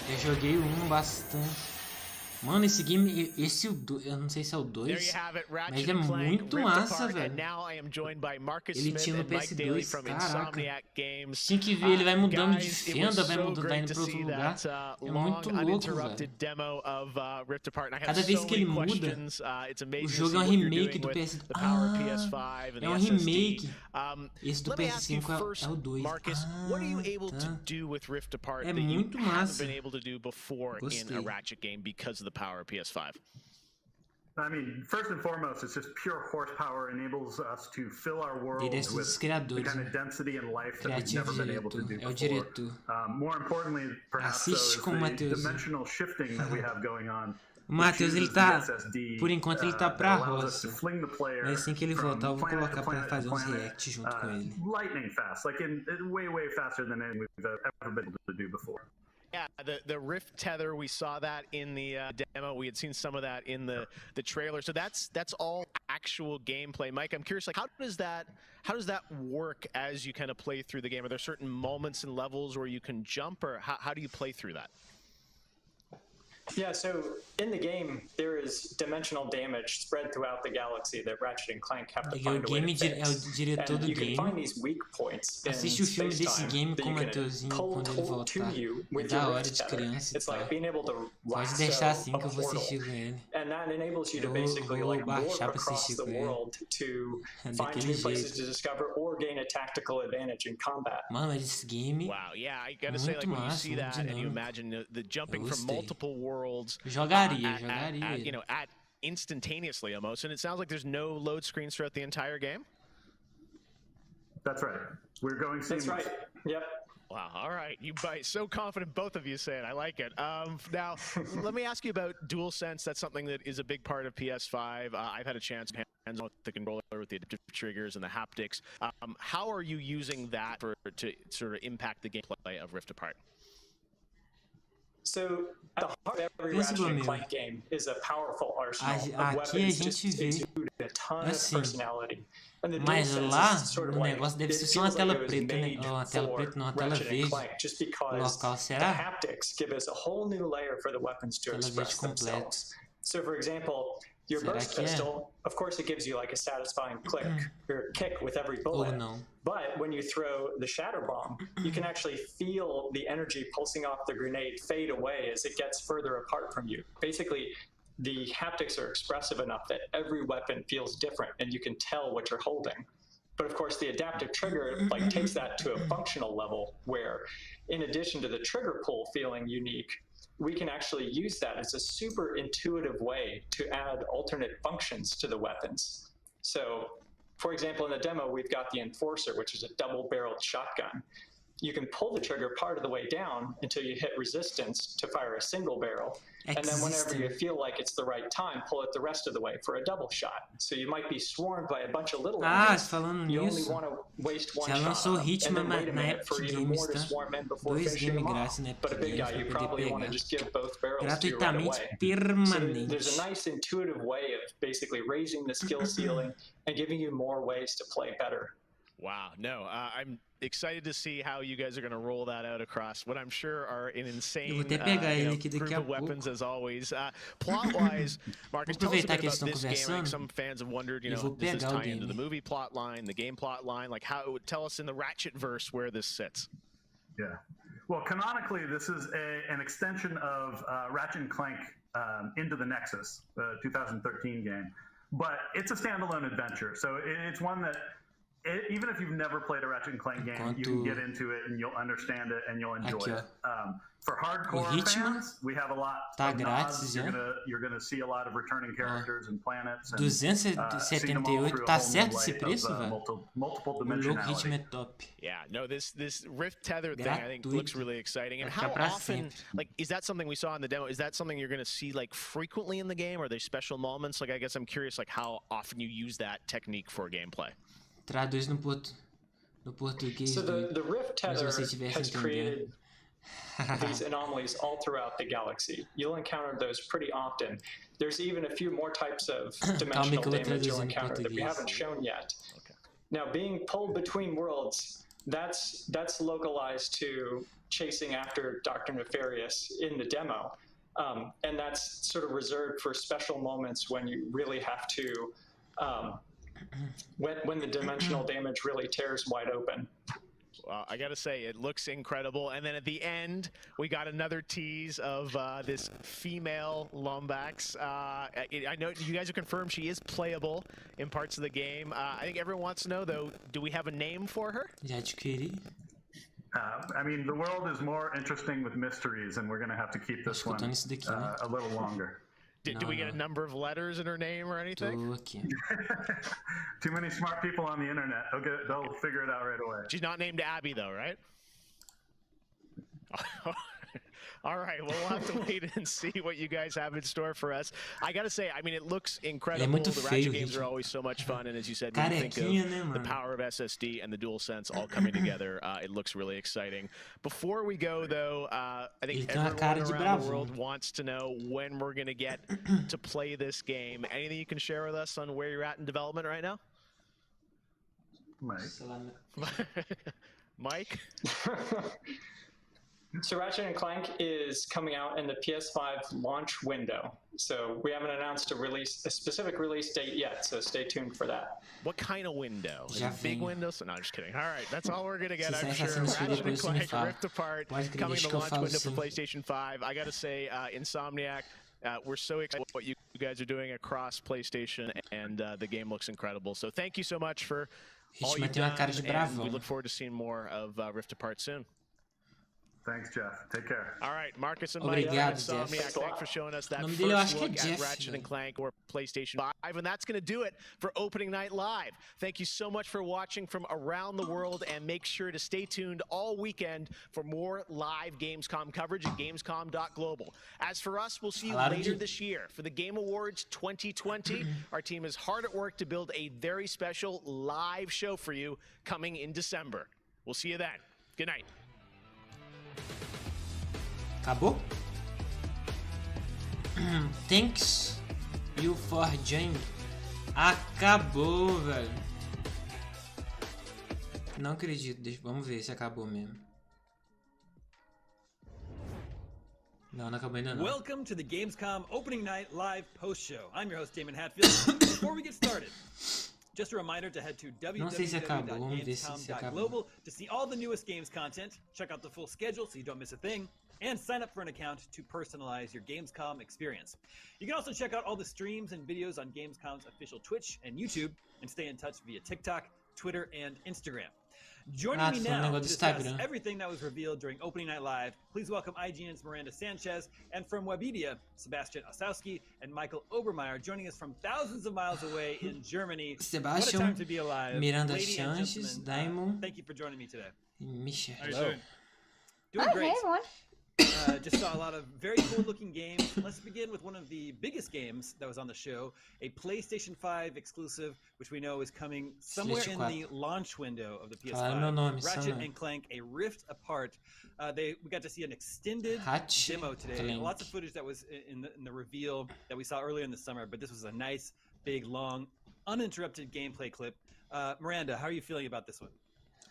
Eu joguei o 1 bastante. Mano, esse game, eu não sei se é o 2, mas é muito massa, velho. Ele tinha no PS2, caraca. Tinha que ver, ele vai mudando de fenda, vai indo pra outro lugar. É muito louco, velho. Cada vez que ele muda, o jogo é um remake do PS2. É um remake. Esse do PS5 é o 2. É muito massa. Gostei. Power of PS5? I mean, first and foremost, it's just pure horsepower enables us to fill our world with the kind of density and life that we've never been able to do before. More importantly, perhaps, so is the dimensional shifting that we have going on. O Matheus, ele tá, por enquanto ele tá pra roça, mas assim que ele voltar eu vou colocar pra fazer uns react junto com ele. Lightning fast, like way faster than we've ever been able to do before. Yeah, the Rift tether, we saw that in the demo. We had seen some of that in the trailer. So that's all actual gameplay. Mike, I'm curious, like how does that work as you kind of play through the game? Are there certain moments and levels where you can jump, or how do you play through that? Yeah, so in the game, there is dimensional damage spread throughout the galaxy that Ratchet and Clank have to find a way to fix. And you can find these weak points in space-time that you can pull to you with your Rift tether. It's like being able to lasso a portal. And that enables you to basically like warp across the world to find new places to discover or gain a tactical advantage in combat. Mano, esse game. Wow, yeah, I gotta say, like when you see that and you imagine the jumping from multiple worlds. Jogaria. You know, at instantaneously almost, and it sounds like there's no load screens throughout the entire game. That's right. We're going seamless. That's right. Yep. Wow. All right. You so confident, both of you say it. I like it. Now, let me ask you about DualSense. That's something that is a big part of PS5. I've had a chance to hands-on with the controller, with the adaptive triggers and the haptics. How are you using that to sort of impact the gameplay of Rift Apart? So, at the heart of every Ratchet and Clank game is a powerful arsenal of weapons just exuding a ton of personality. And the DualSense is sort of like, it feels like it was made for Ratchet and Clank just because the haptics give us a whole new layer for the weapons to express themselves. So, for example, your burst pistol, of course, it gives you like a satisfying click or kick with every bullet. But when you throw the shatter bomb, you can actually feel the energy pulsing off the grenade fade away as it gets further apart from you. Basically, the haptics are expressive enough that every weapon feels different and you can tell what you're holding. But of course, the adaptive trigger like takes that to a functional level where, in addition to the trigger pull feeling unique, we can actually use that as a super intuitive way to add alternate functions to the weapons. So, for example, in the demo, we've got the Enforcer, which is a double-barreled shotgun. you can pull the trigger part of the way down until you hit resistance to fire a single barrel. And then whenever you feel like it's the right time, pull it the rest of the way for a double shot. So you might be swarmed by a bunch of little enemies. Falando you nisso, only want to waste one já shot lançou on them, ritmo and then wait a na minute for Epic even more to Games, tá? swarm in before 2 finishing games them grátis off. na Epic But a big Games guy, you pra poder probably want to pegar just give both barrels to right gratuitamente away. permanente. So there's a nice intuitive way of basically raising the skill ceiling and giving you more ways to play better. Wow, no, I'm excited to see how you guys are going to roll that out across what I'm sure are an insane group of weapons as always. Plot-wise, Marcus, tell us a bit about this game. Like some fans have wondered, does this tie into the movie plot line, the game plot line? Like, how it would tell us in the Ratchet verse where this sits. Yeah. Well, canonically, this is an extension of Ratchet & Clank Into the Nexus, the 2013 game. But it's a standalone adventure, so it's one that even if you've never played a Ratchet & Clank game, you can get into it and you'll understand it and you'll enjoy it. For hardcore fans, we have a lot of nods. You're gonna see a lot of returning characters and planets. 278, tá certo esse preço, velho? Multiple O ritmo é top. Yeah, no, this Rift Tether thing I think looks really exciting. And how often, like, is that something we saw in the demo? Is that something you're gonna see like frequently in the game? Are there special moments? Like, I guess I'm curious, like, how often you use that technique for gameplay. Traduz no português. So the Rift Tether has created these anomalies all throughout the galaxy. You'll encounter those pretty often. There's even a few more types of dimensional damage you'll encounter that we haven't shown yet. Okay. Now, being pulled between worlds, that's localized to chasing after Dr. Nefarious in the demo. And that's sort of reserved for special moments when you really have to when the dimensional damage really tears wide open. Well, I gotta say, it looks incredible. And then at the end, we got another tease of this female Lombax. I know you guys have confirmed she is playable in parts of the game. I think everyone wants to know, though, do we have a name for her? I mean, the world is more interesting with mysteries, and we're going to have to keep this one a little longer. Do we get a number of letters in her name or anything? Too many smart people on the internet. They'll figure it out right away. She's not named Abby, though, right? All right, well, we'll have to wait and see what you guys have in store for us. I gotta say, I mean, it looks incredible. The Ratchet games are always so much fun, and as you said, when you think of the power of SSD and the DualSense all coming together, it looks really exciting. Before we go, though, I think everyone around the world wants to know when we're gonna get to play this game. Anything you can share with us on where you're at in development right now? Mike? So Ratchet & Clank is coming out in the PS5 launch window. So we haven't announced a specific release date yet, so stay tuned for that. What kind of window? Is it a big window? So, no, I'm just kidding. All right, that's all we're going to get, I'm sure. Ratchet & Clank Rift Apart coming in the launch window for PlayStation 5. I got to say, Insomniac, we're so excited what you guys are doing across PlayStation, and the game looks incredible. So thank you so much for all you've done, and we look forward to seeing more of Rift Apart soon. Thanks, Jeff. Take care. All right, Marcus and Mike, Insomniac, thanks for showing us that first look at Ratchet & Clank or PlayStation 5. And that's going to do it for Opening Night Live. Thank you so much for watching from around the world, and make sure to stay tuned all weekend for more live Gamescom coverage at Gamescom.global. As for us, we'll see you later this year for the Game Awards 2020. Our team is hard at work to build a very special live show for you coming in December. We'll see you then. Good night. Acabou? Thanks you for joining. Acabou, velho. Não acredito. Vamos ver se acabou mesmo. Não acabou ainda não. Welcome to the Gamescom Opening Night Live Post Show. I'm your host, Damon Hatfield. Before we get started, just a reminder to head to www.gamescom.global to see all the newest games content, check out the full schedule so you don't miss a thing, and sign up for an account to personalize your Gamescom experience. You can also check out all the streams and videos on Gamescom's official Twitch and YouTube, and stay in touch via TikTok, Twitter, and Instagram. Joining me now to discuss everything that was revealed during Opening Night Live, please welcome IGN's Miranda Sanchez, and from Webedia, Sebastian Osowski and Michael Obermeyer, joining us from thousands of miles away in Germany. Sebastian, what a time to be alive. Miranda Sanchez, Daimon. Thank you for joining me today. Michel. Hello. Doing great. Hey everyone. Just saw a lot of very cool-looking games. Let's begin with one of the biggest games that was on the show, a PlayStation 5 exclusive, which we know is coming somewhere in the launch window of the PS5. Ratchet and Clank: A Rift Apart. We got to see an extended demo today. Lots of footage that was in the reveal that we saw earlier in the summer, but this was a nice, big, long, uninterrupted gameplay clip. Miranda, how are you feeling about this one?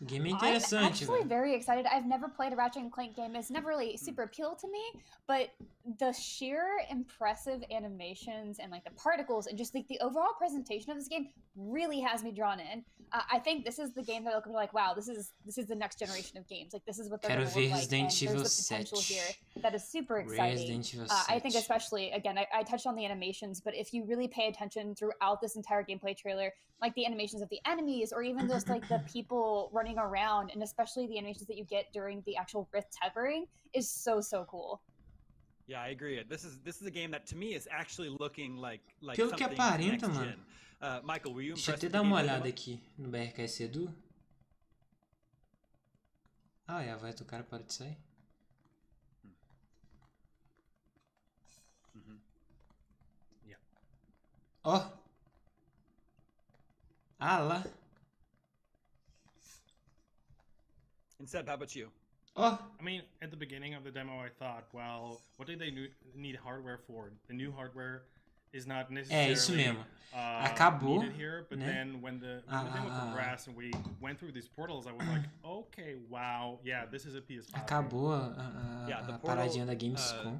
Game I'm actually very excited. I've never played a Ratchet and Clank game. It's never really super appealed to me, but the sheer impressive animations and like the particles and just like the overall presentation of this game really has me drawn in. I think this is the game that looking like, wow, this is the next generation of games. Like this is what they're going to look like, and there's the potential here that is super exciting. I think especially, again, I touched on the animations, but if you really pay attention throughout this entire gameplay trailer, like the animations of the enemies or even just like the people running around, and especially the animations that you get during the actual rift tethering is so cool. Yeah, I agree. This is a game that to me is actually looking like Pelo que aparenta, mano. Michael, were you Deixa eu impressed? até dar uma olhada aqui no BRKS Edu. Ah, é a voz do cara para de sair. Ó. Ah lá. And Seb, how about you? I mean, at the beginning of the demo, I thought, well, what do they need hardware for? The new hardware is not necessarily isso mesmo. Acabou, needed here, but then when the thing would progress and we went through these portals, I was like, okay, wow, yeah, this is a PS5. Acabou a paradinha da Gamescom.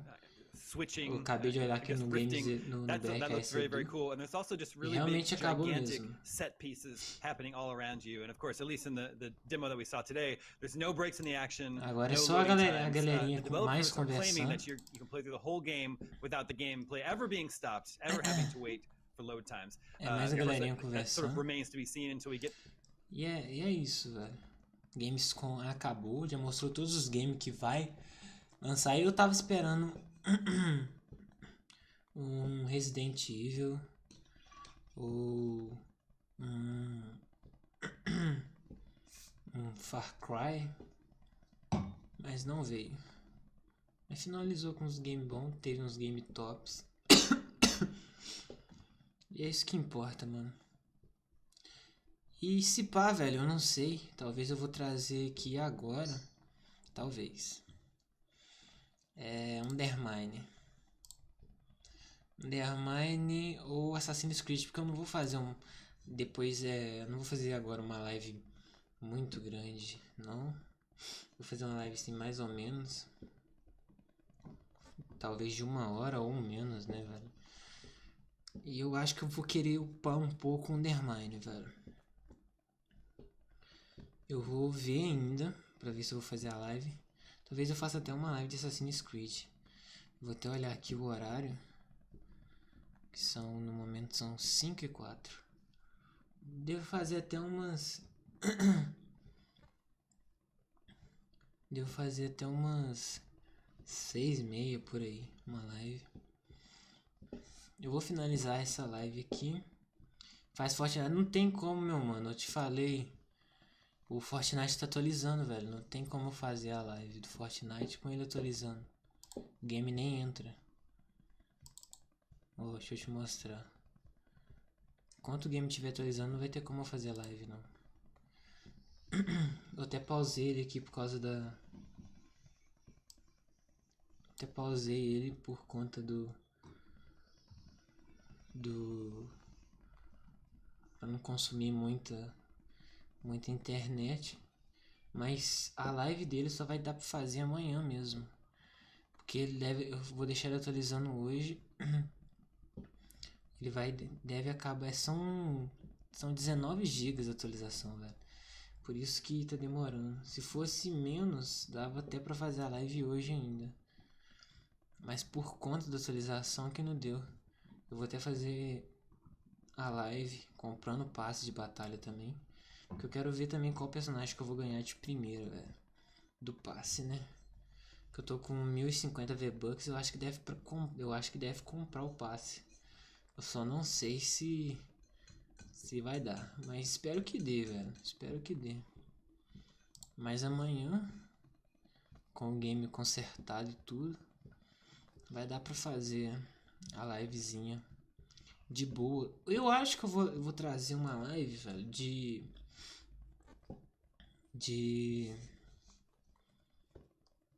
Switching, eu acabei de olhar aqui no Games no BRKS. That looks very cool, and there's also just really big, gigantic set pieces happening all around you. And of course, at least in the demo that we saw today, there's no breaks in the action. Agora é só a galerinha com mais claiming that conversando. you can play through the whole game without the gameplay ever being stopped, ever having to wait for load times. É mais a galerinha That sort of conversando. remains to be seen until we get. E é isso, velho. Gamescom acabou, já mostrou todos os games que vai lançar. E eu tava esperando um Resident Evil ou um Far Cry, mas não veio. Mas finalizou com uns game bons, teve uns game tops. E é isso que importa, mano. E se pá, velho, eu não sei. Talvez eu vou trazer aqui agora. Talvez. Undermine ou Assassin's Creed, porque eu não vou fazer depois eu não vou fazer agora uma live muito grande, não. Vou fazer uma live assim mais ou menos, talvez de 1 hora ou menos, né, velho? E eu acho que eu vou querer upar um pouco o Undermine, velho. Eu vou ver ainda pra ver se eu vou fazer a live. Talvez eu faça até uma live de Assassin's Creed. Vou até olhar aqui o horário. Que no momento são 5h04. Devo fazer até umas... Devo fazer até umas 6h30 por aí. Uma live. Eu vou finalizar essa live aqui. Faz Fortnite. Não tem como, meu mano. Eu te falei. O Fortnite tá atualizando, velho. Não tem como fazer a live do Fortnite com ele atualizando. O game nem entra. Deixa eu te mostrar. Enquanto o game estiver atualizando, não vai ter como eu fazer live, não. Eu até pausei ele aqui por causa da... Até pausei ele por conta pra não consumir muita internet. Mas a live dele só vai dar pra fazer amanhã mesmo. Porque eu vou deixar ele atualizando hoje. Deve acabar. São 19 GB de atualização, velho. Por isso que tá demorando. Se fosse menos, dava até pra fazer a live hoje ainda. Mas por conta da atualização que não deu. Eu vou até fazer a live comprando passe de batalha também. Que eu quero ver também qual personagem que eu vou ganhar de primeiro, velho. Do passe, né? Que eu tô com 1050 V-Bucks, eu acho que deve comprar o passe. Eu só não sei se vai dar, mas espero que dê, velho. Espero que dê. Mas amanhã, com o game consertado e tudo, vai dar pra fazer a livezinha de boa. Eu acho que eu vou trazer uma live, velho, de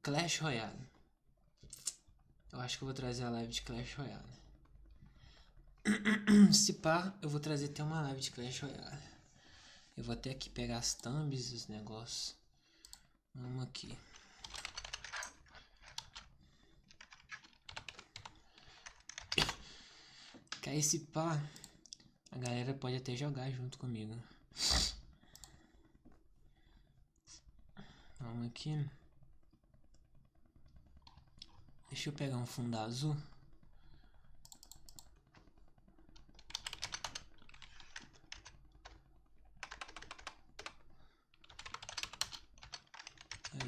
Clash Royale. Eu acho que eu vou trazer a live de Clash Royale. Se pá, eu vou trazer até uma live de Clash Royale. Eu vou até aqui pegar as thumbs, os negócios. Vamos aqui. Que aí se pá, a galera pode até jogar junto comigo. Vamos aqui. Deixa eu pegar um fundo azul.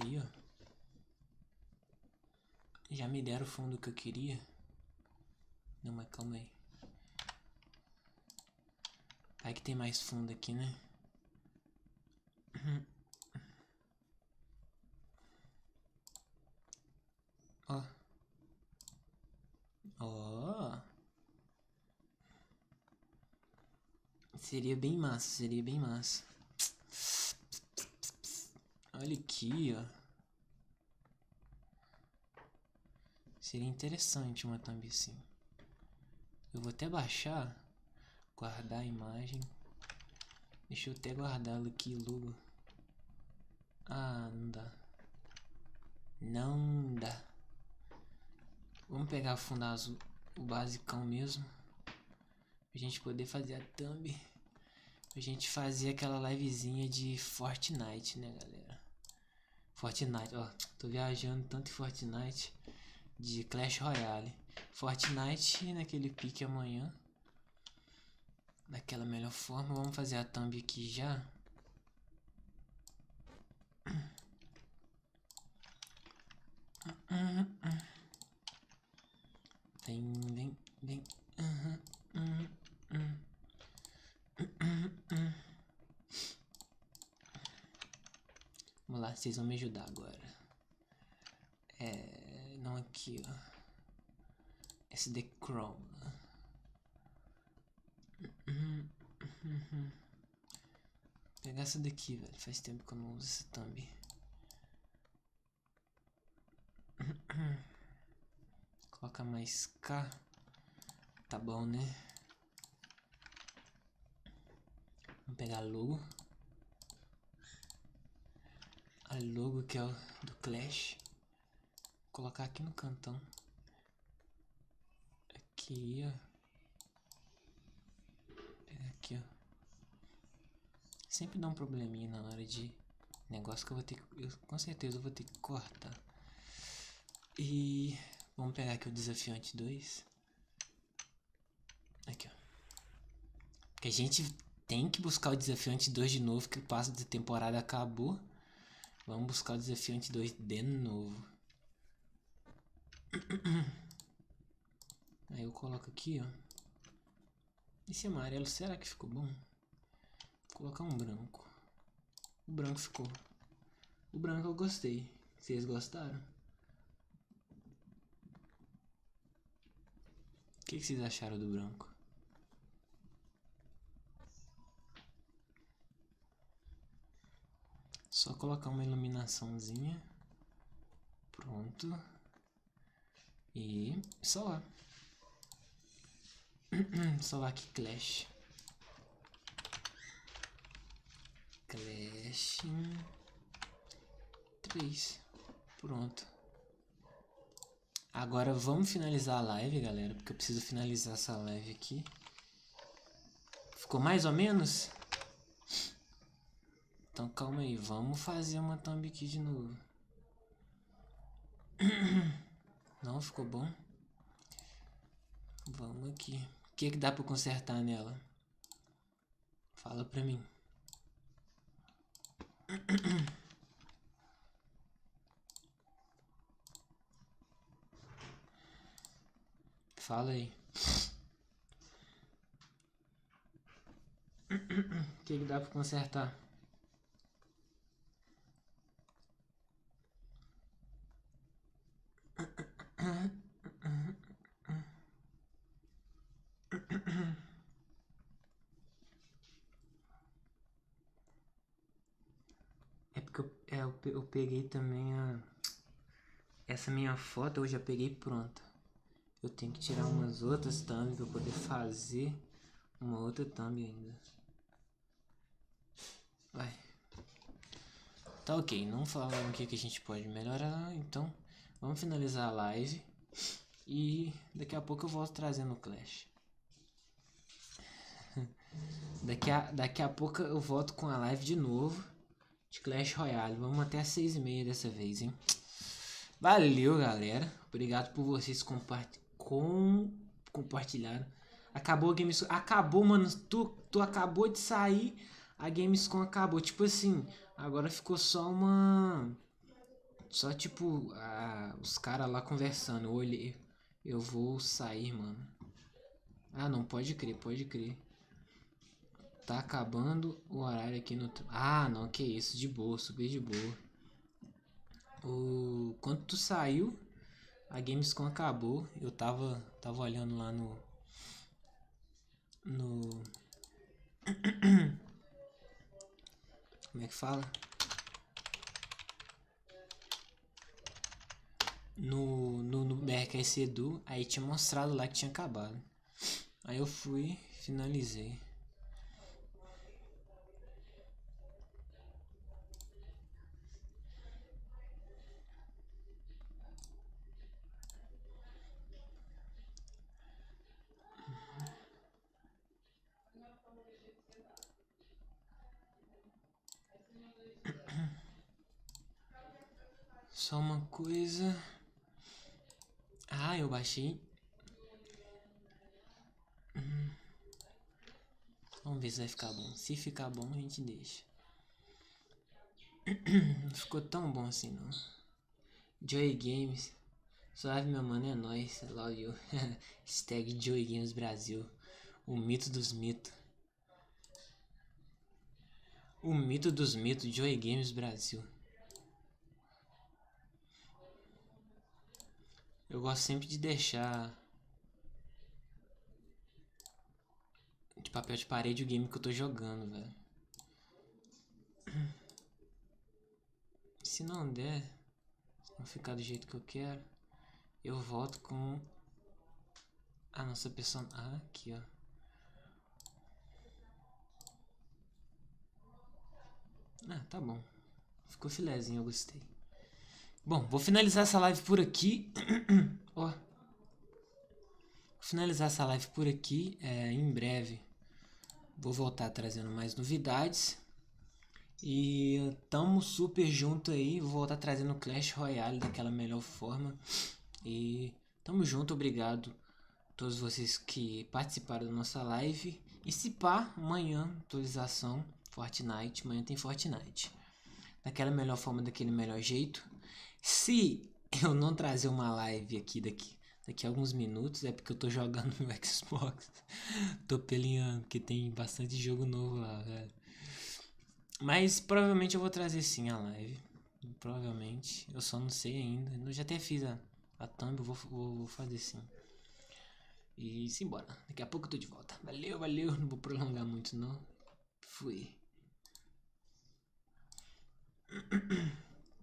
Aí, ó. Já me deram o fundo que eu queria. Não, mas calma aí. Vai que tem mais fundo aqui, né? Ó. Ó. Seria bem massa, seria bem massa. Olha aqui, ó. Seria interessante uma thumb assim. Eu vou até baixar, guardar a imagem. Deixa eu até guardá-lo aqui logo. Ah, não dá. Não dá. Vamos pegar o fundo azul, o basicão mesmo. Pra gente poder fazer a thumb. Pra gente fazer aquela livezinha de Fortnite, né, galera? Fortnite, ó. Tô viajando tanto em Fortnite. De Clash Royale. Fortnite naquele pique amanhã. Daquela melhor forma. Vamos fazer a thumb aqui já. Vem. Vamos lá, vocês vão me ajudar agora. Não aqui, ó. SD Chrome. Pegar essa daqui, velho. Faz tempo que eu não uso essa thumb. Coloca mais K. Tá bom, né? Vamos pegar a logo. A logo que é o do Clash. Vou colocar aqui no cantão. Aqui, ó. Pegar aqui, ó. Sempre dá um probleminha na hora de negócio que eu vou ter que... com certeza eu vou ter que cortar. E... vamos pegar aqui o desafiante 2. Aqui, ó. Porque a gente tem que buscar o desafiante 2 de novo, que o passo da temporada acabou. Vamos buscar o desafiante 2 de novo. Aí eu coloco aqui, ó. Esse amarelo, será que ficou bom? Vou colocar um branco. O branco ficou. O branco eu gostei. Vocês gostaram? O que vocês acharam do branco? Só colocar uma iluminaçãozinha. Pronto. E salvar. Salvar aqui Clash. Clash 3. Pronto. Agora vamos finalizar a live, galera. Porque eu preciso finalizar essa live aqui. Ficou mais ou menos? Então calma aí. Vamos fazer uma thumb aqui de novo. Não ficou bom? Vamos aqui. O que dá pra consertar nela? Fala pra mim. Fala aí. O que dá pra consertar? É porque eu peguei também essa minha foto, eu já peguei pronta. Eu tenho que tirar umas outras thumbs pra poder fazer uma outra thumb ainda. Vai. Tá ok, não falaram o que a gente pode melhorar, então vamos finalizar a live. E daqui a pouco eu volto trazendo o Clash. Daqui a pouco eu volto com a live de novo de Clash Royale. Vamos até as 6h30 dessa vez, hein? Valeu, galera. Obrigado por vocês compartilharam. Acabou a Gamescom. Acabou, mano. Tu acabou de sair. A Gamescom acabou. Tipo assim, agora ficou só uma... Só tipo, os caras lá conversando. Eu olhei. Eu vou sair, mano. Ah, não, pode crer, pode crer. Tá acabando o horário aqui no... Ah, não, que isso, de boa, super de boa. Quando tu saiu, a Gamescom acabou. Eu tava olhando lá no... Como é que fala? No BRKS Edu, aí tinha mostrado lá que tinha acabado. Aí eu fui, finalizei. Só uma coisa. Ah, eu baixei. Vamos ver se vai ficar bom. Se ficar bom, a gente deixa. Não ficou tão bom assim, não. Joy Games. Suave, meu mano, é nóis. Love you. Hashtag Joy Games Brasil. O mito dos mitos. O mito dos mitos. Joy Games Brasil. Eu gosto sempre de deixar de papel de parede o game que eu tô jogando, velho. Se não der, se não ficar do jeito que eu quero, eu volto com a nossa pessoa. Ah, aqui, ó. Ah, tá bom. Ficou filezinho, eu gostei. Bom, vou finalizar essa live por aqui. Ó. Vou finalizar essa live por aqui. Em breve vou voltar trazendo mais novidades. E tamo super junto aí. Vou voltar trazendo Clash Royale daquela melhor forma. E tamo junto, obrigado a todos vocês que participaram da nossa live. E se pá, amanhã, atualização Fortnite. Amanhã tem Fortnite. Daquela melhor forma, daquele melhor jeito. Se eu não trazer uma live aqui daqui a alguns minutos, é porque eu tô jogando no Xbox. Tô pelinhando, porque tem bastante jogo novo lá, velho. Mas provavelmente eu vou trazer sim a live. Provavelmente. Eu só não sei ainda. Eu já até fiz a thumb, eu vou fazer sim. E simbora. Daqui a pouco eu tô de volta. Valeu, valeu. Não vou prolongar muito não. Fui.